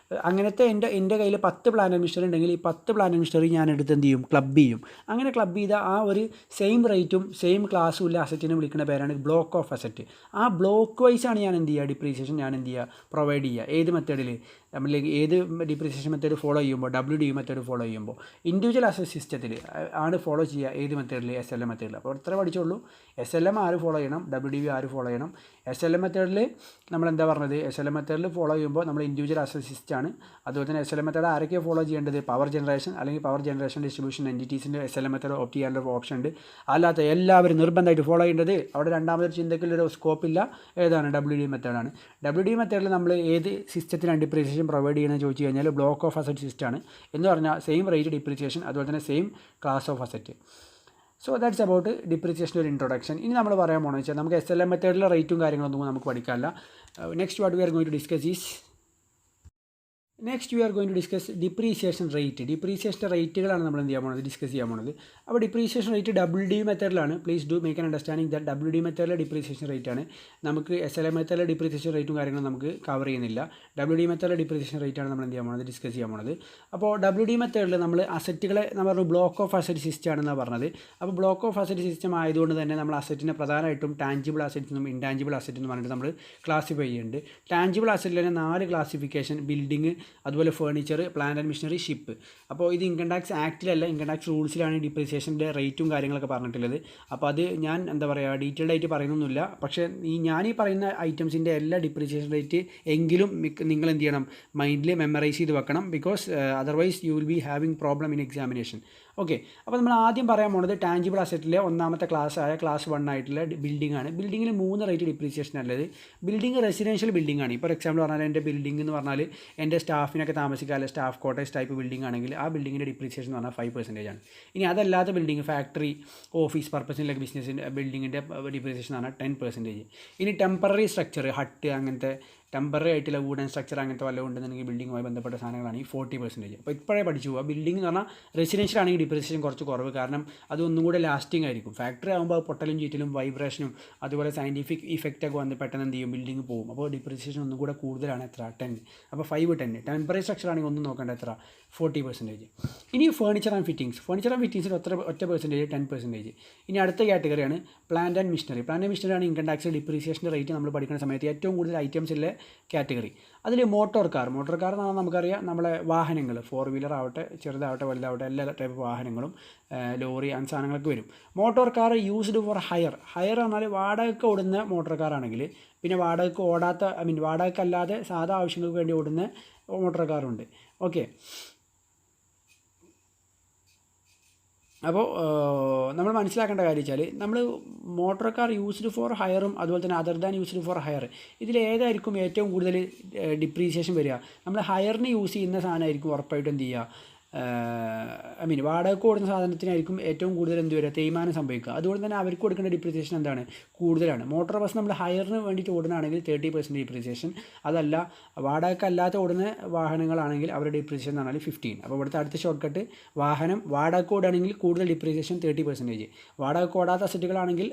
അങ്ങനത്തെ എൻ്റെ കയ്യിൽ 10 പ്ലാന്റ് ആൻഡ് മിഷനറി ഉണ്ടെങ്കിൽ ഈ 10 പ്ലാന്റ് ആൻഡ് മിഷനറി ഞാൻ എടുത്ത് എന്ത് ചെയ്യും, ക്ലബ് ചെയ്യും. അങ്ങനെ ക്ലബ് ചെയ്ത ആ ഒരു സെയിം റേറ്റും സെയിം ക്ലാസ്സും ഇല്ല അസറ്റിനെ വിളിക്കുന്ന പേരാണ് ബ്ലോക്ക് ഓഫ് അസറ്റ്. ആ ബ്ലോക്ക് വൈസാണ് ഞാൻ എന്ത് ചെയ്യുക, ഡിപ്രീസിയേഷൻ ഞാൻ എന്ത് ചെയ്യുക, പ്രൊവൈഡ് ചെയ്യുക. ഏത് മെത്തേഡിൽ നമ്മൾ ഏത് ഡിപ്രീസിയേഷൻ മെത്തേഡ് ഫോളോ ചെയ്യുമ്പോൾ, WD മെത്തേഡ് ഫോളോ ചെയ്യുമ്പോൾ ഇൻഡിവിജ്വൽ അസറ്റ് സിസ്റ്റത്തിൽ ആണ് ഫോളോ ചെയ്യുക. ഏത് മെത്തേഡിൽ, SLM മെത്തേഡിൽ. അപ്പോൾ ഇത്ര പഠിച്ചോളൂ. SLM ആര് ഫോളോ ചെയ്യണം, WDV ആര് ഫോളോ ചെയ്യണം. SLM മെത്തേഡിൽ നമ്മൾ എന്താ പറഞ്ഞത്, SLM മെത്തേഡിൽ ഫോളോ ചെയ്യുമ്പോൾ നമ്മൾ ഇൻഡിവിജ്വൽ അസറ്റ് സിസ്റ്റമാണ്. അതുപോലെ തന്നെ SLM മെത്തേഡ് ആരൊക്കെയാണ് ഫോളോ ചെയ്യേണ്ടത്, പവർ ജനറേഷൻ അല്ലെങ്കിൽ പവർ ജനറേഷൻ ഡിസ്ട്രിബ്യൂഷൻ എൻറ്റിറ്റീസിൻ്റെ SLM മെത്തേഡ് ഓപ്റ്റ് ചെയ്യാനുള്ള ഓപ്ഷൻ ഉണ്ട്. അല്ലാത്ത എല്ലാവരും നിർബന്ധമായിട്ട് ഫോളോ ചെയ്യേണ്ടത്, അവിടെ രണ്ടാമതൊരു ചിന്തയ്ക്കുള്ളൊരു സ്കോപ്പില്ല, ഏതാണ്, WD മെത്തേഡാണ്. WD മെത്തേഡിൽ നമ്മൾ ഏത് സിസ്റ്റത്തിലാണ് ഡിപ്രീസിയേഷൻ പ്രൊവൈഡ് ചെയ്യുന്നത് ചോദിച്ചു കഴിഞ്ഞാൽ ബ്ലോക്ക് ഓഫ് അസറ്റ് സിസ്റ്റമാണ്. എന്ന് പറഞ്ഞാൽ സെയിം റേറ്റ് ഡിപ്രീസിയേഷൻ, അതുപോലെ തന്നെ same class of asset. So that's about depreciation ഒരു ഇൻട്രൊഡക്ഷൻ. ഇനി നമ്മൾ പറയാൻ പോകുന്നത് വെച്ചാൽ നമുക്ക് SLM മെത്തേഡിലെ റേറ്റും കാര്യങ്ങളൊന്നും നമുക്ക് പഠിക്കാനില്ല. Next what we are going to discuss is next we are going to discuss depreciation rate. ഡിപ്രീസിയേഷൻ്റെ റേറ്റുകളാണ് നമ്മൾ എന്ത് ചെയ്യാൻ പോകുന്നത്, ഡിസ്കസ് ചെയ്യാൻ പോകുന്നത്. അപ്പോൾ ഡിപ്രീസിയേഷൻ റേറ്റ് WD മെത്തേഡിലാണ്. Please do make an understanding that WD മെത്തേഡിലെ ഡിപ്രീസിയേഷൻ റേറ്റ് ആണ്. നമുക്ക് SLM മെത്തേഡിലെ ഡിപ്രീസിയേഷൻ റേറ്റും കാര്യങ്ങളും നമുക്ക് കവർ ചെയ്യുന്നില്ല. WD മെത്തേഡിലെ ഡിപ്രീസിയേഷൻ റേറ്റാണ് നമ്മൾ എന്ത് ചെയ്യാൻ പോകുന്നത്, ഡിസ്കസ് ചെയ്യാൻ പോകുന്നത്. അപ്പോൾ WD മെത്തേഡിൽ നമ്മൾ അസറ്റുകളെ നമ്മൾ പറഞ്ഞു ബ്ലോക്ക് ഓഫ് അസറ്റ് സിസ്റ്റം ആണെന്നാണ് പറഞ്ഞത്. അപ്പോൾ ബ്ലോക്ക് ഓഫ് അസറ്റ് സിസ്റ്റം ആയതുകൊണ്ട് തന്നെ നമ്മൾ അസറ്റിനെ പ്രധാനമായിട്ടും ടാഞ്ചിബിൾ അസറ്റ് എന്നും ഇൻടാഞ്ചിബിൾ അസറ്റ് എന്ന് പറഞ്ഞിട്ട് നമ്മൾ ക്ലാസിഫൈ ചെയ്യുന്നുണ്ട്. ടാഞ്ചിബിൾ അസറ്റിൽ തന്നെ 4 ക്ലാസിഫിക്കേഷൻ, ബിൽഡിംഗ്, അതുപോലെ furniture, plant and machinery, ship. അപ്പോൾ ഇത് ഇൻകം ടാക്സ് ആക്റ്റിലല്ല, ഇൻകം ടാക്സ് റൂൾസിലാണ് ഡിപ്രീസിയേഷൻ്റെ റേറ്റും കാര്യങ്ങളൊക്കെ പറഞ്ഞിട്ടുള്ളത്. അപ്പോൾ അത് ഞാൻ എന്താ പറയുക ഡീറ്റെയിൽഡ് ആയിട്ട് പറയുന്നൊന്നുമില്ല. പക്ഷേ ഞാൻ ഈ പറയുന്ന ഐറ്റംസിൻ്റെ എല്ലാ ഡിപ്രീസിയേഷൻ റേറ്റ് എങ്കിലും നിങ്ങൾ എന്ത് ചെയ്യണം, മൈൻഡിൽ മെമ്മറൈസ് ചെയ്ത് വെക്കണം. Because otherwise you will be having problem in examination. Okay, അപ്പോൾ നമ്മൾ ആദ്യം പറയാൻ പോകുന്നത് ടാഞ്ചിബിൾ അസറ്റിലെ ഒന്നാമത്തെ ക്ലാസ് 1 ആയിട്ടുള്ള ബിൽഡിംഗ് ആണ്. ബിൽഡിങ്ങിൽ 3 റേറ്റ് ഡിപ്രീസിയേഷൻ ഉള്ളത്. ബിൽഡിംഗ് റെസിഡൻഷ്യൽ ബിൽഡിംഗ് ആണ്. ഇപ്പോൾ എക്സാമ്പിൾ പറഞ്ഞാൽ എൻ്റെ ബിൽഡിംഗ് എന്ന് പറഞ്ഞാൽ എൻ്റെ സ്റ്റാഫിനൊക്കെ താമസിക്കാനുള്ള സ്റ്റാഫ് ക്വാർട്ടേഴ്സ് ടൈപ്പ് ബിൽഡിംഗ് ആണെങ്കിൽ ആ ബിൽഡിങ്ങിൻ്റെ ഡിപ്രീസിയേഷൻ എന്ന് പറഞ്ഞാൽ 5% ആണ്. ഇനി അതല്ലാത്ത ബിൽഡിംഗ്, ഫാക്ടറി, ഓഫീസ് പർപ്പസിനുള്ള ബിസിനസ്സിൻ്റെ ബിൽഡിങ്ങിൻ്റെ ഡിപ്രീസിയേഷൻ എന്ന് പറഞ്ഞാൽ 10%. ഇനി ടെമ്പററി സ്ട്രക്ചർ, ഹട്ട്, അങ്ങനത്തെ ടെമ്പററി ആയിട്ടുള്ള വുഡൻ സ്ട്രക്ചർ അങ്ങനത്തെ വല്ലതും ഉണ്ടെന്നുണ്ടെങ്കിൽ ബിൽഡിങ്ങുമായി ബന്ധപ്പെട്ട സാധനങ്ങളാണ് ഈ 40%. അപ്പോൾ ഇപ്പോഴേ പഠിച്ചു പോവുക. ബിൽഡിംഗ് എന്ന് പറഞ്ഞാൽ റെസിഡൻഷ്യൽ ആണെങ്കിൽ ഡിപ്രീസിയേഷൻ കുറച്ച് കുറവ്, കാരണം അത് ഒന്നും കൂടെ ലാസ്റ്റിംഗ് ആയിരിക്കും. ഫാക്ടറി ആകുമ്പോൾ പൊട്ടലും ചീറ്റലും വൈബ്രേഷനും അതുപോലെ സയൻറ്റിഫിക് ഇഫക്റ്റൊക്കെ വന്ന് പെട്ടെന്ന് എന്ത് ചെയ്യും, ബിൽഡിംഗ് പോകും. അപ്പോൾ ഡിപ്രീസിയേഷൻ ഒന്നും കൂടെ കൂടുതലാണ്. എത്ര? 10. അപ്പോൾ 5-10. ടെമ്പററി സ്ട്രക്ചർ ആണെങ്കിൽ ഒന്നും നോക്കേണ്ട, എത്ര? 40%. ഇനി furniture and fittings. Furniture and ഫിറ്റിങ്സിൽ ഒറ്റ പെർസെൻറ്റേജ് 10%. ഇനി അടുത്ത കാറ്റഗറിയാണ് plant and machinery. Plant and machinery ആണ് ഇൻകം ടാക്സ് ഡിപ്രീസിയേഷൻ്റെ റേറ്റ് നമ്മൾ പഠിക്കുന്ന സമയത്ത് ഏറ്റവും കൂടുതൽ ഐറ്റംസിലെ കാറ്റഗറി. അതിൽ മോട്ടോർ കാർ എന്ന് പറഞ്ഞാൽ നമുക്കറിയാം, നമ്മളെ വാഹനങ്ങൾ 4 വീലർ ആവട്ടെ, ചെറുതാവട്ടെ വലുതാവട്ടെ എല്ലാ ടൈപ്പ് വാഹനങ്ങളും ലോറി അങ്ങനെ സാധനങ്ങളൊക്കെ വരും. Motor car used for higher പറഞ്ഞാൽ വാടകയ്ക്ക് ഓടുന്ന മോട്ടോർ കാറാണെങ്കിൽ, പിന്നെ വാടകയ്ക്ക് ഓടാത്ത വാടകയ്ക്കല്ലാതെ സാധാ ആവശ്യങ്ങൾക്ക് വേണ്ടി ഓടുന്ന മോട്ടോർ കാറുണ്ട്. ഓക്കെ, അപ്പോൾ നമ്മൾ മനസ്സിലാക്കേണ്ട കാര്യം വെച്ചാൽ, നമ്മൾ മോട്ടോർ കാർ യൂസ്ഡ് ഫോർ ഹയറും അതുപോലെ തന്നെ other than used for hire, ഇതിലേതായിരിക്കും ഏറ്റവും കൂടുതൽ ഡിപ്രീസിയേഷൻ വരിക? നമ്മൾ ഹയറിന് യൂസ് ചെയ്യുന്ന സാധനമായിരിക്കും ഉറപ്പായിട്ടും എന്ത് ചെയ്യുക, വാടകയ്ക്ക് ഓടുന്ന സാധനത്തിനായിരിക്കും ഏറ്റവും കൂടുതൽ എന്ത് വരിക, തേയ്മാനം സംഭവിക്കുക. അതുകൊണ്ട് തന്നെ അവർക്ക് കൊടുക്കേണ്ട ഡിപ്രീസിയേഷൻ എന്താണ്? കൂടുതലാണ്. മോട്ടോർ ബസ് നമ്മൾ ഹയറിന് വേണ്ടിയിട്ട് ഓടുകയാണെങ്കിൽ 30% ഡിപ്രീസിയേഷൻ. അതല്ല വാടകയ്ക്കല്ലാത്ത ഓടുന്ന വാഹനങ്ങളാണെങ്കിൽ അവരുടെ ഡിപ്രീസിയേഷൻ എന്ന് പറഞ്ഞാൽ 15. അപ്പോൾ ഇവിടുത്തെ അടുത്ത ഷോർട്ട് കട്ട്, വാഹനം വാടകയ്ക്ക് ഓടുകയാണെങ്കിൽ കൂടുതൽ ഡിപ്രീസിയേഷൻ 30%. വാടകയ്ക്ക് ഓടാത്ത അസറ്റുകളാണെങ്കിൽ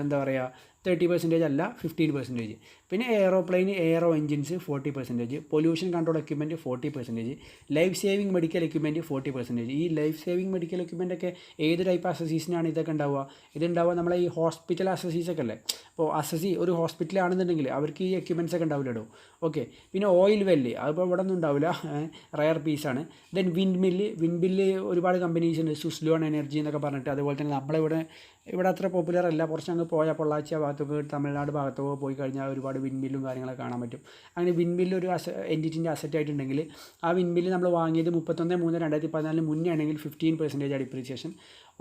എന്താ പറയുക, 30% അല്ല 15%. പിന്നെ aeroplane, aero engines 40%. Pollution control equipment 40%. Life saving medical equipment 40%. ഈ ലൈഫ് സേവിങ് മെഡിക്കൽ എക്യുപ്മെൻ്റ് ഒക്കെ ഏത് ടൈപ്പ് അസസീസിനാണ് ഇതൊക്കെ ഉണ്ടാവുക? ഇതുണ്ടാവുക നമ്മളെ ഈ ഹോസ്പിറ്റൽ അസസീസൊക്കെ അല്ലേ. അപ്പോൾ അസസി ഒരു ഹോസ്പിറ്റലാണെന്നുണ്ടെങ്കിൽ അവർക്ക് ഈ എക്യുപ്മെൻറ്റ്സ് ഒക്കെ ഉണ്ടാവില്ലല്ലോ. ഓക്കെ, പിന്നെ ഓയിൽ വെല്ല്, അതിപ്പോൾ ഇവിടെ ഒന്നും ഉണ്ടാവില്ല, റയർ പീസാണ്. ദെൻ വിൻഡ് മില്ല് ഒരുപാട് കമ്പനീസ് ഉണ്ട്, സുസ്ലോൺ എനർജി എന്നൊക്കെ പറഞ്ഞിട്ട്. അതുപോലെ തന്നെ ഇവിടെ അത്ര പോപ്പുലർ അല്ല, കുറച്ച് അങ്ങ് പോയാൽ പൊള്ളാച്ചി ഭാഗത്തൊക്കെ തമിഴ്നാട് ഭാഗത്തൊക്കെ പോയി കഴിഞ്ഞാൽ ഒരുപാട് വിൻമില്ലും കാര്യങ്ങളൊക്കെ കാണാൻ പറ്റും. അങ്ങനെ വിൻമില്ല് ഒരു എൻറ്റിറ്റിൻ്റെ അസറ്റ് ആയിട്ടുണ്ടെങ്കിൽ ആ വിൻമില്ല് നമ്മൾ വാങ്ങിയത് 31/3/2014 മുന്നേ ആണെങ്കിൽ 15% ഡിപ്രീസിയേഷൻ,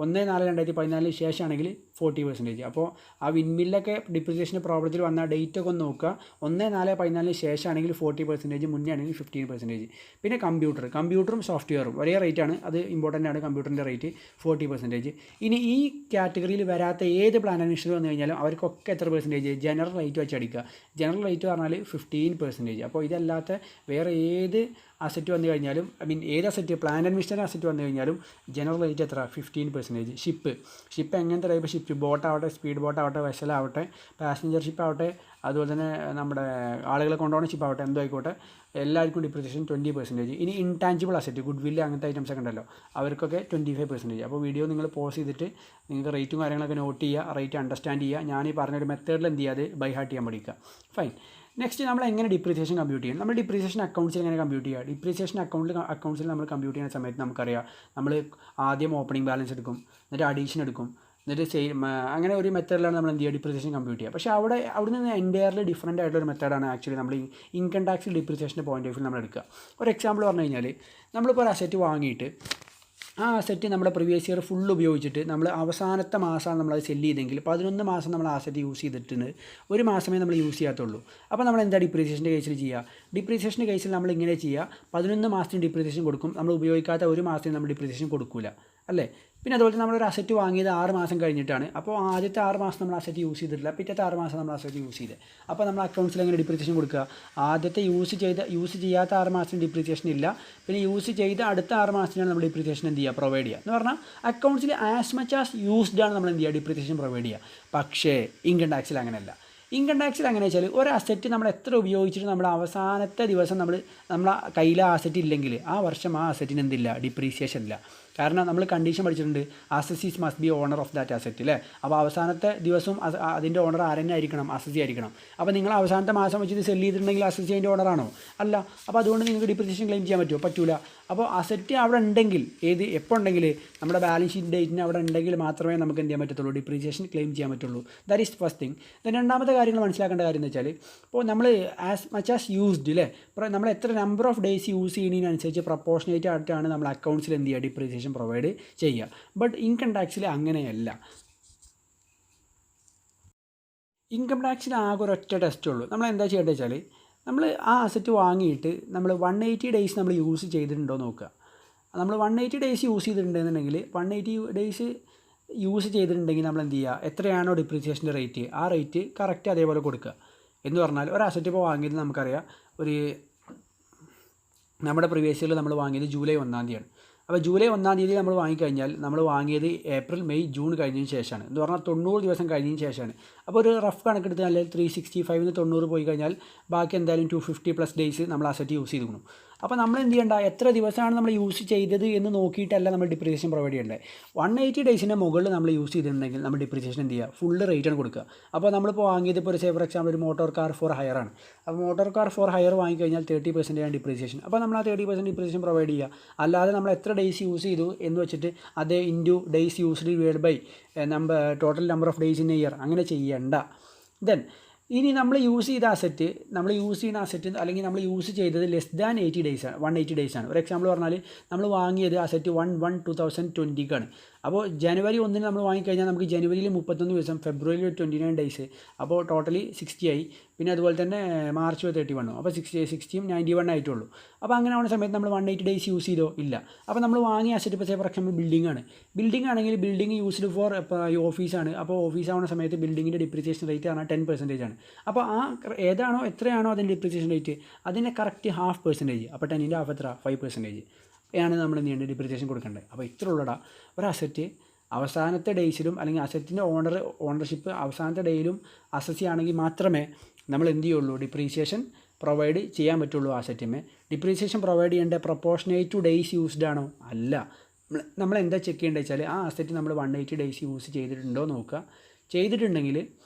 1/4/2014 ശേഷമാണെങ്കിൽ 40%. അപ്പോൾ ആ വിൻമില്ലൊക്കെ ഡിപ്രീസിയേഷൻ്റെ പ്രോബ്ലത്തിൽ വന്ന ഡേറ്റ് ഒക്കെ ഒന്ന് നോക്കുക. 1/4/2014 ശേഷമാണെങ്കിൽ 40%, മുന്നേ ആണെങ്കിൽ 15%. പിന്നെ കമ്പ്യൂട്ടറും സോഫ്റ്റ്വെയറും ഒരേ റേറ്റാണ്, അത് ഇമ്പോർട്ടൻ്റ് ആണ്. കമ്പ്യൂട്ടറിൻ്റെ റേറ്റ് 40%. ഇനി ഈ കാറ്റഗറിയിൽ വരാത്ത ഏത് പ്ലാൻ അന്വേഷണം വന്നു കഴിഞ്ഞാലും അവർക്കൊക്കെ എത്ര പെർസെൻറ്റേജ്? ജനറൽ റേറ്റ് വെച്ച് അടിക്കുക. ജനറൽ റേറ്റ് പറഞ്ഞാൽ 15%. അപ്പോൾ ഇതല്ലാത്ത വേറെ ഏത് അസറ്റ് വന്നു കഴിഞ്ഞാലും, ഏത് അസറ്റ് പ്ലാൻ അഡ്മിനിസ്ട്രേഷൻ അസറ്റ് വന്നു കഴിഞ്ഞാലും ജനറൽ റേറ്റ് എത്ര? 15%. ഷിപ്പ് എങ്ങനത്തെ ടൈപ്പ് ഷിപ്പ്? ബോട്ടാവട്ടെ, സ്പീഡ് ബോട്ടാവട്ടെ, വെസലാവട്ടെ, പാസഞ്ചർ ഷിപ്പാവട്ടെ, അതുപോലെ തന്നെ നമ്മുടെ ആളുകളെ കൊണ്ടുപോകുന്ന ഷിപ്പാവട്ടെ, എന്തോ ആയിക്കോട്ടെ, എല്ലാവർക്കും ഡിപ്രീസിയേഷൻ 20%. ഇനി ഇൻടാഞ്ചിബിൾ അസറ്റ്, ഗുഡ് വില്ല് അങ്ങനത്തെ ഐറ്റംസ് ഒക്കെ ഉണ്ടല്ലോ, അവർക്കൊക്കെ 25%. അപ്പോൾ വീഡിയോ നിങ്ങൾ പോസ് ചെയ്തിട്ട് നിങ്ങൾക്ക് റേറ്റും കാര്യങ്ങളൊക്കെ നോട്ട് ചെയ്യുക, റേറ്റ് അണ്ടർസ്റ്റാൻഡ് ചെയ്യുക. ഞാൻ ഈ പറഞ്ഞൊരു മെത്തേഡിൽ എന്ത് ചെയ്യുക, അത് ബൈ ഹാർട്ട് ചെയ്യാൻ പഠിക്കുക. ഫൈൻ. നെക്സ്റ്റ് നമ്മൾ എങ്ങനെ ഡിപ്രീസിയേഷൻ കമ്പ്യൂട്ട് ചെയ്യും? നമ്മൾ ഡിപ്രീസിയേഷൻ അക്കൗണ്ട്സിൽ എങ്ങനെ കമ്പ്യൂട്ട് ചെയ്യുക? ഡിപ്രീസിയേഷൻ അക്കൗണ്ട്സിൽ നമ്മൾ കമ്പ്യൂട്ട് ചെയ്യുന്ന സമയത്ത് നമുക്കറിയാം, നമ്മൾ ആദ്യം ഓപ്പണിംഗ് ബാലൻസ് എടുക്കും, എന്നിട്ട് അഡീഷൻ എടുക്കും, എന്നിട്ട് അങ്ങനെ ഒരു മെത്തേഡിലാണ് നമ്മൾ എന്ത് ചെയ്യുക, ഡിപ്രീസിയേഷൻ കമ്പ്യൂട്ട് ചെയ്യുക. പക്ഷേ അവിടെ നിന്ന് എൻറ്റയർലി ഡിഫറൻറ്റ് ആയിട്ടുള്ള ഒരു മെത്തേഡാണ് ആക്ച്വലി നമ്മൾ ഇൻകം ടാക്സ് ഡിപ്രീസിയേഷൻ്റെ പോയിന്റ് ഓഫ് വ്യൂ നമ്മൾ എടുക്കുക. ഒരു എക്സാമ്പിൾ പറഞ്ഞു കഴിഞ്ഞാൽ, നമ്മളിപ്പോൾ ഒരു അസറ്റ് വാങ്ങിയിട്ട് ആ അസറ്റ് നമ്മുടെ പ്രീവിയസ് ഇയർ ഫുൾ ഉപയോഗിച്ചിട്ട് നമ്മൾ അവസാനത്തെ മാസമാണ് നമ്മളത് സെല്ല് ചെയ്തെങ്കിൽ 11 മാസം നമ്മൾ ആ അസറ്റ് യൂസ് ചെയ്തിട്ടുണ്ട്, ഒരു മാസമേ നമ്മൾ യൂസ് ചെയ്യാത്തുള്ളൂ. അപ്പോൾ നമ്മൾ എന്താ ഡിപ്രീസിയേഷൻ്റെ കേസിൽ ചെയ്യുക? ഡിപ്രീസിയേഷൻ്റെ കേസിൽ നമ്മൾ ഇങ്ങനെ ചെയ്യുക, 11 മാസത്തിന് ഡിപ്രീസിയേഷൻ കൊടുക്കും, നമ്മൾ ഉപയോഗിക്കാത്ത ഒരു മാസത്തിന് നമ്മൾ ഡിപ്രീസിയേഷൻ കൊടുക്കില്ല, അല്ലേ? പിന്നെ അതുപോലെ തന്നെ നമ്മളൊരു അസറ്റ് വാങ്ങിയത് 6 മാസം കഴിഞ്ഞിട്ടാണ്. അപ്പോൾ ആദ്യത്തെ 6 മാസം നമ്മൾ അസറ്റ് യൂസ് ചെയ്തിട്ടില്ല, പിറ്റത്തെ 6 മാസം നമ്മൾ അസറ്റ് യൂസ് ചെയ്ത്. അപ്പോൾ നമ്മൾ അക്കൗണ്ട്സിൽ എങ്ങനെ ഡിപ്രീസിയേഷൻ കൊടുക്കുക? ആദ്യത്തെ യൂസ് ചെയ്യാത്ത 6 മാസത്തിന് ഡിപ്രീസിയേഷൻ ഇല്ല, പിന്നെ യൂസ് ചെയ്ത അടുത്ത 6 മാസത്തിനാണ് നമ്മൾ ഡിപ്രീസിയേഷൻ എന്ത് ചെയ്യുക, പ്രൊവൈഡ് ചെയ്യുക. എന്ന് പറഞ്ഞാൽ അക്കൗണ്ട്സിൽ ആസ് മച്ച് ആസ് യൂസ്ഡ് ആണ് നമ്മൾ എന്ത് ചെയ്യുക, ഡിപ്രീസിയേഷൻ പ്രൊവൈഡ് ചെയ്യുക. പക്ഷേ ഇൻകം ടാക്സിൽ അങ്ങനെയല്ല. ഇൻകം ടാക്സിൽ അങ്ങനെ വെച്ചാൽ ഒരു അസറ്റ് നമ്മൾ എത്ര ഉപയോഗിച്ചിട്ട് നമ്മൾ അവസാനത്തെ ദിവസം നമ്മളെ കയ്യിൽ ആ അസറ്റ് ഇല്ലെങ്കിൽ ആ വർഷം ആ അസറ്റിന് എന്തില്ല, ഡിപ്രീസിയേഷൻ ഇല്ല. കാരണം നമ്മൾ കണ്ടീഷൻ പഠിച്ചിട്ടുണ്ട്, assessees must be owner of that asset, അല്ലേ? അപ്പോൾ അവസാനത്തെ ദിവസം അതിൻ്റെ ഓണർ ആരെന്നെ ആയിരിക്കണം, അസസി ആയിരിക്കണം. അപ്പോൾ നിങ്ങൾ അവസാനത്തെ മാസം വെച്ചിട്ട് സെല്ല് ചെയ്തിട്ടുണ്ടെങ്കിൽ അസസി അതിൻ്റെ ഓണറാണോ? അല്ല. അപ്പോൾ അതുകൊണ്ട് നിങ്ങൾക്ക് ഡിപ്രീസിയേഷൻ ക്ലെയിം ചെയ്യാൻ പറ്റുമോ? പറ്റൂല. അപ്പോൾ അസറ്റ് അവിടെ ഉണ്ടെങ്കിൽ, എപ്പോൾ ഉണ്ടെങ്കിൽ നമ്മുടെ ബാലൻസ് ഷീറ്റ് ഡേറ്റിന് അവിടെ ഉണ്ടെങ്കിൽ മാത്രമേ നമുക്ക് എന്ത് ചെയ്യാൻ പറ്റത്തുള്ളൂ, ഡിപ്രീസിയേഷൻ ക്ലെയിം ചെയ്യാൻ പറ്റുള്ളൂ. That is first thing. Then രണ്ടാമത്തെ കാര്യങ്ങൾ മനസ്സിലാക്കേണ്ട കാര്യം എന്ന് വെച്ചാൽ, ഇപ്പോൾ നമ്മൾ ആസ് മച്ച് ആസ് യൂസ്ഡ്, അല്ലേ? നമ്മൾ എത്ര നമ്പർ ഓഫ് ഡേയ്സ് യൂസ് ചെയ്യുന്നതിനനുസരിച്ച് പ്രപ്പോർഷനേറ്റ് ആയിട്ടാണ് നമ്മൾ അക്കൗണ്ട്സിൽ എന്ത് ചെയ്യുക, ഡിപ്രീസിയേഷൻ പ്രൊവൈഡ് ചെയ്യുക. ബട്ട് ഇൻകം ടാക്സിൽ അങ്ങനെയല്ല. ഇൻകം ടാക്സിൽ ആകെ ഒരൊറ്റ ടെസ്റ്റേ ഉള്ളൂ. നമ്മൾ എന്താ ചെയ്യേണ്ടത് വെച്ചാൽ, നമ്മൾ ആ അസറ്റ് വാങ്ങിയിട്ട് നമ്മൾ 180 ഡേയ്സ് നമ്മൾ യൂസ് ചെയ്തിട്ടുണ്ടോ നോക്കുക. നമ്മൾ 180 ഡേയ്സ് യൂസ് ചെയ്തിട്ടുണ്ടെന്നുണ്ടെങ്കിൽ 180 ഡേയ്സ് യൂസ് ചെയ്തിട്ടുണ്ടെങ്കിൽ നമ്മൾ എന്ത് ചെയ്യുക, എത്രയാണോ ഡിപ്രീസിയേഷൻ്റെ റേറ്റ്, ആ റേറ്റ് കറക്റ്റ് അതേപോലെ കൊടുക്കുക. എന്ന് പറഞ്ഞാൽ ഒരു അസറ്റ് ഇപ്പോൾ വാങ്ങിയത് നമുക്കറിയാം, ഒരു നമ്മുടെ പ്രീവിയസ് ഇയറിൽ നമ്മൾ വാങ്ങിയത് ജൂലൈ 1-ാം തീയതിയാണ്. അപ്പോൾ ജൂലൈ 1-ാം തീയതി നമ്മൾ വാങ്ങിക്കഴിഞ്ഞാൽ നമ്മൾ വാങ്ങിയത് ഏപ്രിൽ മെയ് ജൂൺ കഴിഞ്ഞതിന് ശേഷമാണ്, എന്ന് പറഞ്ഞാൽ 90 ദിവസം കഴിഞ്ഞതിന് ശേഷമാണ്. അപ്പോൾ ഒരു റഫ് കണക്കെടുത്ത് അല്ലെങ്കിൽ 365 90 പോയി കഴിഞ്ഞാൽ ബാക്കി എന്തായാലും 250+ ഡേയ്സ് നമ്മൾ അസറ്റ് യൂസ് ചെയ്തിരിക്കണം. അപ്പോൾ നമ്മൾ എന്ത് ചെയ്യേണ്ട, എത്ര ദിവസമാണ് നമ്മൾ യൂസ് ചെയ്തത് എന്ന് നോക്കിയിട്ടല്ല നമ്മൾ ഡിപ്രീസിയേഷൻ പ്രൊവൈഡ് ചെയ്യേണ്ടത്. 180 ഡേയ്സിൻ്റെ മുകളിൽ നമ്മൾ യൂസ് ചെയ്തിട്ടുണ്ടെങ്കിൽ നമ്മൾ ഡിപ്രീസിയേഷൻ എന്ത് ചെയ്യുക, ഫുള്ള് റേറ്റാണ് കൊടുക്കുക. അപ്പോൾ നമ്മളിപ്പോൾ വാങ്ങിയത് ഇപ്പോൾ ഫോർ എക്സാമ്പിൾ ഒരു മോട്ടോർ കാർ ഫോർ ഹയർ ആണ്. അപ്പോൾ മോട്ടോർ കാർ ഫോർ ഹയർ വാങ്ങിക്കഴിഞ്ഞാൽ 30% ആണ് ഡിപ്രീസിയേഷൻ. അപ്പോൾ നമ്മൾ ആ 30% ഡിപ്രീസിയേഷൻ പ്രൊവൈഡ് ചെയ്യുക. അല്ലാതെ നമ്മൾ എത്ര ഡേയ്സ് യൂസ് ചെയ്തു എന്ന് വെച്ചിട്ട് അത് into days used divide by total number of days in a year അങ്ങനെ ചെയ്യണ്ട. ദെൻ ഇനി നമ്മൾ യൂസ് ചെയ്യുന്ന അസറ്റ് അല്ലെങ്കിൽ നമ്മൾ യൂസ് ചെയ്തത് ലെസ് ദാൻ 80 ഡേയ്സ് ആണ്, 180 ഡേയ്സ് ആണ്. ഒരു എക്സാമ്പിൾ പറഞ്ഞാൽ നമ്മൾ വാങ്ങിയത് അസറ്റ് 1/1/2020 അപ്പോൾ ജനുവരി 1 നമ്മൾ വാങ്ങിക്കഴിഞ്ഞാൽ നമുക്ക് ജനുവരിയിൽ 31 ദിവസം, ഫെബ്രുവരിയിൽ 29 ഡേയ്സ്, അപ്പോൾ ടോട്ടലി 60 ആയി. പിന്നെ അതുപോലെ തന്നെ മാർച്ച് 31 അപ്പോൾ 60യും 91 ആയിട്ടുള്ളൂ. അപ്പോൾ അങ്ങനെ ആവുന്ന സമയത്ത് നമ്മൾ 180 ഡേയ്സ് യൂസ് ചെയ്തോ ഇല്ല. അപ്പോൾ നമ്മൾ വാങ്ങിയ അസറ്റ് ഇപ്പോൾ ഫോർ എക്സാമ്പിൾ ബിൽഡിംഗ് ആണെങ്കിൽ ബിൽഡിംഗ് യൂസ്ഡ് ഫോർ ഓഫീസാണ്. അപ്പോൾ ഓഫീസ് ആവുന്ന സമയത്ത് ബിൽഡിങ്ങിൻ്റെ ഡിപ്രീസിയേഷൻ റേറ്റ് പറഞ്ഞാൽ 10% ആണ്. അപ്പോൾ ആ എത്രയാണോ അതിൻ്റെ ഡിപ്രീസിയേഷൻ റേറ്റ് അതിൻ്റെ കറക്റ്റ് 0.5%. അപ്പോൾ 10ൻ്റെ ഹാഫ് എത്ര, 5% ആണ് നമ്മൾ എന്ത് ചെയ്യേണ്ടത്, ഡിപ്രീസിയേഷൻ കൊടുക്കേണ്ടത്. അപ്പോൾ ഇത്ര ഉള്ളടാ ഒരു അസറ്റ് അവസാനത്തെ ഡേയ്സിലും അല്ലെങ്കിൽ അസറ്റിൻ്റെ ഓണർഷിപ്പ് അവസാനത്തെ ഡേയിലും അസസ് ചെയ്യുകയാണെങ്കിൽ മാത്രമേ നമ്മൾ എന്ത് ചെയ്യുള്ളൂ, ഡിപ്രീസിയേഷൻ പ്രൊവൈഡ് ചെയ്യാൻ പറ്റുള്ളൂ. അസറ്റിന്മേ ഡിപ്രീസിയേഷൻ പ്രൊവൈഡ് ചെയ്യേണ്ട പ്രൊപ്പോർഷനേറ്റ് ടു ഡേയ്സ് യൂസ്ഡ് ആണോ അല്ല. നമ്മൾ എന്താ ചെക്ക് ചെയ്യേണ്ടത് വെച്ചാൽ ആ അസറ്റ് നമ്മൾ 180 ഡേയ്സ് യൂസ് ചെയ്തിട്ടുണ്ടോ നോക്കുക. ചെയ്തിട്ടുണ്ടെങ്കിൽ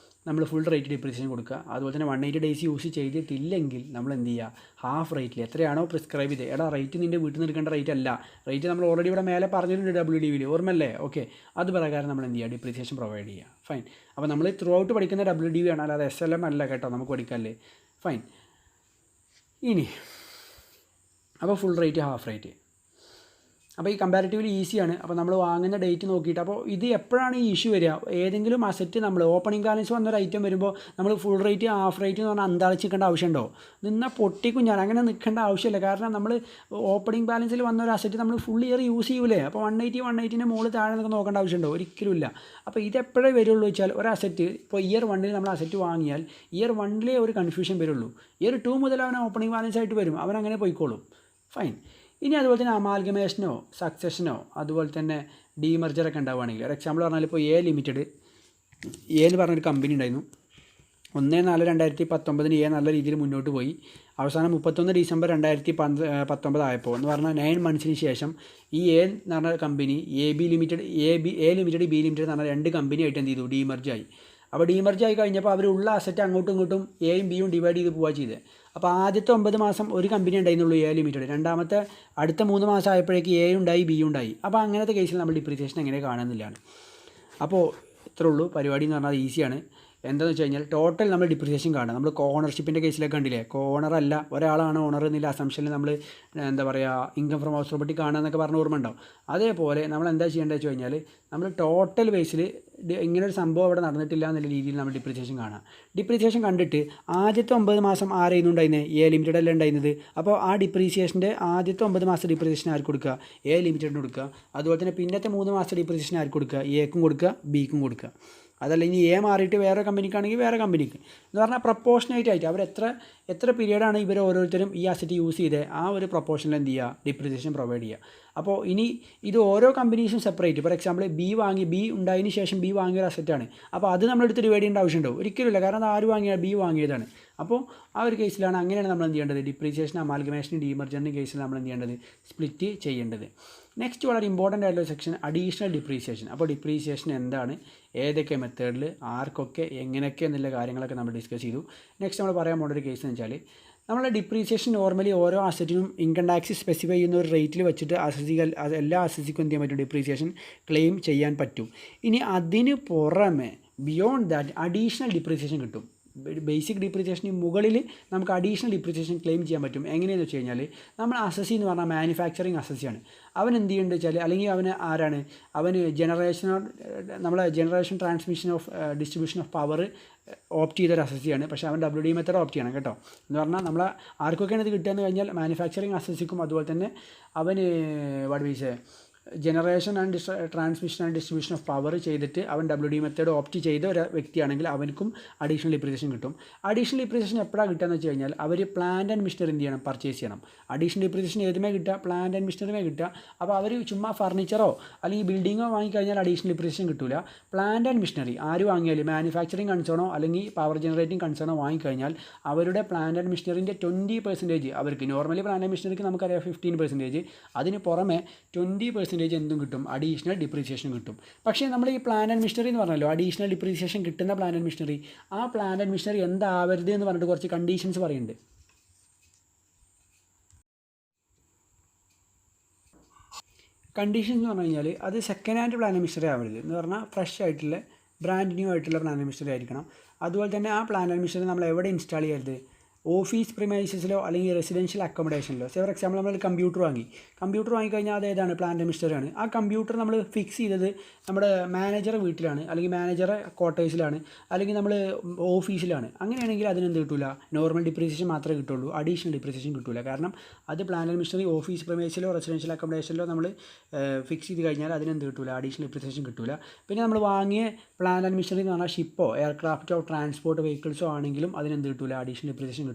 നമ്മൾ ഫുൾ റേറ്റ് ഡിപ്രീസിയേഷൻ കൊടുക്കുക. അതുപോലെ തന്നെ 180 ഡേയ്സ് യൂസ് ചെയ്തിട്ടില്ലെങ്കിൽ നമ്മൾ എന്ത് ചെയ്യുക, ഹാഫ് റേറ്റിൽ എത്രയാണോ പ്രിസ്ക്രൈബ് ചെയ്തത്. റേറ്റ് നിൻ്റെ വീട്ടിൽ നിന്ന് എടുക്കേണ്ട റേറ്റ് അല്ല, റേറ്റ് നമ്മൾ ഓൾറെഡി ഇവിടെ മേലെ പറഞ്ഞിട്ടുണ്ട് WDV ഓർമ്മല്ലേ, ഓക്കെ. അത് പ്രകാരം നമ്മൾ എന്ത് ചെയ്യുക, ഡിപ്രീസിയേഷൻ പ്രൊവൈഡ് ചെയ്യുക. ഫൈൻ. അപ്പോൾ നമ്മൾ ത്രൂ ഔട്ട് പഠിക്കുന്ന WDV ആണ്, അല്ലാതെ SLM അല്ല കേട്ടോ നമുക്ക് പഠിക്കാമല്ലേ. ഫൈൻ. ഇനി അപ്പോൾ ഫുൾ റേറ്റ്, ഹാഫ് റേറ്റ്. അപ്പോൾ ഈ കമ്പാരിറ്റീവ്ലി ഈസിയാണ്. അപ്പോൾ നമ്മൾ വാങ്ങുന്ന ഡേറ്റ് നോക്കിയിട്ട്, അപ്പോൾ ഇത് എപ്പോഴാണ് ഈ ഇഷ്യൂ വരിക, ഏതെങ്കിലും അസറ്റ് നമ്മൾ ഓപ്പണിംഗ് ബാലൻസ് വന്നൊരു ഐറ്റം വരുമ്പോൾ നമ്മൾ ഫുൾ റേറ്റ് ഹാഫ് റേറ്റ് എന്ന് പറഞ്ഞാൽ അന്താളിച്ച് നിൽക്കേണ്ട ആവശ്യമുണ്ടോ? നിന്നാൽ പൊട്ടിക്കും ഞാൻ. അങ്ങനെ നിൽക്കേണ്ട ആവശ്യമില്ല. കാരണം നമ്മൾ ഓപ്പണിംഗ് ബാലൻസിൽ വന്നൊരു അസറ്റ് നമ്മൾ ഫുൾ ഇയർ യൂസ് ചെയ്യൂലേ. അപ്പോൾ 180ൻ്റെ മുകളിൽ താഴെ നമുക്ക് നോക്കേണ്ട ആവശ്യമുണ്ടോ? ഒരിക്കലും ഇല്ല. അപ്പോൾ ഇതെപ്പോഴേ വരുള്ളൂ വെച്ചാൽ ഒരു അസറ്റ് ഇപ്പോൾ ഇയർ 1 നമ്മൾ അസറ്റ് വാങ്ങിയാൽ ഇയർ 1 ഒരു കൺഫ്യൂഷൻ വരുള്ളൂ. ഇയർ 2 മുതൽ അവൻ ഓപ്പണിംഗ് ബാലൻസ് ആയിട്ട് വരും, അവൻ അങ്ങനെ പോയിക്കോളും. ഫൈൻ. ഇനി അതുപോലെ തന്നെ അമാൽഗമേഷനോ സക്സഷനോ അതുപോലെ തന്നെ ഡീമർജറൊക്കെ ഉണ്ടാവുകയാണെങ്കിൽ, ഒരു എക്സാമ്പിൾ പറഞ്ഞാൽ ഇപ്പോൾ എ ലിമിറ്റഡ് എന്ന് പറഞ്ഞൊരു കമ്പനി ഉണ്ടായിരുന്നു. 1/4/2019 എ നല്ല രീതിയിൽ മുന്നോട്ട് പോയി. അവസാനം 31 ഡിസംബർ 2019 ആയപ്പോൾ എന്ന് പറഞ്ഞാൽ 9 മന്ത്സിന് ശേഷം ഈ എ എന്ന് പറഞ്ഞ company A limited B limited എന്ന് പറഞ്ഞാൽ 2 കമ്പനിയായിട്ട് എന്ത് ചെയ്തു, ഡീമർജായി. അപ്പോൾ ഡീമർജായി കഴിഞ്ഞപ്പോൾ അവരുള്ള അസറ്റ് അങ്ങോട്ടും ഇങ്ങോട്ടും എയും ബിയും ഡിവൈഡ് ചെയ്ത് പോവുക ചെയ്തത്. അപ്പോൾ ആദ്യത്തെ 9 മാസം ഒരു കമ്പനി ഉണ്ടായിരുന്നുള്ളൂ എ ലിമിറ്റഡ്. രണ്ടാമത്തെ അടുത്ത 3 മാസം ആയപ്പോഴേക്ക് എ ഉണ്ടായി ബി ഉണ്ടായി. അപ്പോൾ അങ്ങനത്തെ കേസിൽ നമ്മൾ ഡിപ്രീസിയേഷൻ എങ്ങനെ കാണുന്നില്ലാണ്. അപ്പോൾ ഇത്രേ ഉള്ളൂ പരിപാടി എന്ന് പറഞ്ഞാൽ ഈസിയാണ്. എന്താണെന്ന് വെച്ച് കഴിഞ്ഞാൽ ടോട്ടൽ നമ്മൾ ഡിപ്രീസിയേഷൻ കാണുക. നമ്മൾ ഓണർഷിപ്പിൻ്റെ കേസിലൊക്കെ കണ്ടില്ലേ, ഓണറല്ല ഒരാളാണ് ഓണർ എന്നില്ല അസംഷനിൽ നമ്മൾ എന്താ പറയുക ഇൻകം ഫ്രം ഹൗസ് പ്രോപ്പർട്ടി കാണുക എന്നൊക്കെ പറഞ്ഞ ഓർമ്മ ഉണ്ടാവും. അതേപോലെ നമ്മൾ എന്താ ചെയ്യേണ്ടത് വെച്ച് കഴിഞ്ഞാൽ നമ്മൾ ടോട്ടൽ ബേസിൽ ഇങ്ങനൊരു സംഭവം അവിടെ നടന്നിട്ടില്ല എന്നുള്ള രീതിയിൽ നമ്മൾ ഡിപ്രീസിയേഷൻ കാണാം. ഡിപ്രീസിയേഷൻ കണ്ടിട്ട് ആദ്യത്തെ 9 മാസം ആരായിരുന്നു ഉണ്ടായിരുന്നത്, എ ലിമിറ്റഡ് അല്ല ഉണ്ടായിരുന്നത്. അപ്പോൾ ആ ഡിപ്രീസിയേഷൻ്റെ ആദ്യത്തെ 9 മാസം ഡിപ്രീസിയേഷൻ ആർക്ക് കൊടുക്കുക, എ ലിമിറ്റഡിന് കൊടുക്കുക. അതുപോലെ തന്നെ പിന്നത്തെ 3 മാസം ഡിപ്രീസിയേഷൻ ആർക്ക് കൊടുക്കുക, എക്കും കൊടുക്കുക ബിക്കും കൊടുക്കുക. അതല്ല ഇനി എ മാറിയിട്ട് വേറെ കമ്പനിക്കാണെങ്കിൽ വേറെ കമ്പനിക്ക് എന്ന് പറഞ്ഞാൽ പ്രൊപ്പോർഷനേറ്റ് ആയിട്ട് അവർ എത്ര പീരീഡാണ് ഇവർ ഓരോരുത്തരും ഈ അസറ്റ് യൂസ് ചെയ്ത് ആ ഒരു പ്രൊപ്പോർഷനിൽ എന്ത് ചെയ്യുക, ഡിപ്രീസിയേഷൻ പ്രൊവൈഡ് ചെയ്യുക. അപ്പോൾ ഇനി ഇത് ഓരോ കമ്പനീസും സെപ്പറേറ്റ്. ഫോർ എക്സാമ്പിൾ ബി ഉണ്ടായതിന് ശേഷം ബി വാങ്ങിയൊരു അസറ്റാണ്. അപ്പോൾ അത് നമ്മളെടുത്ത് ഡിവൈഡ് ചെയ്യേണ്ട ആവശ്യമുണ്ടോ? ഒരിക്കലുമില്ല. കാരണം അത് ആര് വാങ്ങിയ ബി വാങ്ങിയതാണ്. അപ്പോൾ ആ ഒരു കേസിലാണ് അങ്ങനെയാണ് നമ്മൾ എന്ത് ചെയ്യേണ്ടത്, ഡിപ്രീസിയേഷൻ അമാൽഗമേഷൻ ഡീമർജറിൻ്റെ കേസിൽ നമ്മൾ എന്ത് ചെയ്യേണ്ടത്, സ്പ്ലിറ്റ് ചെയ്യേണ്ടത്. നെക്സ്റ്റ് വളരെ ഇമ്പോർട്ടൻ്റ് ആയിട്ടുള്ള സെക്ഷൻ അഡീഷണൽ ഡിപ്രീസിയേഷൻ. അപ്പോൾ ഡിപ്രീസിയേഷൻ എന്താണ്, ഏതൊക്കെ മെത്തേഡിൽ ആർക്കൊക്കെ എങ്ങനെയൊക്കെ എന്നുള്ള കാര്യങ്ങളൊക്കെ നമ്മൾ ഡിസ്കസ് ചെയ്തു. നെക്സ്റ്റ് നമ്മൾ പറയാൻ പോകുന്ന ഒരു കേസ് എന്ന് വെച്ചാൽ നമ്മളെ ഡിപ്രീസിയേഷൻ നോർമലി ഓരോ അസറ്റിനും ഇൻകം ടാക്സ് സ്പെസിഫൈ ചെയ്യുന്ന ഒരു റേറ്റിൽ വെച്ചിട്ട് എല്ലാ അസറ്റിക്കും എന്ത് ചെയ്യാൻ പറ്റും, ഡിപ്രീസിയേഷൻ ക്ലെയിം ചെയ്യാൻ പറ്റും. ഇനി അതിന് പുറമെ ബിയോണ്ട് ദാറ്റ് അഡീഷണൽ ഡിപ്രീസിയേഷൻ കിട്ടും. ബേസിക് ഡിപ്രീസിയേഷന് മുകളിൽ നമുക്ക് അഡീഷണൽ ഡിപ്രീസിയേഷൻ ക്ലെയിം ചെയ്യാൻ പറ്റും. എങ്ങനെയെന്ന് വെച്ച് കഴിഞ്ഞാൽ നമ്മൾ അസസി എന്ന് പറഞ്ഞാൽ മാനുഫാക്ചറിങ് അസസിയാണ്. അവൻ എന്ത് ചെയ്യുന്നുണ്ട് വെച്ചാൽ, അല്ലെങ്കിൽ അവന് ആരാണ്, അവന് generation transmission of distribution of power opt ചെയ്തൊരു അസസിയാണ്. പക്ഷേ അവൻ WD മെത്തേഡ് ഓപ്റ്റ് ചെയ്യണം കേട്ടോ. എന്ന് പറഞ്ഞാൽ നമ്മൾ ആർക്കൊക്കെയാണ് ഇത് കിട്ടുകയെന്ന് കഴിഞ്ഞാൽ മാനുഫാക്ചറിങ് അസസിക്കും അതുപോലെ തന്നെ അവന് generation and transmission and distribution of power ചെയ്തിട്ട് അവൻ WD മെത്തേഡ് ഓപ്റ്റ് ചെയ്ത ഒരു വ്യക്തിയാണെങ്കിൽ അവനക്കും അഡീഷണൽ ഡിപ്രീസിയേഷൻ കിട്ടും. അഡീഷണൽ ഡിപ്രീസിയേഷൻ എപ്പോഴാണ് കിട്ടുകയെന്ന് വെച്ച് കഴിഞ്ഞാൽ അവർ പ്ലാന്റ് ആൻഡ് മിഷനറി എന്ത് ചെയ്യണം, പർച്ചേസ് ചെയ്യണം. അഡീഷണൽ ഡിപ്രീസിയേഷൻ ഏതുമേ കിട്ടുക, പ്ലാന്റ് ആൻഡ് മിഷനറിമേ കിട്ടുക. അപ്പോൾ അവർ ചുമ്മാ ഫർണിച്ചറോ അല്ലെങ്കിൽ ബിൽഡിങ്ങോ വാങ്ങിക്കഴിഞ്ഞാൽ അഡീഷണൽ ഡിപ്രീസിയേഷൻ കിട്ടില്ല. പ്ലാന്റ് ആൻഡ് മിഷനറി ആര് വാങ്ങിയാലും മാനുഫാക്ചറിങ് കൺസേണോ അല്ലെങ്കിൽ പവർ ജനറേറ്റിംഗ് കൺസേണോ വാങ്ങിക്കഴിഞ്ഞാൽ അവരുടെ പ്ലാന്റ് ആൻഡ് മിഷനറിൻ്റെ 20% അവർക്ക്, നോർമലി പ്ലാന്റ് ആൻഡ് മിഷനറിക്ക് നമുക്കറിയാം 15%, അതിന് പുറമെ 20% എന്തും കിട്ടും, അഡീഷണൽ ഡിപ്രീസിയേഷൻ കിട്ടും. പക്ഷേ നമ്മൾ ഈ പ്ലാന്റ് ആൻഡ് മിഷനറി എന്ന് പറഞ്ഞല്ലോ, അഡീഷണൽ ഡിപ്രീസിയേഷൻ കിട്ടുന്ന പ്ലാന്റ് ആൻഡ് മിഷനറി, ആ പ്ലാന്റ് ആൻഡ് മിഷനറി എന്താവരുത് എന്ന് പറഞ്ഞിട്ട് കുറച്ച് കണ്ടീഷൻസ് പറയുന്നുണ്ട്. കണ്ടീഷൻസ് എന്ന് പറഞ്ഞു കഴിഞ്ഞാൽ അത് second hand plant and machinery ആവരുത് എന്ന് പറഞ്ഞാൽ ഫ്രഷ് ആയിട്ടുള്ള ബ്രാൻഡ് ന്യൂ ആയിട്ടുള്ള പ്ലാന്റ് ആൻഡ് മിഷനറി ആയിരിക്കണം. അതുപോലെ തന്നെ ആ പ്ലാന്റ് ആൻഡ് മിഷനറി നമ്മൾ എവിടെ ഇൻസ്റ്റാൾ ചെയ്യരുത്, ഓഫീസ് പ്രിമൈസസിലോ അല്ലെങ്കിൽ റെസിഡൻഷ്യൽ അക്കോമഡേഷനിലോ. ഫോർ എക്സാമ്പിൾ നമ്മൾ കമ്പ്യൂട്ടർ വാങ്ങിക്കഴിഞ്ഞാൽ അത് ഏതാണ്, പ്ലാന്റ് ആൻഡ് മിഷനറിയാണ്. ആ കമ്പ്യൂട്ടർ നമ്മൾ ഫിക്സ് ചെയ്തത് നമ്മുടെ മാനേജറെ വീട്ടിലാണ് അല്ലെങ്കിൽ മാനേജറെ ക്വാർട്ടേഴ്സിലാണ് അല്ലെങ്കിൽ നമ്മൾ ഓഫീസിലാണ്. അങ്ങനെയാണെങ്കിൽ അതിനെന്ത് കിട്ടില്ല, നോർമൽ ഡിപ്രീസിയേഷൻ മാത്രമേ കിട്ടുള്ളൂ, അഡീഷണൽ ഡിപ്രീസിയേഷൻ കിട്ടില്ല. കാരണം അത് പ്ലാന്റ് ആൻഡ് മിഷനറി ഓഫീസ് പ്രിമൈസിലോ റെസിഡൻഷ്യൽ അക്കോമഡേഷനിലോ നമ്മൾ ഫിക്സ് ചെയ്ത് കഴിഞ്ഞാൽ അതിനെന്ത് കിട്ടില്ല, അഡീഷണൽ ഡിപ്രീസിയേഷൻ കിട്ടില്ല. പിന്നെ നമ്മൾ വാങ്ങിയ പ്ലാന്റ് ആൻഡ് മിഷനറി എന്ന് പറഞ്ഞാൽ ഷിപ്പോ എയർക്രാഫ്റ്റോ ട്രാൻസ്പോർട്ട് വെഹിക്കിൾസോ ആണെങ്കിലും അതിനെന്ത് കിട്ടില്ല, അഡീഷണൽ ഡിപ്രീസിയേഷൻ കിട്ടില്ല.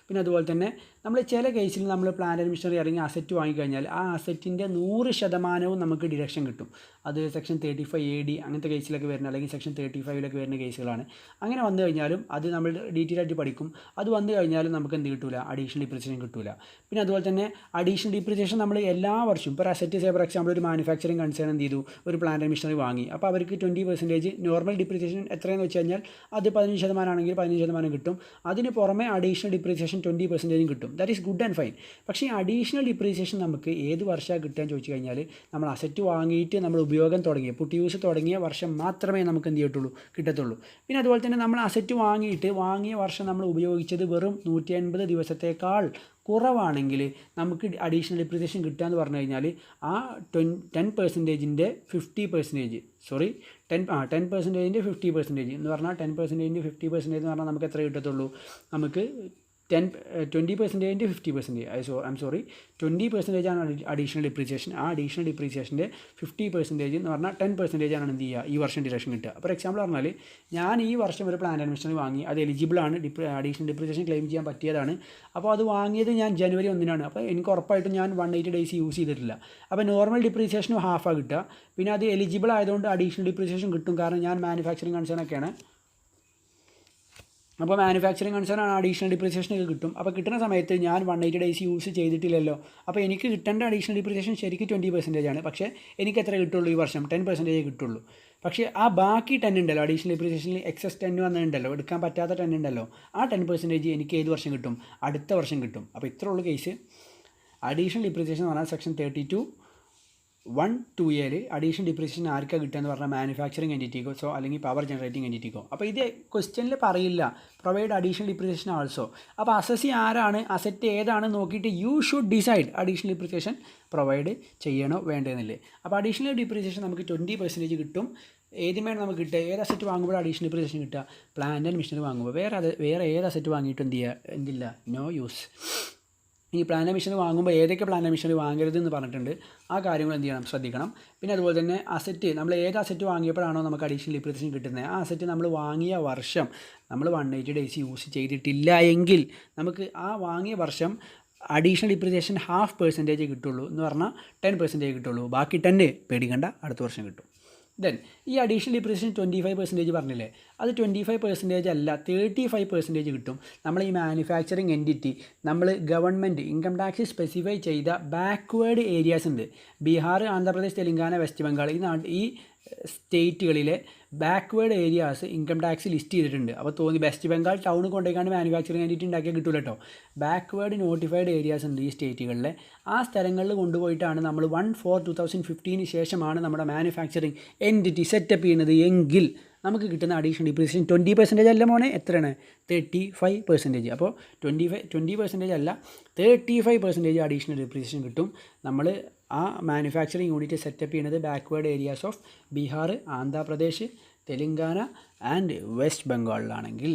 പിന്നെ അതുപോലെ തന്നെ നമ്മൾ ചില കേസിൽ നമ്മൾ പ്ലാന്റ് ആൻഡ് മിഷനറി അല്ലെങ്കിൽ അസറ്റ് വാങ്ങിക്കഴിഞ്ഞാൽ ആ അസറ്റിൻ്റെ 100% നമുക്ക് ഡിഡക്ഷൻ കിട്ടും. അത് സെക്ഷൻ 35AD അങ്ങനത്തെ കേസിലൊക്കെ വരുന്ന അല്ലെങ്കിൽ സെക്ഷൻ 35 വരുന്ന കേസുകളാണ്. അങ്ങനെ വന്നു കഴിഞ്ഞാലും അത് നമ്മൾ ഡീറ്റെയിൽ ആയിട്ട് പഠിക്കും. അത് വന്നു കഴിഞ്ഞാലും നമുക്ക് എന്ത് കിട്ടില്ല, അഡീഷണൽ ഡിപ്രീസിയേഷൻ കിട്ടില്ല. പിന്നെ അതുപോലെ തന്നെ അഡീഷണൽ ഡിപ്രീസിയേഷൻ നമ്മൾ എല്ലാ വർഷവും ഇപ്പോൾ അസറ്റ് ഫോർ എക്സാമ്പിൾ ഒരു മാനുഫാക്ചറിങ് കൺസേൺ എന്ത് ചെയ്തു, ഒരു പ്ലാന്റ് ആൻഡ് മിഷനറി വാങ്ങി. അപ്പോൾ അവർക്ക് 20% നോർമൽ ഡിപ്രീസിയേഷൻ എത്രയെന്ന് വെച്ച് കഴിഞ്ഞാൽ അത് 15% ആണെങ്കിൽ 15% കിട്ടും. അതിന് പുറമെ അഡീഷണൽ ഡിപ്രീസിയേഷൻ 20% കിട്ടും. That is good and fine. പക്ഷേ അഡീഷണൽ ഡിപ്രീസിയേഷൻ നമുക്ക് ഏത് വർഷമാണ് കിട്ടുകയെന്ന് ചോദിച്ചു കഴിഞ്ഞാൽ നമ്മൾ അസറ്റ് വാങ്ങിയിട്ട് നമ്മൾ ഉപയോഗം തുടങ്ങിയ പുട്ട് യൂസ് തുടങ്ങിയ വർഷം മാത്രമേ നമുക്ക് എന്ത് കിട്ടത്തുള്ളൂ. പിന്നെ അതുപോലെ തന്നെ നമ്മൾ അസറ്റ് വാങ്ങിയ വർഷം നമ്മൾ ഉപയോഗിച്ചത് വെറും 180 ദിവസത്തേക്കാൾ കുറവാണെങ്കിൽ നമുക്ക് അഡീഷണൽ ഡിപ്രീസിയേഷൻ കിട്ടുക എന്ന് പറഞ്ഞു കഴിഞ്ഞാൽ ആ 10%-ൻ്റെ 50%, 10%-ൻ്റെ 50% എന്ന് പറഞ്ഞാൽ 10%-ൻ്റെ 50% എന്ന് പറഞ്ഞാൽ നമുക്ക് എത്ര കിട്ടത്തുള്ളൂ, നമുക്ക് 20%-ൻ്റെ 50%, 20% ആണ് അഡീഷണൽ ഡിപ്രീസിയേഷൻ. ആ അഡീഷണൽ ഡിപ്രീസിയേഷൻ്റെ 50% എന്ന് പറഞ്ഞാൽ 10% ആണ് എന്ത് ചെയ്യുക, ഈ വർഷം ഡിഡക്ഷൻ കിട്ടുക. ഫോർ എക്സാമ്പിൾ പറഞ്ഞാൽ ഞാൻ ഈ വർഷം ഒരു പ്ലാന്റ് ആൻഡ് മിഷനറി വാങ്ങി, അത് എലിജിബിളാണ്, അഡീഷണൽ ഡിപ്രീസിയേഷൻ ക്ലെയിം ചെയ്യാൻ പറ്റിയതാണ്. അപ്പോൾ അത് വാങ്ങിയത് ഞാൻ ജനുവരി 1-നാണ്. അപ്പോൾ എനിക്ക് ഉറപ്പായിട്ടും ഞാൻ 180 ഡേയ്സ് യൂസ് ചെയ്തിട്ടില്ല. അപ്പോൾ നോർമൽ ഡിപ്രീസിയേഷനും ഹാഫാണ് കിട്ടുക. പിന്നെ അത് എലിജിബിൾ ആയതുകൊണ്ട് അഡീഷണൽ ഡിപ്രീസിയേഷൻ കിട്ടും, കാരണം ഞാൻ മാനുഫാക്ചറിങ് കൺസേണൊക്കെയാണ്. അപ്പോൾ മാനുഫാക്ചറിങ് കൺസേൺ ആണ്, അഡീഷണൽ ഡിപ്രീസിയേഷനൊക്കെ കിട്ടും. അപ്പോൾ കിട്ടുന്ന സമയത്ത് ഞാൻ 180 ഡേയ്സ് യൂസ് ചെയ്തിട്ടില്ലല്ലോ. അപ്പോൾ എനിക്ക് കിട്ടേണ്ട അഡീഷണൽ ഡിപ്രീസിയേഷൻ ശരിക്കും 20% ആണ്. പക്ഷേ എനിക്ക് എത്ര കിട്ടുള്ളൂ ഈ വർഷം, 10% കിട്ടുള്ളൂ. പക്ഷേ ആ ബാക്കി 10 ഉണ്ടല്ലോ, അഡീഷണൽ ഡിപ്രീസിയേഷനിൽ എക്സസ് 10 വന്നിട്ടുണ്ടല്ലോ, എടുക്കാൻ പറ്റാത്ത 10 ഉണ്ടല്ലോ, ആ 10% എനിക്ക് ഏത് വർഷം കിട്ടും, അടുത്ത വർഷം കിട്ടും. അപ്പോൾ ഇത്ര ഉള്ളൂ കേസ്. അഡീഷണൽ ഡിപ്രീസിയേഷൻ എന്ന് പറഞ്ഞാൽ സെക്ഷൻ 32(1)(2)A അഡീഷണൽ ഡിപ്രീസിയേഷൻ ആർക്കാണ് കിട്ടുക എന്ന് പറഞ്ഞാൽ മാനുഫാക്ചറിങ് എൻറ്റിറ്റിക്കോ അല്ലെങ്കിൽ പവർ ജനറേറ്റിംഗ് എൻറ്റിറ്റിക്കോ. അപ്പോൾ ഇത് ക്വസ്റ്റ്യനിൽ പറയില്ല, പ്രൊവൈഡ് അഡീഷണൽ ഡിപ്രീസിയേഷൻ ആൾസോ. അപ്പോൾ അസസ് ആരാണ്, അസറ്റ് ഏതാണ് നോക്കിയിട്ട് you should decide additional depreciation provide ചെയ്യണോ വേണ്ടതെന്നില്ലേ. അപ്പോൾ അഡീഷണൽ ഡിപ്രീസിയേഷൻ നമുക്ക് 20% കിട്ടും. ഏതുമേണ് നമുക്ക് കിട്ടുക, ഏത് അസറ്റ് വാങ്ങുമ്പോൾ അഡീഷണൽ ഡിപ്രീസിയേഷൻ കിട്ടുക, പ്ലാന്റ് ആൻഡ് മിഷനറി വാങ്ങുമ്പോൾ. വേറെ ഏത് അസറ്റ് വാങ്ങിയിട്ട് എന്തില്ല, നോ യൂസ്. ഈ പ്ലാന്റ് ആൻഡ് മിഷനറി വാങ്ങുമ്പോൾ ഏതൊക്കെ പ്ലാന്റ് ആൻഡ് മിഷനറി വാങ്ങരുത് എന്ന് പറഞ്ഞിട്ടുണ്ട്, ആ കാര്യങ്ങൾ എന്ത് ചെയ്യണം, ശ്രദ്ധിക്കണം. പിന്നെ അതുപോലെ തന്നെ അസറ്റ് നമ്മൾ ഏത് അസറ്റ് വാങ്ങിയപ്പോഴാണോ നമുക്ക് അഡീഷണൽ ഡിപ്രീസിയേഷൻ കിട്ടുന്നത്, ആ അസറ്റ് നമ്മൾ വാങ്ങിയ വർഷം നമ്മൾ 180 ഡേയ്സ് യൂസ് ചെയ്തിട്ടില്ല എങ്കിൽ നമുക്ക് ആ വാങ്ങിയ വർഷം അഡീഷണൽ ഡിപ്രീസിയേഷൻ 0.5% കിട്ടുള്ളൂ എന്ന് പറഞ്ഞാൽ 10% കിട്ടുള്ളൂ. ബാക്കി 10 പേടിക്കണ്ട, അടുത്ത വർഷം കിട്ടും. ദെൻ ഈ അഡീഷണൽ ഡിപ്രീസിയേഷൻ 25% പറഞ്ഞില്ലേ, അത് 25% അല്ല 35% കിട്ടും. നമ്മൾ ഈ മാനുഫാക്ചറിങ് എൻറ്റിറ്റി നമ്മൾ ഗവൺമെൻറ് ഇൻകം ടാക്സ് സ്പെസിഫൈ ചെയ്ത ബാക്ക്വേർഡ് ഏരിയാസ് ഉണ്ട്. ബീഹാർ, ആന്ധ്രാപ്രദേശ്, തെലുങ്കാന, വെസ്റ്റ് ബംഗാൾ ഈ സ്റ്റേറ്റുകളിലെ backward areas income tax list ചെയ്തിട്ടുണ്ട്. അപ്പോൾ west Bengal town കൊണ്ടേക്കാണ്ട് manufacturing entity ഉണ്ടാക്കിയാൽ കിട്ടില്ല കേട്ടോ. ബാക്ക്വേർഡ് നോട്ടിഫൈഡ് ഏരിയാസ് ഉണ്ട് ഈ സ്റ്റേറ്റുകളിലെ. ആ സ്ഥലങ്ങളിൽ കൊണ്ടുപോയിട്ടാണ് നമ്മൾ 1/4/2015 ശേഷമാണ് നമ്മുടെ മാനുഫാക്ചറിങ് എൻറ്റിറ്റി സെറ്റപ്പ് ചെയ്യുന്നത് എങ്കിൽ നമുക്ക് കിട്ടുന്ന അഡീഷണൽ ഡിപ്രീസിയേഷൻ 20% അല്ല മോനെ, എത്രയാണ്, 35%. അപ്പോൾ 20% അല്ല 35% അഡീഷണൽ ഡിപ്രീസിയേഷൻ കിട്ടും. നമ്മൾ ആ മാനുഫാക്ചറിങ് യൂണിറ്റ് സെറ്റപ്പ് ചെയ്യുന്നത് backward areas of Bihar, Andhra Pradesh, Telangana and west ബംഗാളിലാണെങ്കിൽ.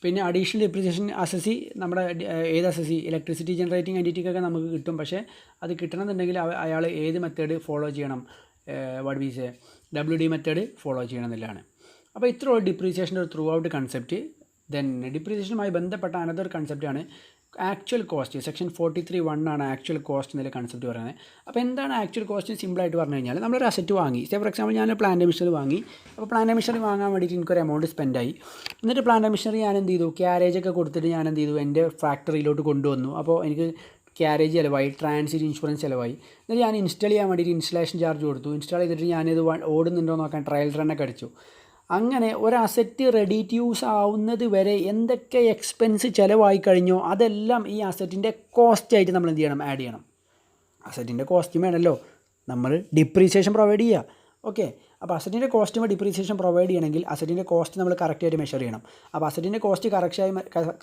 പിന്നെ അഡീഷണൽ ഡിപ്രിസിയേഷൻ അസസി നമ്മുടെ ഏത് അസസി ഇലക്ട്രിസിറ്റി ജനറേറ്റിംഗ് എൻറ്റിറ്റിക്കൊക്കെ നമുക്ക് കിട്ടും. പക്ഷേ അത് കിട്ടണമെന്നുണ്ടെങ്കിൽ അയാൾ ഏത് മെത്തേഡ് ഫോളോ ചെയ്യണം, what means WD method follow ചെയ്യണമെന്നുള്ളതാണ്. അപ്പോൾ ഇത്ര ഡിപ്രീസിയേഷൻ്റെ ഒരു ത്രൂ ഔട്ട് കൺസെപ്റ്റ്. ദെൻ ഡിപ്രീസിയേഷനുമായി ബന്ധപ്പെട്ട അനദർ കൺസെപ്റ്റാണ് ആക്ച്വൽ കോസ്റ്റ്. സെക്ഷൻ 43(1) ആണ് ആക്ച്വൽ കോസ്റ്റ് എന്നുള്ള കൺസെപ്റ്റ് പറയുന്നത്. അപ്പോൾ എന്താണ് ആക്ച്വൽ കോസ്റ്റ്? സിമ്പിളായിട്ട് പറഞ്ഞു കഴിഞ്ഞാൽ നമ്മളൊരു അസറ്റ് വാങ്ങി, ഫോർ എക്സാമ്പിൾ ഞാൻ പ്ലാന്റ് മെഷീനറി വാങ്ങി. അപ്പോൾ പ്ലാന്റ് മെഷീനറി വാങ്ങാൻ വേണ്ടിയിട്ട് എനിക്കൊരു എമൗണ്ട് സ്പെൻഡായി. എന്നിട്ട് പ്ലാന്റ് മെഷീനറി ഞാൻ എന്ത് ചെയ്തു, ക്യാരേജൊക്കെ കൊടുത്തിട്ട് ഞാൻ എന്ത് ചെയ്തു, എൻ്റെ ഫാക്ടറിയിലോട്ട് കൊണ്ടുവന്നു. അപ്പോൾ എനിക്ക് ക്യാരേജ് ചിലവായി, ട്രാൻസിറ്റ് ഇൻഷുറൻസ് ചിലവായി. എന്നിട്ട് ഞാൻ ഇൻസ്റ്റാൾ ചെയ്യാൻ വേണ്ടിയിട്ട് ഇൻസ്റ്റലേഷൻ ചാർജ് കൊടുത്തു. ഇൻസ്റ്റാൾ ചെയ്തിട്ട് ഞാനിത് ഓടുന്നുണ്ടോ നോക്കാൻ ട്രയൽ റണ്ണൊക്കെ അടിച്ചു. അങ്ങനെ ഒരു അസറ്റ് റെഡി ടു യൂസ് ആവുന്നത് വരെ എന്തൊക്കെ എക്സ്പെൻസ് ചിലവായി കഴിഞ്ഞോ അതെല്ലാം ഈ അസറ്റിൻ്റെ കോസ്റ്റായിട്ട് നമ്മൾ എന്ത് ചെയ്യണം, ആഡ് ചെയ്യണം. അസറ്റിൻ്റെ കോസ്റ്റ് വേണമല്ലോ നമ്മൾ ഡിപ്രീസിയേഷൻ പ്രൊവൈഡ് ചെയ്യുക. ഓക്കെ, അപ്പോൾ അസറ്റിൻ്റെ കോസ്റ്റും ഡിപ്രീസിയേഷൻ പ്രൊവൈഡ് ചെയ്യണമെങ്കിൽ അസറ്റിൻ്റെ കോസ്റ്റ് നമ്മൾ കറക്റ്റായിട്ട് മെഷർ ചെയ്യണം. അപ്പോൾ അസറ്റിൻ്റെ കോസ്റ്റ്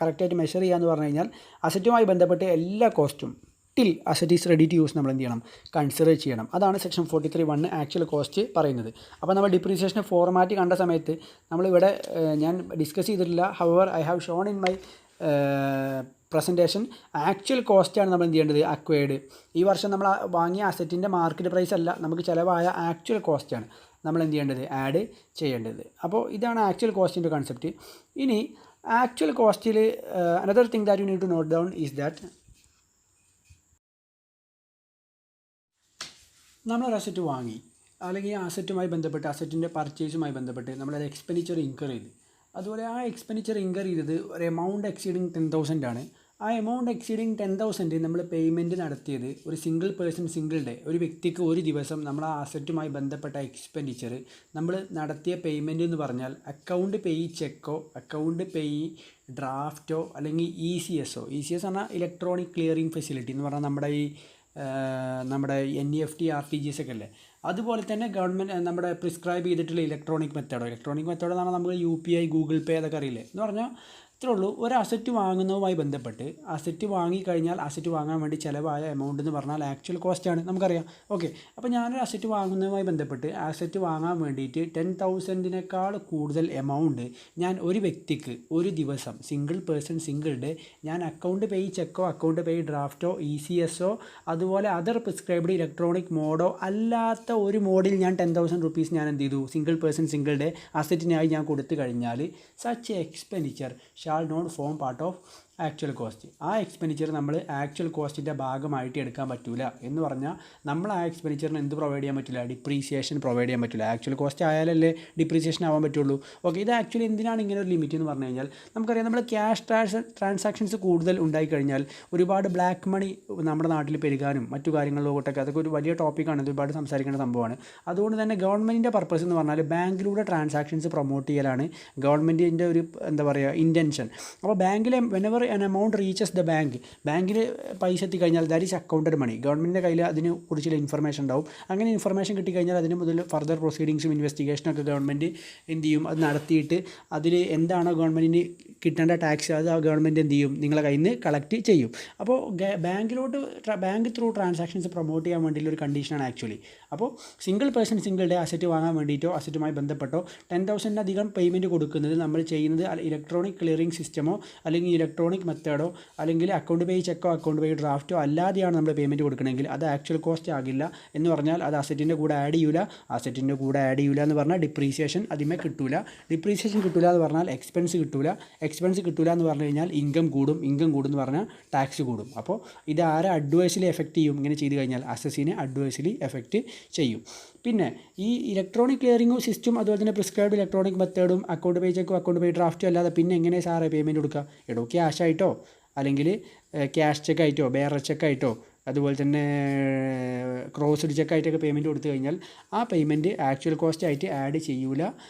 കറക്റ്റായിട്ട് മെഷർ ചെയ്യുക എന്ന് പറഞ്ഞു കഴിഞ്ഞാൽ അസറ്റുമായി ബന്ധപ്പെട്ട് എല്ലാ കോസ്റ്റും till asset is ready to use നമ്മൾ എന്ത് ചെയ്യണം, കൺസിഡർ ചെയ്യണം. അതാണ് സെക്ഷൻ 43(1) ആക്ച്വൽ കോസ്റ്റ് പറയുന്നത്. അപ്പോൾ നമ്മൾ ഡിപ്രീസിയേഷൻ ഫോർമാറ്റ് കണ്ട സമയത്ത് നമ്മളിവിടെ ഞാൻ ഡിസ്കസ് ചെയ്തിട്ടില്ല. However I have shown in my presentation actual കോസ്റ്റാണ് നമ്മൾ എന്ത് ചെയ്യേണ്ടത്, അക്വയർഡ്. ഈ വർഷം നമ്മൾ വാങ്ങിയ അസറ്റിൻ്റെ മാർക്കറ്റ് പ്രൈസ് അല്ല, നമുക്ക് ചിലവായ ആക്ച്വൽ കോസ്റ്റാണ് നമ്മൾ എന്ത് ചെയ്യേണ്ടത്, ആഡ് ചെയ്യേണ്ടത്. അപ്പോൾ ഇതാണ് ആക്ച്വൽ കോസ്റ്റിൻ്റെ കൺസെപ്റ്റ്. ഇനി ആക്ച്വൽ കോസ്റ്റിൽ another thing that you need to note down is that നമ്മളൊരു അസറ്റ് വാങ്ങി, അല്ലെങ്കിൽ ആ അസറ്റുമായി ബന്ധപ്പെട്ട് അസറ്റിൻ്റെ പർച്ചേസുമായി ബന്ധപ്പെട്ട് നമ്മളത് എക്സ്പെൻഡിച്ചർ ഇൻകർ ചെയ്ത്, അതുപോലെ ആ എക്സ്പെൻഡിച്ചർ ഇൻകർ ചെയ്തത് ഒരു എമൗണ്ട് എക്സീഡിങ് 10,000 ആണ്. ആ എമൗണ്ട് എക്സീഡിങ് 10,000 നമ്മൾ പേയ്മെൻറ്റ് നടത്തിയത് ഒരു സിംഗിൾ പേഴ്സൺ സിംഗിൾ ഡേ, ഒരു വ്യക്തിക്ക് ഒരു ദിവസം നമ്മൾ ആ അസറ്റുമായി ബന്ധപ്പെട്ട എക്സ്പെൻഡിച്ചർ നമ്മൾ നടത്തിയ പേയ്മെൻറ്റ് എന്ന് പറഞ്ഞാൽ അക്കൗണ്ട് പേയ് ചെക്കോ, അക്കൗണ്ട് പേയ് ഡ്രാഫ്റ്റോ, അല്ലെങ്കിൽ ECS പറഞ്ഞാൽ ഇലക്ട്രോണിക് ക്ലിയറിംഗ് ഫെസിലിറ്റി എന്ന് പറഞ്ഞാൽ നമ്മുടെ NEFT RTGS ഒക്കെ അല്ലേ, അതുപോലെ തന്നെ ഗവൺമെൻറ് നമ്മുടെ പ്രിസ്ക്രൈബ് ചെയ്തിട്ടുള്ള ഇലക്ട്രോണിക് മെത്തേഡ് എന്ന് പറഞ്ഞാൽ നമുക്ക് UPI, ഗൂഗിൾ പേ അതൊക്കെ അറിയില്ലേ എന്ന് പറഞ്ഞാൽ ഇത്രേ ഉള്ളൂ. ഒരു അസറ്റ് വാങ്ങുന്നതുമായി ബന്ധപ്പെട്ട് അസറ്റ് വാങ്ങിക്കഴിഞ്ഞാൽ അസറ്റ് വാങ്ങാൻ വേണ്ടി ചിലവായ എമൗണ്ട് എന്ന് പറഞ്ഞാൽ ആക്ച്വൽ കോസ്റ്റാണ്, നമുക്കറിയാം. ഓക്കെ, അപ്പോൾ ഞാനൊരു അസറ്റ് വാങ്ങുന്നതുമായി ബന്ധപ്പെട്ട് അസറ്റ് വാങ്ങാൻ വേണ്ടിയിട്ട് 10,000-നേക്കാൾ കൂടുതൽ എമൗണ്ട് ഞാൻ ഒരു വ്യക്തിക്ക് ഒരു ദിവസം സിംഗിൾ പേഴ്സൺ സിംഗിൾ ഡേ ഞാൻ അക്കൗണ്ട് പേയ് ചെക്കോ, അക്കൗണ്ട് പേയ് ഡ്രാഫ്റ്റോ, ECS അതുപോലെ അതർ പ്രിസ്ക്രൈബ്ഡ് ഇലക്ട്രോണിക് മോഡോ അല്ലാത്ത ഒരു മോഡിൽ ഞാൻ 10,000 rupees ഞാൻ എന്ത് ചെയ്തു, സിംഗിൾ പേഴ്സൺ സിംഗിൾ ഡേ അസറ്റിനായി ഞാൻ കൊടുത്തു കഴിഞ്ഞാൽ such expenditure shall not form part of actual cost. ആ എക്സ്പെൻഡിച്ചർ നമ്മൾ ആക്ച്വൽ കോസ്റ്റിൻ്റെ ഭാഗമായിട്ട് എടുക്കാൻ പറ്റില്ല. എന്ന് പറഞ്ഞാൽ നമ്മൾ ആ എക്സ്പെൻഡിച്ചറിന് എന്ത് പ്രൊവൈഡ് ചെയ്യാൻ പറ്റില്ല, ഡിപ്രീസിയേഷൻ പ്രൊവൈഡ് ചെയ്യാൻ പറ്റില്ല. ആക്ച്വൽ കോസ്റ്റ് ആയാലല്ലേ ഡിപ്രീസിയേഷൻ ആവാൻ പറ്റുള്ളൂ. ഓക്കെ, ഇത് ആക്ച്വലി എന്തിനാണ് ഇങ്ങനെ ഒരു ലിമിറ്റ് എന്ന് പറഞ്ഞു കഴിഞ്ഞാൽ നമുക്കറിയാം, നമ്മൾ ക്യാഷ് ട്രാൻസാക്ഷൻസ് കൂടുതൽ ഉണ്ടായിക്കഴിഞ്ഞാൽ ഒരുപാട് ബ്ലാക്ക് മണി നമ്മുടെ നാട്ടിൽ പെരുകാനും മറ്റു കാര്യങ്ങളിലോട്ടൊക്കെ അതൊക്കെ ഒരു വലിയ ടോപ്പിക്കാണ്, ഒരുപാട് സംസാരിക്കേണ്ട സംഭവമാണ്. അതുകൊണ്ട് തന്നെ ഗവൺമെൻറ്റിൻ്റെ പർപ്പസ് എന്ന് പറഞ്ഞാൽ ബാങ്കിലൂടെ ട്രാൻസാക്ഷൻസ് പ്രൊമോട്ട് ചെയ്യലാണ് ഗവൺമെൻറ്റിൻ്റെ ഒരു എന്താ പറയുക ഇൻറ്റൻഷൻ. അപ്പോൾ ബാങ്കിലെ whenever an amount reaches the ബാങ്കിൽ പൈസ എത്തിക്കഴിഞ്ഞാൽ ദാറ്റ് ഈസ് അക്കൗണ്ടഡ് മണി. ഗവൺമെൻറ്റിൻ്റെ കയ്യിൽ അതിനെ കുറിച്ചുള്ള ഇൻഫർമേഷൻ ഉണ്ടാവും. അങ്ങനെ ഇൻഫർമേഷൻ കിട്ടിക്കഴിഞ്ഞാൽ അതിന് മുതൽ ഫർദർ പ്രൊസീഡിങ്സും ഇൻവെസ്റ്റിഗേഷനൊക്കെ ഗവൺമെൻറ് എന്ത് ചെയ്യും, അത് നടത്തിയിട്ട് അതിൽ എന്താണോ ഗവൺമെൻറ്റിന് കിട്ടേണ്ട ടാക്സ് അത് ആ ഗവൺമെൻറ് എന്ത് ചെയ്യും, നിങ്ങളെ കയ്യിൽ നിന്ന് കളക്ട് ചെയ്യും. അപ്പോൾ ബാങ്ക് ത്രൂ ട്രാൻസാക്ഷൻസ് പ്രൊമോട്ട് ചെയ്യാൻ വേണ്ടിയുള്ള ഒരു കണ്ടീഷനാണ് ആക്ച്വലി. അപ്പോൾ single person single day asset വാങ്ങാൻ വേണ്ടിയിട്ടോ അസറ്റുമായി ബന്ധപ്പെട്ടോ 10,000-അധികം പേയ്മെൻറ്റ് കൊടുക്കുന്നത് നമ്മൾ ചെയ്യുന്നത് ഇലക്ട്രോണിക് ക്ലിയറിംഗ് സിസ്റ്റമോ അല്ലെങ്കിൽ ഇലക്ട്രോണിക് മെത്തേഡോ അല്ലെങ്കിൽ അക്കൗണ്ട് പേയ് ചെക്കോ, അക്കൗണ്ട് പേയ് ഡ്രാഫ്റ്റോ അല്ലാതെയാണ് നമ്മൾ പേയ്മെൻറ്റ് കൊടുക്കണമെങ്കിൽ അത് ആക്ച്വൽ കോസ്റ്റ് ആകില്ല. എന്ന് പറഞ്ഞാൽ അത് അസറ്റിൻ്റെ കൂടെ ആഡ് ചെയ്യൂല എന്ന് പറഞ്ഞാൽ ഡിപ്രീസിയേഷൻ അതിമേ കിട്ടൂല. ഡിപ്രീസിയേഷൻ കിട്ടൂല എന്ന് പറഞ്ഞാൽ എക്സ്പെൻസ് കിട്ടൂല എന്ന് പറഞ്ഞു കഴിഞ്ഞാൽ ഇൻകം കൂടും എന്ന് പറഞ്ഞാൽ ടാക്സ് കൂടും. അപ്പോൾ ഇത് ആരെ അഡ്വൈസിലി എഫക്റ്റ് ചെയ്യും, ഇങ്ങനെ ചെയ്ത് കഴിഞ്ഞാൽ അസസിനെ അഡ്വൈസിലി എഫക്റ്റ് ചെയ്യും. പിന്നെ ഈ ഇലക്ട്രോണിക് ക്ലിയറിംഗ് സിസ്റ്റം അതുപോലെ തന്നെ പ്രിസ്ക്രൈബ്ഡ് ഇലക്ട്രോണിക് മെത്തേഡും അക്കൗണ്ട് പേയ് ചെക്കോ, അക്കൗണ്ട് പേയ് ഡ്രാഫ്റ്റോ അല്ലാതെ പിന്നെ എങ്ങനെ സാറേ പേയ്മെൻറ്റ് കൊടുക്കുക? ക്യാഷ് ആയിട്ടോ അല്ലെങ്കിൽ ക്യാഷ് ചെക്ക് ആയിട്ടോ, ബെയറർ ചെക്ക് ആയിട്ടോ, അതുപോലെ തന്നെ ക്രോസ്ഡ് ചെക്കായിട്ടൊക്കെ പേയ്മെൻറ്റ് കൊടുത്തു കഴിഞ്ഞാൽ ആ പേയ്മെൻറ്റ് ആക്ച്വൽ കോസ്റ്റ് ആയിട്ട് ആഡ് ചെയ്യൂല.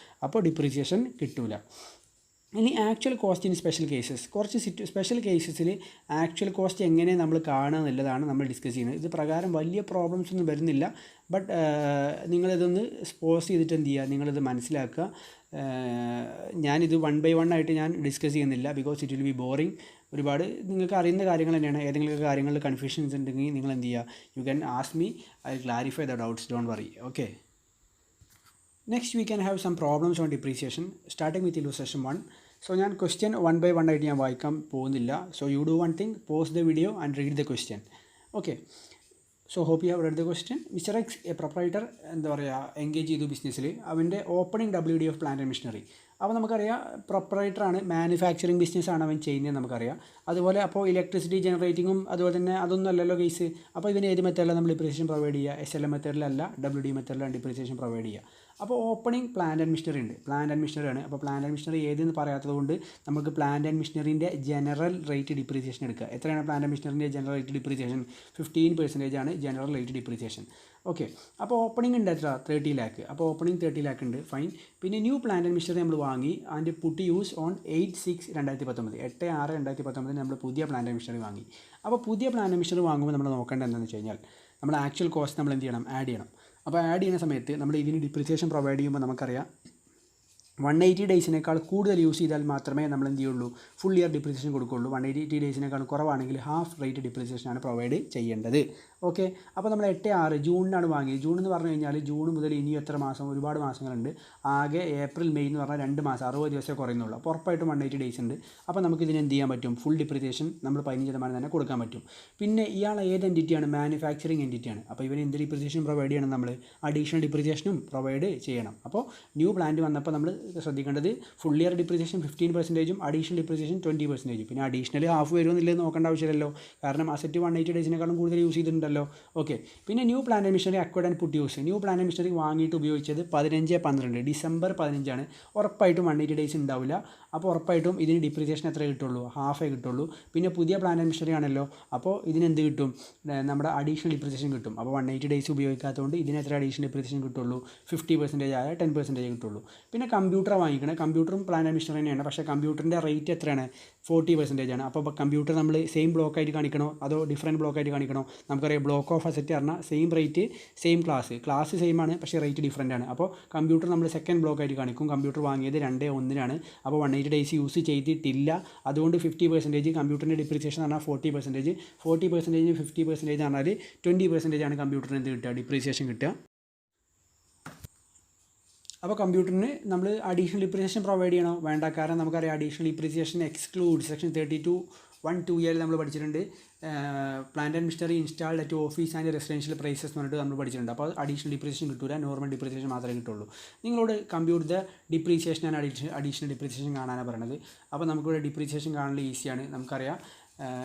അപ്പോൾ ഡിപ്രീസിയേഷൻ കിട്ടൂല. ഇനി actual cost in special cases, കുറച്ച് സ്പെഷ്യൽ കേസസിൽ ആക്ച്വൽ കോസ്റ്റ് എങ്ങനെ നമ്മൾ കാണുക എന്നുള്ളതാണ് നമ്മൾ ഡിസ്കസ് ചെയ്യുന്നത്. ഇത് പ്രകാരം വലിയ പ്രോബ്ലംസ് ഒന്നും വരുന്നില്ല. ബട്ട് നിങ്ങളിതൊന്ന് സ്പോസ് ചെയ്തിട്ട് എന്ത് ചെയ്യുക, നിങ്ങളിത് മനസ്സിലാക്കുക. ഞാനിത് 1 by 1 ആയിട്ട് ഞാൻ ഡിസ്കസ് ചെയ്യുന്നില്ല, because it will be boring. ഒരുപാട് നിങ്ങൾക്ക് അറിയുന്ന കാര്യങ്ങൾ തന്നെയാണ്. ഏതെങ്കിലും കാര്യങ്ങളിൽ കൺഫ്യൂഷൻസ് ഉണ്ടെങ്കിൽ നിങ്ങൾ എന്ത് ചെയ്യുക, you can ask me, I will clarify the doubts, don't worry. Okay, next we can have some problems on depreciation, starting with illustration 1. So ഞാൻ ക്വസ്റ്റ്യൻ 1 by 1 ആയിട്ട് ഞാൻ വായിക്കാൻ പോകുന്നില്ല. So you do one thing, pause the video and read the question. Okay, so hope you have read the question. Mister X a proprietor എന്താ പറയുക engage ചെയ്തു ബിസിനസ്സിൽ. അവൻ്റെ opening WD of plant and machinery. അപ്പോൾ നമുക്കറിയാം പ്രൊപ്പറൈറ്ററാണ്, manufacturing ബിസിനസ്സാണ് അവൻ ചെയ്യുന്നത് നമുക്കറിയാം. അതുപോലെ അപ്പോൾ ഇലക്ട്രിസിറ്റി ജനറേറ്റിങ്ങും അതുപോലെ തന്നെ അതൊന്നും അല്ലല്ലോ കേസ്. അപ്പോൾ ഇതിന് ഏത് മെത്തേഡിലാണ് നമ്മൾ ഡിപ്രീസിയേഷൻ പ്രൊവൈഡ് ചെയ്യുക? SLM മെത്തേഡിലല്ല, WD മെത്തേഡിലാണ് ഡിപ്രീസിയേഷൻ പ്രൊവൈഡ് ചെയ്യുക. അപ്പോൾ ഓപ്പണിംഗ് പ്ലാന്റ് ആൻഡ് മെഷീനറി ഉണ്ട്, പ്ലാന്റ് ആൻഡ് മെഷീനറി ആണ്. അപ്പോൾ പ്ലാന്റ് ആൻഡ് മെഷീനറി ഏതെന്ന് പറയാത്തത് കൊണ്ട് നമുക്ക് പ്ലാന്റ് ആൻഡ് മെഷീനറിൻ്റെ ജനറൽ റേറ്റ് ഡിപ്രീസിയേഷൻ എടുക്കുക. എത്രയാണ് പ്ലാന്റ് ആൻഡ് മെഷീനറിൻ്റെ ജനറൽ റേറ്റ് ഡിപ്രീസിയേഷൻ? 15% ആണ് ജനറൽ റേറ്റ് ഡിപ്രീസിയേഷൻ. ഓക്കെ, അപ്പോൾ ഓപ്പണിംഗ് ഉണ്ട് എത്ര? 30 lakh. അപ്പോൾ ഓപ്പണിംഗ് 30 lakh ഉണ്ട്, ഫൈൻ. പിന്നെ ന്യൂ പ്ലാന്റ് ആൻഡ് മെഷീനറി നമ്മൾ വാങ്ങി ആൻഡ് പുട്ട് യൂസ് ഓൺ 8/6/2019, 8/6/2019 നമ്മൾ പുതിയ പ്ലാന്റ് ആൻഡ് മെഷീനറി വാങ്ങി. അപ്പോൾ പുതിയ പ്ലാന്റ് ആൻഡ് മെഷീനറി വാങ്ങുമ്പോൾ നമ്മൾ നോക്കേണ്ടത് എന്താണെന്ന് വെച്ച് കഴിഞ്ഞാൽ നമ്മുടെ ആക്ച്വൽ കോസ്റ്റ് നമ്മൾ എന്ത് ചെയ്യണം? ആഡ് ചെയ്യണം. അപ്പോൾ ആഡ് ചെയ്യുന്ന സമയത്ത് നമ്മൾ ഇതിന് ഡിപ്രീസിയേഷൻ പ്രൊവൈഡ് ചെയ്യുമ്പോൾ നമുക്കറിയാം 180 ഡേയ്സിനേക്കാൾ കൂടുതൽ യൂസ് ചെയ്താൽ മാത്രമേ നമ്മൾ എന്ത് ചെയ്യുള്ളൂ? ഫുൾ ഇയർ ഡിപ്രീസിയേഷൻ കൊടുക്കുകയുള്ളൂ. 180 ഡേയ്സിനേക്കാൾ കുറവാണെങ്കിൽ ഹാഫ് റേറ്റ് ഡിപ്രീസിയേഷനാണ് പ്രൊവൈഡ് ചെയ്യേണ്ടത്. ഓക്കെ, അപ്പോൾ നമ്മൾ 8/6 ജൂണിനാണ് വാങ്ങിയത്. ജൂൺ എന്ന് പറഞ്ഞു കഴിഞ്ഞാൽ ജൂൺ മുതൽ ഇനി എത്ര മാസം? ഒരുപാട് മാസങ്ങളുണ്ട്. ആകെ ഏപ്രിൽ മെയ് എന്ന് പറഞ്ഞാൽ 2 മാസം, 60 ദിവസമേ കുറയുന്നുള്ളൂ. അപ്പോൾ ഉറപ്പായിട്ടും 180 ഡേയ്സ് ഉണ്ട്. അപ്പോൾ നമുക്ക് ഇതിന് എന്ത് ചെയ്യാൻ പറ്റും? ഫുൾ ഡിപ്രീസിയേഷൻ നമ്മൾ 15% തന്നെ കൊടുക്കാൻ പറ്റും. പിന്നെ ഇയാൾ ഏത് എൻറ്റിറ്റിയാണ്? മാനുഫാക്ചറിങ് എൻറ്റിറ്റിയാണ്. അപ്പോൾ ഇവന് എന്ത് ഡിപ്രീസിയേഷൻ പ്രൊവൈഡ് ചെയ്യണം? നമ്മൾ അഡീഷണൽ ഡിപ്രീസിയേഷനും പ്രൊവൈഡ് ചെയ്യണം. അപ്പോൾ ന്യൂ പ്ലാന്റ് വന്നപ്പോൾ നമ്മൾ ശ്രദ്ധിക്കേണ്ടത് full year depreciation 15%, additional depreciation 20%. പിന്നെ അഡീഷണൽ ഹാഫ് വരുമെന്നില്ലെന്ന് നോക്കേണ്ട ആവശ്യമില്ലല്ലോ, കാരണം അസറ്റ് 180 ഡേയ്സിനേക്കാളും കൂടുതൽ യൂസ് ചെയ്തിട്ടുണ്ടല്ലോ. ഓക്കെ, പിന്നെ new plant and machinery acquired and put use. New plant and machinery വാങ്ങിയിട്ട് ഉപയോഗിച്ചത് 15/12 ഡിസംബർ 15 ഉറപ്പായിട്ടും 180 ഡേയ്സ് ഉണ്ടാവില്ല. അപ്പോൾ ഉറപ്പായിട്ടും ഇതിന് ഡിപ്രീസിയേഷൻ എത്ര കിട്ടുള്ളൂ? ഹാഫേ കിട്ടുള്ളൂ. പിന്നെ പുതിയ പ്ലാന്റ് ആൻഡ് മെഷീനറി ആണല്ലോ, അപ്പോൾ ഇതിനെന്ത് കിട്ടും? നമ്മുടെ അഡീഷണൽ ഡിപ്രീസിയേഷൻ കിട്ടും. അപ്പോൾ 180 ഡേയ്സ് ഉപയോഗിക്കാത്തതുകൊണ്ട് ഇതിന് എത്ര അഡീഷണൽ ഡിപ്രീസിയേഷൻ കിട്ടുള്ളൂ? 50% ആയ 10% കിട്ടുള്ളൂ. പിന്നെ കമ്പ്യൂട്ടർ വാങ്ങിക്കണേ, കമ്പ്യൂട്ടറും പ്ലാന്റ് ആൻഡ് മെഷീനറി തന്നെയാണ്. പക്ഷേ കമ്പ്യൂട്ടറിൻ്റെ റേറ്റ് എത്രയാണ്? 40% ആണ്. അപ്പോൾ കമ്പ്യൂട്ടർ നമ്മൾ സെയിം ബ്ലോക്കായിട്ട് കാണിക്കണോ അതോ ഡിഫറൻറ്റ് ബ്ലോക്കായിട്ട് കാണിക്കണോ? നമുക്കറിയാം ബ്ലോക്ക് ഓഫ് അസറ്റ് പറഞ്ഞാൽ same rate same class same ആണ്, പക്ഷേ റേറ്റ് ഡിഫറൻ്റ് ആണ്. അപ്പോൾ കമ്പ്യൂട്ടർ നമ്മൾ സെക്കൻഡ് ബ്ലോക്കായിട്ട് കാണിക്കും. കമ്പ്യൂട്ടർ വാങ്ങിയത് 2/1 അപ്പോൾ 180 ഡേയ്സ് യൂസ് ചെയ്തിട്ടില്ല. അതുകൊണ്ട് 50% കമ്പ്യൂട്ടറിൻ്റെ ഡിപ്രീസിയേഷൻ പറഞ്ഞാൽ 40%. 40%-ന് 50% പറഞ്ഞാൽ 20% ആണ് കമ്പ്യൂട്ടറിന് എന്ത് കിട്ടുക? ഡിപ്രീസിയേഷൻ കിട്ടുക. അപ്പോൾ കമ്പ്യൂട്ടറിന് നമ്മൾ അഡീഷണൽ ഡിപ്രീസിയേഷൻ പ്രൊവൈഡ് ചെയ്യണോ? വേണ്ട, കാരണം നമുക്കറിയാം അഡീഷണൽ ഡിപ്രീസിയേഷൻ എക്സ്ക്ലൂഡ് സെക്ഷൻ 32(1)(2) നമ്മൾ പഠിച്ചിട്ടുണ്ട്. Plant and machinery installed at office and residential prices എന്ന് പറഞ്ഞിട്ട് നമ്മൾ പഠിച്ചിട്ടുണ്ട്. അപ്പോൾ അഡീഷണൽ ഡിപ്രീസിയേഷൻ കിട്ടില്ല, നോർമൽ ഡിപ്രീസിയേഷൻ മാത്രമേ കിട്ടുള്ളൂ. നിങ്ങളോട് computer the depreciation and additional depreciation കാണാനാണ് പറയുന്നത്. അപ്പോൾ നമുക്കിവിടെ ഡിപ്രീസിയേഷൻ കാണാൻ ഈസിയാണ്. നമുക്കറിയാം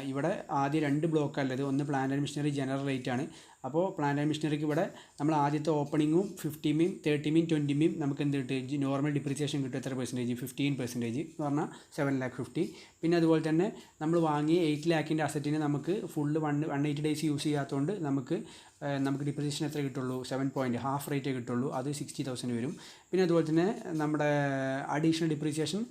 ഇവിടെ ആദ്യം 2 ബ്ലോക്ക് അല്ലത്, ഒന്ന് plant and machinery general rate ആണ്. അപ്പോൾ പ്ലാന്റ് ആൻഡ് മെഷീനറിക്ക് ഇവിടെ നമ്മൾ ആദ്യത്തെ ഓപ്പണിങ്ങും 50 30 20 നമുക്ക് എന്ത് കിട്ടും? നോർമൽ ഡിപ്രീസിയേഷൻ കിട്ടും. എത്ര പെർസെൻറ്റേജ്? 15% എന്ന് പറഞ്ഞാൽ 7,50,000. പിന്നെ അതുപോലെ തന്നെ നമ്മൾ വാങ്ങിയ 8 lakhൻ്റെ അസറ്റിന് നമുക്ക് ഫുള്ള് 180 ഡേയ്സ് യൂസ് ചെയ്യാത്തതുകൊണ്ട് നമുക്ക് ഡിപ്രീസിയേഷൻ എത്ര കിട്ടുള്ളൂ? 7 ഹാഫ് റേറ്റേ കിട്ടുള്ളൂ, അത് 60,000 വരും. പിന്നെ അതുപോലെ തന്നെ നമ്മുടെ അഡീഷണൽ ഡിപ്രീസിയേഷൻ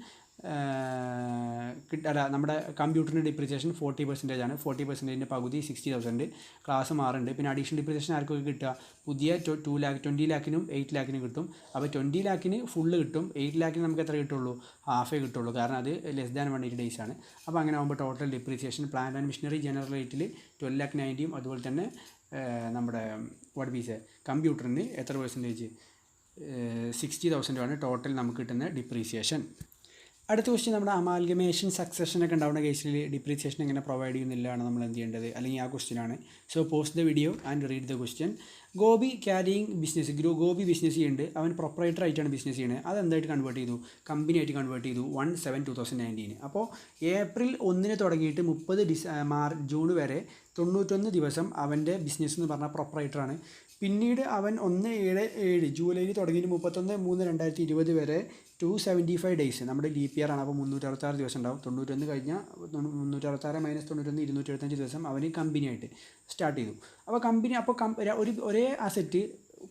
നമ്മുടെ കമ്പ്യൂട്ടറിൻ്റെ ഡിപ്രീസിയേഷൻ 40% ആണ്. 40%-ൻ്റെ പകുതി 60,000 ക്ലാസ് മാറുന്നുണ്ട്. പിന്നെ അഡീഷണൽ ഡിപ്രീസിയേഷൻ ആർക്കൊക്കെ കിട്ടുക? പുതിയ 20 lakhനും 8 lakhനും കിട്ടും. അപ്പോൾ 20 lakhന് ഫുള്ള് കിട്ടും, 8 lakhന് നമുക്ക് എത്ര കിട്ടുള്ളൂ? ഹാഫേ കിട്ടുള്ളൂ, കാരണം അത് <180 ഡേയ്സ് ആണ്. അപ്പോൾ അങ്ങനെ ആകുമ്പോൾ total depreciation plant and machinery general റേറ്റിൽ 12,90,000 അതുപോലെ തന്നെ നമ്മുടെ കമ്പ്യൂട്ടറിന് എത്ര പെർസെൻറ്റേജ്? 60,000 ആണ് ടോട്ടൽ നമുക്ക് കിട്ടുന്ന ഡിപ്രീസിയേഷൻ. അടുത്ത ക്വസ്റ്റ്യൻ നമ്മുടെ അമാൽഗമേഷൻ സക്സഷനൊക്കെ ഉണ്ടാവുന്ന കേസിൽ ഡിപ്രീസിയേഷൻ എങ്ങനെ പ്രൊവൈഡ് ചെയ്യുന്നില്ലാണ് നമ്മൾ എന്ത് ചെയ്യേണ്ടത്? അല്ലെങ്കിൽ ആ ക്വസ്റ്റ്യനാണ്. So post the video and read the question. Gopi carrying business, Gopi business ചെയ്യുന്നുണ്ട്. അവൻ പ്രൊപ്പറേറ്റർ ആയിട്ടാണ് ബിസിനസ് ചെയ്യുന്നത്. അതെന്തായിട്ട് കൺവേർട്ട് ചെയ്തു? കമ്പനി ആയിട്ട് കൺവേർട്ട് ചെയ്തു 1/7/2019. അപ്പോൾ April 1 തുടങ്ങിയിട്ട് 30 ജൂൺ വരെ 91 ദിവസം അവൻ്റെ ബിസിനസ് എന്ന് പറഞ്ഞാൽ പ്രൊപ്പറേറ്ററാണ്. പിന്നീട് അവൻ 1/7 ജൂലൈയിൽ തുടങ്ങിയിട്ട് 31/3/2020 വരെ 275 ഡേയ്സ് നമ്മുടെ ലീപ് ഇയർ ആണ്. അപ്പോൾ 366 ദിവസം ഉണ്ടാവും. 91 കഴിഞ്ഞാൽ 366 - 91 275 ദിവസം അവന് കമ്പനിയായിട്ട് സ്റ്റാർട്ട് ചെയ്തു. അപ്പോൾ ഒരേ അസറ്റ്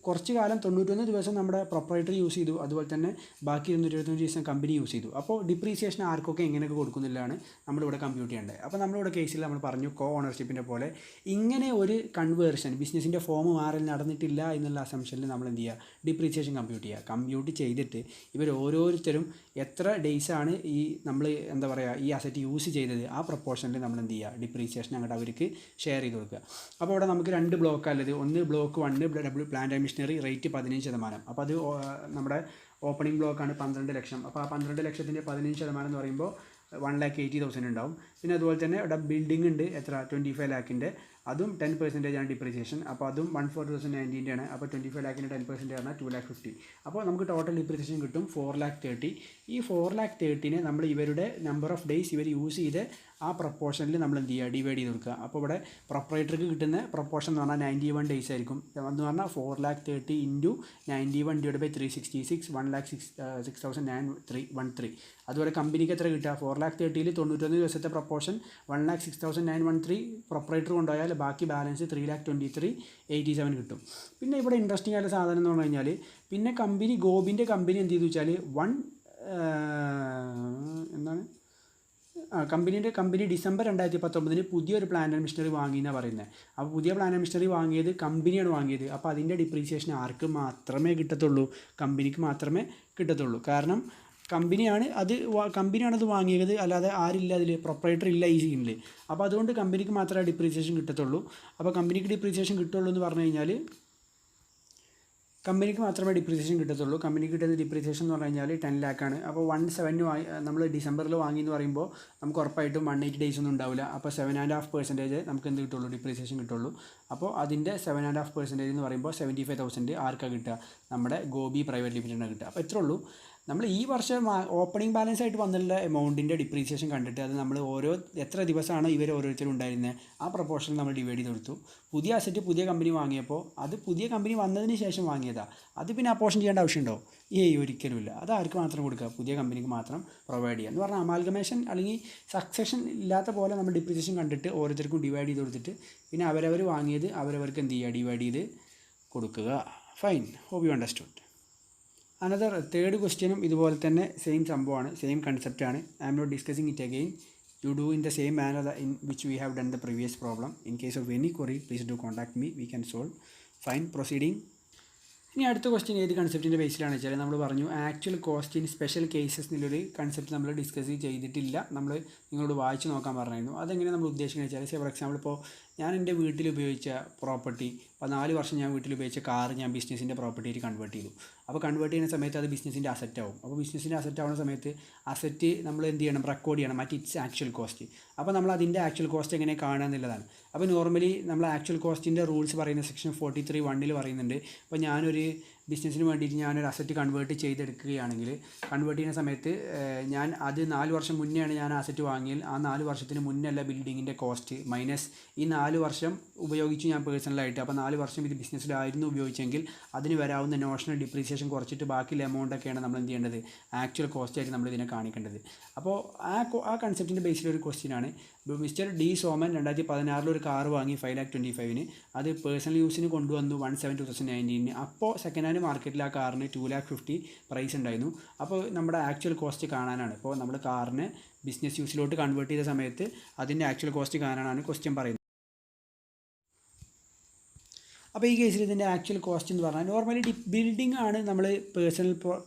കുറച്ച് കാലം 91 ദിവസം നമ്മുടെ പ്രൊപ്പറേറ്റർ യൂസ് ചെയ്തു, അതുപോലെ തന്നെ ബാക്കി 225 ദിവസം കമ്പനി യൂസ് ചെയ്തു. അപ്പോൾ ഡിപ്രീസിയേഷൻ ആർക്കൊക്കെ എങ്ങനെയൊക്കെ കൊടുക്കുന്നില്ലാണ് നമ്മളിവിടെ കമ്പ്യൂട്ട് ചെയ്യേണ്ടത്. അപ്പോൾ നമ്മളിവിടെ കേസിൽ നമ്മൾ പറഞ്ഞു കോ ഓണർഷിപ്പിൻ്റെ പോലെ ഇങ്ങനെ ഒരു കൺവേർഷൻ ബിസിനസ്സിൻ്റെ ഫോം മാറൽ നടന്നിട്ടില്ല എന്നുള്ള അസംഷനിൽ നമ്മൾ എന്ത് ചെയ്യുക? ഡിപ്രീസിയേഷൻ കമ്പ്യൂട്ട് ചെയ്തിട്ട് ഇവർ ഓരോരുത്തരും എത്ര ഡേയ്സാണ് നമ്മൾ ഈ അസറ്റ് യൂസ് ചെയ്തത് ആ പ്രൊപ്പോർഷനിൽ നമ്മൾ എന്ത് ചെയ്യുക? ഡിപ്രീസിയേഷൻ അങ്ങോട്ട് അവർക്ക് ഷെയർ ചെയ്ത് കൊടുക്കുക. അപ്പോൾ ഇവിടെ നമുക്ക് 2 ബ്ലോക്ക് അല്ലത്, ഒന്ന് block 1 plant and machinery machinery rate 15%. അപ്പോൾ അത് നമ്മുടെ ഓപ്പണിംഗ് ബ്ലോക്കാണ് 12 ലക്ഷം. അപ്പോൾ ആ 12 ലക്ഷത്തിൻ്റെ 15% എന്ന് പറയുമ്പോൾ 1,80,000 ഉണ്ടാവും. പിന്നെ അതുപോലെ തന്നെ ഇവിടെ ബിൽഡിംഗ് ഉണ്ട്, എത്ര 25 ലാഖിൻ്റെ, അതും 10% ആണ് ഡിപ്രീസിയേഷൻ. അപ്പോൾ അതും 14,019 ആണ്. അപ്പോൾ 25 ലാഖിൻ്റെ 10% ആണ് 2,50,000. അപ്പോൾ നമുക്ക് ടോട്ടൽ ഡിപ്രീസിയേഷൻ കിട്ടും 4,30,000. ഈ 4,30,000 നമ്മൾ ഇവരുടെ നമ്പർ ഓഫ് ഡേയ്സ് ഇവർ യൂസ് ചെയ്ത് ആ പ്രൊപ്പോർഷനിൽ നമ്മൾ എന്ത് ചെയ്യുക, ഡിവൈഡ് ചെയ്ത് കൊടുക്കുക. അപ്പോൾ ഇവിടെ പ്രൊപ്പറേറ്റർക്ക് കിട്ടുന്ന പ്രൊപ്പോർഷൻ എന്ന് പറഞ്ഞാൽ 91 ഡേയ്സ് ആയിരിക്കും. എന്ന് പറഞ്ഞാൽ 4,30,000 ഇൻറ്റു 91/366 1,06,913. അതുപോലെ കമ്പനിക്ക് എത്ര കിട്ടുക, 4,30,000 91 ദിവസത്തെ പ്രൊപ്പോർഷൻ 1,06,913 പ്രൊപ്പറേറ്റർ കൊണ്ടുപോയാൽ ബാക്കി ബാലൻസ് 3,23,87 കിട്ടും. പിന്നെ ഇവിടെ ഇൻട്രസ്റ്റിംഗ് ആയ സാധനം എന്ന് പറഞ്ഞു കഴിഞ്ഞാൽ പിന്നെ ഗോബിൻ്റെ കമ്പനി എന്ത് ചെയ്തു വെച്ചാൽ കമ്പനി ഡിസംബർ 2019 പുതിയൊരു പ്ലാന്റ് ആൻഡ് മെഷീനറി വാങ്ങിയെന്നാണ് പറയുന്നത്. അപ്പോൾ പുതിയ പ്ലാന്റ് ആൻഡ് മെഷീനറി വാങ്ങിയത് കമ്പനിയാണ് വാങ്ങിയത്. അപ്പോൾ അതിൻ്റെ ഡിപ്രീസിയേഷൻ ആർക്ക് മാത്രമേ കിട്ടത്തുള്ളൂ, കമ്പനിക്ക് മാത്രമേ കിട്ടത്തുള്ളൂ. കാരണം കമ്പനിയാണ് അത് വാങ്ങിയത്, അല്ലാതെ ആരില്ല അതിൽ, പ്രൊപ്പറേറ്റർ ഇല്ല ഈ സീനിൽ. അപ്പോൾ അതുകൊണ്ട് കമ്പനിക്ക് മാത്രമേ ഡിപ്രീസിയേഷൻ കിട്ടത്തുള്ളൂ. അപ്പോൾ കമ്പനിക്ക് ഡിപ്രീസിയേഷൻ കിട്ടുള്ളൂ എന്ന് പറഞ്ഞു കഴിഞ്ഞാൽ കമ്പനിക്ക് മാത്രമേ ഡിപ്രീസിയേഷൻ കിട്ടത്തുള്ളൂ. കമ്പനിക്ക് കിട്ടുന്ന ഡിപ്രീസിയേഷൻ എന്ന് പറഞ്ഞു കഴിഞ്ഞാൽ 10 ലാഖാണ്. അപ്പോൾ 1,7 നമ്മൾ ഡിസംബറിൽ വാങ്ങി എന്ന് പറയുമ്പോൾ നമുക്ക് ഉറപ്പായിട്ടും 180 ഡേയ്സ് ഒന്നും ഉണ്ടാവില്ല. അപ്പോൾ 7.5% നമുക്ക് എന്ത് കിട്ടുള്ളൂ, ഡിപ്രീസിയേഷൻ കിട്ടുള്ളൂ. അപ്പോൾ അതിൻ്റെ 7.5% എന്ന് പറയുമ്പോൾ 75,000 ആർക്കാണ് കിട്ടുക, നമ്മുടെ ഗോബി പ്രൈവറ്റ് ലിമിറ്റഡിനാണ് കിട്ടുക. അപ്പോൾ ഇത്രേ ഉള്ളൂ. നമ്മൾ ഈ വർഷം ഓപ്പണിംഗ് ബാലൻസ് ആയിട്ട് വന്നിട്ടുള്ള എമൗണ്ടിൻ്റെ ഡിപ്രീസിയേഷൻ കണ്ടിട്ട് അത് നമ്മൾ എത്ര ദിവസമാണ് ഇവർ ഓരോരുത്തരും ഉണ്ടായിരുന്നത് ആ പ്രൊപ്പോർഷൻ നമ്മൾ ഡിവൈഡ് ചെയ്ത് കൊടുത്തു. പുതിയ അസറ്റ് പുതിയ കമ്പനി വാങ്ങിയപ്പോൾ അത് പുതിയ കമ്പനി വന്നതിന് ശേഷം വാങ്ങിയതാണ്. അത് പിന്നെ അപ്പോർഷൻ ചെയ്യേണ്ട ആവശ്യമുണ്ടോ? ഒരിക്കലുമില്ല. അത് ആർക്ക് മാത്രം കൊടുക്കുക, പുതിയ കമ്പനിക്ക് മാത്രം പ്രൊവൈഡ് ചെയ്യുക എന്ന് പറഞ്ഞാൽ അമാൽഗമേഷൻ അല്ലെങ്കിൽ സക്സഷൻ ഇല്ലാത്ത പോലെ നമ്മൾ ഡിപ്രീസിയേഷൻ കണ്ടിട്ട് ഓരോരുത്തർക്കും ഡിവൈഡ് ചെയ്ത് കൊടുത്തിട്ട് പിന്നെ അവരവർ വാങ്ങിയത് അവരവർക്ക് എന്ത് ചെയ്യുക, ഡിവൈഡ് ചെയ്ത് കൊടുക്കുക. Fine, hope you understood. Another third ക്വസ്റ്റ്യനും ഇതുപോലെ തന്നെ സെയിം സംഭവമാണ്, സെയിം കൺസെപ്റ്റാണ്. I'm not discussing it again. You do in the same manner in which we have done the previous problem. In case of any query, please do contact me. We can solve. Fine, proceeding. ഇനി അടുത്ത question ഏത് കൺസെപ്റ്റിൻ്റെ ബേസിലാണെന്ന് വെച്ചാൽ നമ്മൾ പറഞ്ഞു actual cost in special cases എന്നുള്ളൊരു concept നമ്മൾ discuss ചെയ്തിട്ടില്ല. നമ്മൾ നിങ്ങളോട് വായിച്ച് നോക്കാൻ പറഞ്ഞായിരുന്നു. അതെങ്ങനെ നമ്മൾ ഉദ്ദേശിക്കുന്നത് വെച്ചാൽ, ഫോർ എക്സാമ്പിൾ ഇപ്പോൾ ഞാൻ എൻ്റെ വീട്ടിൽ ഉപയോഗിച്ച പ്രോപ്പർട്ടി, ഇപ്പോൾ 4 വർഷം ഞാൻ വീട്ടിൽ ഉപയോഗിച്ച കാർ ഞാൻ ബിസിനസ്സിൻ്റെ പ്രോപ്പർട്ടിയായിട്ട് കൺവേർട്ട് ചെയ്തു. അപ്പോൾ കൺവേർട്ട് ചെയ്യുന്ന സമയത്ത് അത് ബിസിനസ്സിൻ്റെ അസറ്റ് ആവും. അപ്പോൾ ബിസിനസ്സിൻ്റെ അസറ്റ് ആവുന്ന സമയത്ത് അസറ്റ് നമ്മൾ എന്ത് ചെയ്യണം, റെക്കോർഡ് ചെയ്യണം മറ്റ് ഇറ്റ്സ് ആക്ച്വൽ കോസ്റ്റ്. അപ്പോൾ നമ്മൾ അതിൻ്റെ ആക്ച്വൽ കോസ്റ്റ് എങ്ങനെ കാണുക എന്നുള്ളതാണ്. അപ്പോൾ നോർമലി നമ്മൾ ആക്ച്വൽ കോസ്റ്റിൻ്റെ റൂൾസ് പറയുന്ന സെക്ഷൻ 43(1) പറയുന്നുണ്ട്. അപ്പോൾ ഞാനൊരു ബിസിനസ്സിന് വേണ്ടിയിട്ട് ഞാനൊരു അസറ്റ് കൺവേർട്ട് ചെയ്തെടുക്കുകയാണെങ്കിൽ കൺവേർട്ട് ചെയ്യുന്ന സമയത്ത് ഞാൻ അത് 4 വർഷം മുന്നെയാണ് ഞാൻ അസറ്റ് വാങ്ങിയാൽ ആ 4 വർഷത്തിന് മുന്നല്ല ബിൽഡിങ്ങിൻ്റെ കോസ്റ്റ് മൈനസ് ഈ 4 വർഷം ഉപയോഗിച്ചു ഞാൻ പേഴ്സണലായിട്ട്. അപ്പോൾ 4 വർഷം ഇത് ബിസിനസ്സിലായിരുന്നു ഉപയോഗിച്ചെങ്കിൽ അതിന് വരാവുന്ന നോഷണൽ ഡിപ്രീസിയേഷൻ കുറച്ചിട്ട് ബാക്കിയുള്ള എമൗണ്ടൊക്കെയാണ് നമ്മൾ എന്ത് ചെയ്യേണ്ടത്, ആക്ച്വൽ കോസ്റ്റായിട്ട് നമ്മൾ ഇതിനെ കാണിക്കേണ്ടത്. അപ്പോൾ ആ കൺസെപ്റ്റിൻ്റെ ബേസിലൊരു ക്വസ്റ്റ്യനാണ്. മിസ്റ്റർ ഡി സോമൻ 2016 ഒരു കാർ വാങ്ങി 5,25,000. അത് പേഴ്സണൽ യൂസിന് കൊണ്ടുവന്നു 1/7/2019. അപ്പോൾ സെക്കൻഡ് ഹാൻഡ് മാർക്കറ്റിൽ ആ കാറിന് 2,50,000 പ്രൈസ് ഉണ്ടായിരുന്നു. അപ്പോൾ നമ്മുടെ ആക്ച്വൽ കോസ്റ്റ് കാണാനാണ്. ഇപ്പോൾ നമ്മൾ കാറിന് ബിസിനസ് യൂസിലോട്ട് കൺവേർട്ട് ചെയ്ത സമയത്ത് അതിൻ്റെ ആക്ച്വൽ കോസ്റ്റ് കാണാനാണ് ക്വസ്റ്റ്യൻ പറയുന്നത്. അപ്പോൾ ഈ കേസിൽ ഇതിൻ്റെ ആക്ച്വൽ കോസ്റ്റ് എന്ന് പറഞ്ഞാൽ നോർമലി ബിൽഡിംഗ് ആണ്. നമ്മൾ പേഴ്സണൽ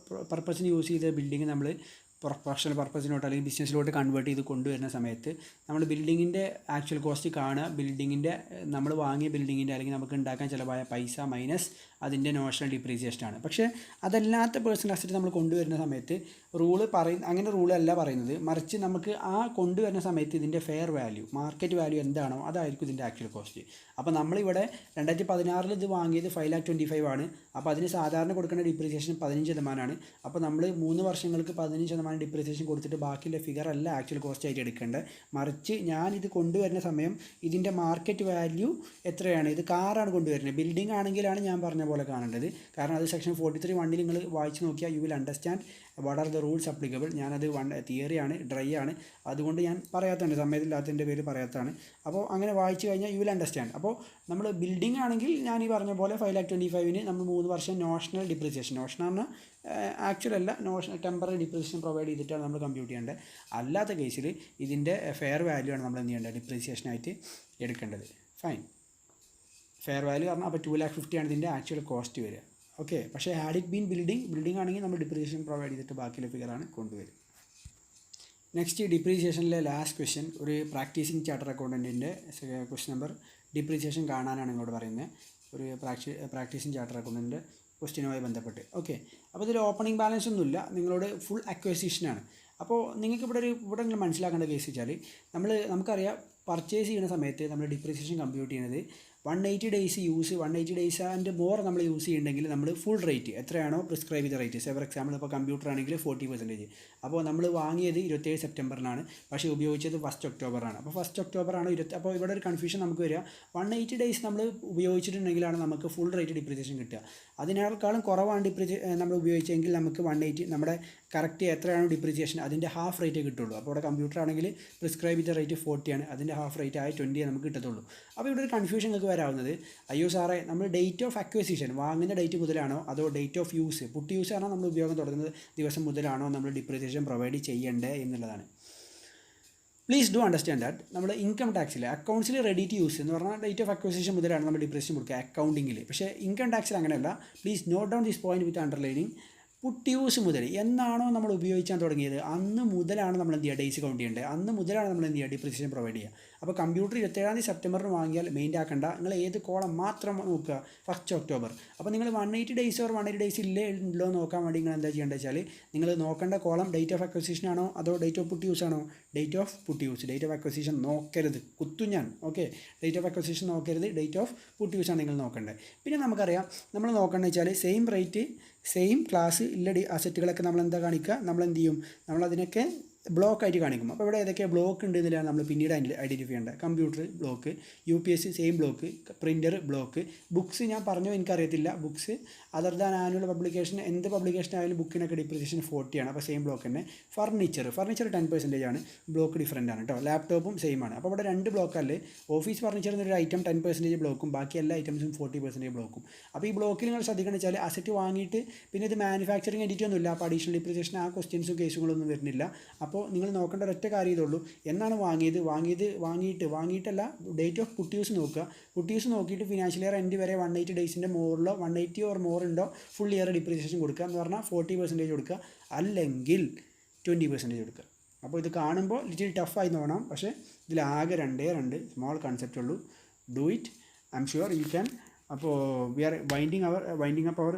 പർപ്പസിന് യൂസ് ചെയ്ത ബിൽഡിംഗ് നമ്മൾ പ്രൊഫഷണൽ പർപ്പസിലോട്ട് അല്ലെങ്കിൽ ബിസിനസ്സിലോട്ട് കൺവേർട്ട് ചെയ്ത് കൊണ്ടുവരുന്ന സമയത്ത് നമ്മൾ ബിൽഡിങ്ങിൻ്റെ ആക്ച്വൽ കോസ്റ്റ് കാണുക, ബിൽഡിങ്ങിൻ്റെ നമ്മൾ വാങ്ങിയ ബിൽഡിങ്ങിൻ്റെ അല്ലെങ്കിൽ നമുക്ക് ഉണ്ടാക്കാൻ ചിലവായ പൈസ മൈനസ് അതിൻ്റെ നോഷണൽ ഡിപ്രീസിയേഷനാണ്. പക്ഷേ അതല്ലാത്ത പേഴ്സണൽ അസറ്റ് നമ്മൾ കൊണ്ടുവരുന്ന സമയത്ത് അങ്ങനെ റൂളല്ല പറയുന്നത്. മറിച്ച് നമുക്ക് ആ കൊണ്ടുവരുന്ന സമയത്ത് ഇതിൻ്റെ ഫെയർ വാല്യൂ, മാർക്കറ്റ് വാല്യൂ എന്താണോ അതായിരിക്കും ഇതിൻ്റെ ആക്ച്വൽ കോസ്റ്റ്. അപ്പോൾ നമ്മളിവിടെ 2016 ഇത് വാങ്ങിയത് 5,25,000 ആണ്. അപ്പോൾ അതിന് സാധാരണ കൊടുക്കേണ്ട ഡിപ്രീസിയേഷൻ 15%. അപ്പോൾ നമ്മൾ 3 വർഷങ്ങൾക്ക് 15% ഡിപ്രീസിയേഷൻ കൊടുത്തിട്ട് ബാക്കിയുള്ള ഫിഗർ അല്ല ആക്ച്വൽ കോസ്റ്റ് ആയിട്ട് എടുക്കേണ്ടത്. മറിച്ച് ഞാനിത് കൊണ്ടുവരുന്ന സമയം ഇതിൻ്റെ മാർക്കറ്റ് വാല്യൂ എത്രയാണ്, ഇത് കാറാണ് കൊണ്ടുവരുന്നത്. ബിൽഡിംഗ് ആണെങ്കിലാണ് ഞാൻ പറഞ്ഞ പോലെ കാണേണ്ടത്. കാരണം അത് സെക്ഷൻ 43(1) നിങ്ങൾ വായിച്ച് നോക്കിയാൽ you will understand what are the rules applicable. ഞാനത് തിയറിയാണ്, ഡ്രൈ ആണ്, അതുകൊണ്ട് ഞാൻ പറയാത്തതാണ്, സമയത്തില്ലാത്തതിൻ്റെ പേര് പറയാത്തതാണ്. അപ്പോൾ അങ്ങനെ വായിച്ച് കഴിഞ്ഞാൽ യു വിൽ അണ്ടർസ്റ്റാൻഡ്. അപ്പോൾ നമ്മൾ ബിൽഡിംഗ് ആണെങ്കിൽ ഞാൻ ഈ പറഞ്ഞ പോലെ 5,25,000 നമ്മൾ 3 വർഷം നോഷണൽ ഡിപ്രീസിയേഷൻ, നോഷണൽ പറഞ്ഞാൽ ആക്ച്വൽ അല്ല, ടെമ്പററി ഡിപ്രീസിയേഷൻ പ്രൊവൈഡ് ചെയ്തിട്ടാണ് നമ്മൾ കമ്പ്യൂട്ട് ചെയ്യേണ്ടത്. അല്ലാത്ത കേസിൽ ഇതിൻ്റെ ഫെയർ വാല്യൂ ആണ് നമ്മൾ എന്ത് ചെയ്യേണ്ടത്, ഡിപ്രീസിയേഷനായിട്ട് എടുക്കേണ്ടത്. ഫൈൻ, ഫെയർ വാല്യൂ പറഞ്ഞാൽ അപ്പോൾ 2,50,000 ആണ് ഇതിൻ്റെ ആക്ച്വൽ കോസ്റ്റ് വരിക. ഓക്കെ, പക്ഷേ ഹാഡ് ഇറ്റ് ബീൻ ബിൽഡിംഗ് ആണെങ്കിൽ നമ്മൾ ഡിപ്രീസിയേഷൻ പ്രൊവൈഡ് ചെയ്തിട്ട് ബാക്കിയുള്ള ഫിഗറാണ് കൊണ്ടുവരും. നെക്സ്റ്റ് ഡിപ്രീസിയേഷനിലെ ലാസ്റ്റ് ക്വസ്റ്റ്യൻ ഒരു പ്രാക്ടീസിങ് ചാർട്ടർ അക്കൗണ്ടൻറ്റിൻ്റെ ക്വസ്റ്റ്യൻ നമ്പർ ഡിപ്രീസിയേഷൻ കാണാനാണ് നിങ്ങളോട് പറയുന്നത്. ഒരു പ്രാക്ടീസിങ് ചാർട്ടർ അക്കൗണ്ടിൻ്റെ ക്വസ്റ്റ്യനുമായി ബന്ധപ്പെട്ട്. ഓക്കെ, അപ്പോൾ ഇതിൽ ഓപ്പണിംഗ് ബാലൻസ് ഒന്നുമില്ല, നിങ്ങളോട് ഫുൾ അക്വസിഷനാണ്. അപ്പോൾ നിങ്ങൾക്ക് ഇവിടെ നിങ്ങൾ മനസ്സിലാക്കേണ്ട കേസ് വെച്ചാൽ നമുക്കറിയാം പർച്ചേസ് ചെയ്യുന്ന സമയത്ത് നമ്മൾ ഡിപ്രീസിയേഷൻ കമ്പ്യൂട്ട് ചെയ്യുന്നത് 180 days use 180 days and more നമ്മൾ യൂസ് ചെയ്യുന്നുണ്ടെങ്കിൽ നമ്മൾ ഫുൾ റേറ്റ് എത്രയാണോ പ്രിസ്ക്രൈബ് ചെയ്ത റേറ്റ്, ഫോർ എക്സാമ്പിൾ ഇപ്പോൾ കമ്പ്യൂട്ടർ ആണെങ്കിൽ 40%. അപ്പോൾ നമ്മൾ വാങ്ങിയത് 27 സെപ്റ്റംബറിനാണ്, പക്ഷേ ഉപയോഗിച്ചത് 1 ഒക്ടോബറാണ്. അപ്പോൾ 1 ഒക്ടോബറാണ് അപ്പോൾ ഇവിടെ ഒരു കൺഫ്യൂഷൻ നമുക്ക് വരിക. 180 ഡേയ്സ് നമ്മൾ ഉപയോഗിച്ചിട്ടുണ്ടെങ്കിലാണ് നമുക്ക് ഫുൾ റേറ്റ് ഡിപ്രീസിയേഷൻ കിട്ടുക. അതിനേക്കാളും കുറവാണ് നമ്മൾ ഉപയോഗിച്ചെങ്കിൽ നമുക്ക് 180 നമ്മുടെ കറക്റ്റ് എത്രയാണോ ഡിപ്രീസിയേഷൻ അതിൻ്റെ ഹാഫ് റേറ്റ് കിട്ടുള്ളൂ. അപ്പോൾ ഇവിടെ കമ്പ്യൂട്ടർ ആണെങ്കിൽ പ്രിസ്ക്രൈബ് ചെയ്ത റേറ്റ് 40 ആണ്, അതിൻ്റെ ഹാഫ് റേറ്റ് ആയ 20 നമുക്ക് കിട്ടത്തുള്ളൂ. അപ്പോൾ ഇവിടെ ഒരു കൺഫ്യൂഷൻ നിങ്ങൾക്ക് വരാവുന്നത്, അയ്യോ സാറേ നമ്മൾ ഡേറ്റ് ഓഫ് അക്വസിഷൻ വാങ്ങുന്ന ഡേറ്റ് മുതലാണോ അതോ date of use put use ആണോ നമ്മൾ ഉപയോഗം തുടങ്ങുന്ന ദിവസം മുതലാണോ നമ്മൾ ഡിപ്രീസിയേഷൻ പ്രൊവൈഡ് ചെയ്യേണ്ടത് എന്നുള്ളതാണ്. പ്ലീസ് ഡു അണ്ടർസ്റ്റാൻഡ് ദാറ്റ് നമ്മൾ ഇൻകം ടാക്സിൽ അക്കൗണ്ട്സിൽ റെഡി ടു യൂസ് എന്ന് പറഞ്ഞാൽ ഡേറ്റ് ഓഫ് അക്വസിഷൻ മുതലാണ് നമ്മൾ ഡിപ്രീസിയേഷൻ കൊടുക്കുക അക്കൗണ്ടിങ്ങിൽ. പക്ഷേ ഇൻകം ടാക്സിൽ അങ്ങനെയല്ല. Please note down this point with underlining. Put use മുതൽ എന്നാണോ നമ്മൾ ഉപയോഗിക്കാൻ തുടങ്ങിയത് അന്ന് മുതലാണ് നമ്മൾ എന്ത് ചെയ്യുക ഡേയ്സ് കൗണ്ട് ചെയ്യേണ്ടത്, അന്ന് മുതലാണ് നമ്മൾ എന്ത് ചെയ്യുക ഡിപ്രീസിയേഷൻ പ്രൊവൈഡ് ചെയ്യുക. അപ്പോൾ കമ്പ്യൂട്ടർ 27 സെപ്റ്റംബറിന് വാങ്ങിയാൽ മെയിൻ ആക്കേണ്ട, നിങ്ങൾ ഏത് കോളം മാത്രം നോക്കുക 1 ഒക്ടോബർ. അപ്പോൾ നിങ്ങൾ 180 ഡേയ്സ് ഓർ 180 ഡേയ്സ് ഇല്ലേ ഉണ്ടല്ലോ നോക്കാൻ വേണ്ടി നിങ്ങൾ എന്താ ചെയ്യേണ്ടത് വെച്ചാൽ നിങ്ങൾ നോക്കേണ്ട കോളം ഡേറ്റ് ഓഫ് അക്വസിഷൻ ആണോ അതോ ഡേറ്റ് ഓഫ് പുട്ട് യൂസ് ആണോ. Date of puttu use, date of acquisition നോക്കരുത്, കുത്തു ഞാൻ. ഓക്കെ, ഡേറ്റ് ഓഫ് അക്വസിഷൻ നോക്കരുത്, ഡേറ്റ് ഓഫ് പുട്ട് യൂസ് ആണ് നിങ്ങൾ നോക്കേണ്ടത്. പിന്നെ നമുക്കറിയാം നമ്മൾ നോക്കേണ്ടത് വെച്ചാൽ സെയിം റേറ്റ് സെയിം ക്ലാസ് ഇല്ല അസറ്റുകളൊക്കെ നമ്മൾ എന്താ കാണിക്കുക, നമ്മൾ എന്ത് ചെയ്യും, നമ്മളതിനൊക്കെ ബ്ലോക്ക് ആയിട്ട് കാണിക്കും. അപ്പോൾ ഇവിടെ ഏതൊക്കെ ബ്ലോക്ക് ഉണ്ട് എന്നതിലാണ് നമ്മൾ പിന്നീട് ഐഡൻറ്റിഫൈ ചെയ്യേണ്ടത്. Computer block, UPS same block, printer block, books ഞാൻ പറഞ്ഞു എനിക്കറിയത്തില്ല, books other than annual publication എന്ത് പബ്ലിക്കേഷൻ ആയാലും ബുക്കിനൊക്കെ ഡിപ്രീസിയേഷൻ 40 ആണ്. അപ്പോൾ സെയിം ബ്ലോക്ക് തന്നെ. ഫർണിച്ചർ 10% ആണ്, ബ്ലോക്ക് ഡിഫറൻ്റ് ആണ് കേട്ടോ. ലാപ്ടോപ്പും സെയിം ആണ്. അപ്പോൾ ഇവിടെ 2 ബ്ലോക്കല്ലേ, ഓഫീസ് ഫർണിച്ചർ എന്നൊരു ഐറ്റം 10% ബ്ലോക്കും ബാക്കി എല്ലാ ഐറ്റംസും 40% ബ്ലോക്കും. അപ്പോൾ ഈ ബ്ലോക്കിൽ നിങ്ങൾ ശ്രദ്ധിക്കണം വെച്ചാൽ അസറ്റ് വാങ്ങിയിട്ട് പിന്നെ ഇത് മാനുഫാക്ചറിങ് എൻറ്റിറ്റി ഒന്നുമില്ല, അപ്പോൾ അഡീഷണൽ ഡിപ്രീസിയേഷൻ ആ ക്വസ്റ്റ്യൻസും കേസുകളൊന്നും വരുന്നില്ല. അപ്പോൾ നിങ്ങൾ നോക്കേണ്ട ഒരൊറ്റ കാര്യം ഇതുള്ളൂ, എന്നാണ് വാങ്ങിയിട്ടല്ല ഡേറ്റ് ഓഫ് പുട്ട് യൂസ് നോക്കുക. പുട്ട് യൂസ് നോക്കിയിട്ട് ഫിനാൻഷ്യൽ ഇയർ എൻഡ് വരെ 180 ഡേയ്സിൻ്റെ മോറിലോ 180 ഓർ മോർ ഉണ്ടോ ഫുൾ ഇയർ ഡിപ്രീസിയേഷൻ കൊടുക്കുക എന്ന് പറഞ്ഞാൽ 40% കൊടുക്കുക, അല്ലെങ്കിൽ 20% കൊടുക്കുക. അപ്പോൾ ഇത് കാണുമ്പോൾ ലിറ്റിൽ ടഫായി തോന്നാം, പക്ഷേ ഇതിലാകെ 2 സ്മോൾ കൺസെപ്റ്റ് ഉള്ളൂ. Do it, I'm sure you can. അപ്പോൾ we are winding up our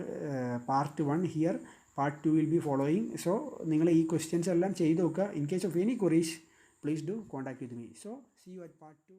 part 1 here. Part 2 will be following. So നിങ്ങൾ ഈ ക്വസ്റ്റ്യൻസ് എല്ലാം ചെയ്ത് നോക്കുക. In case of any queries please do contact with me. So see you at part 2.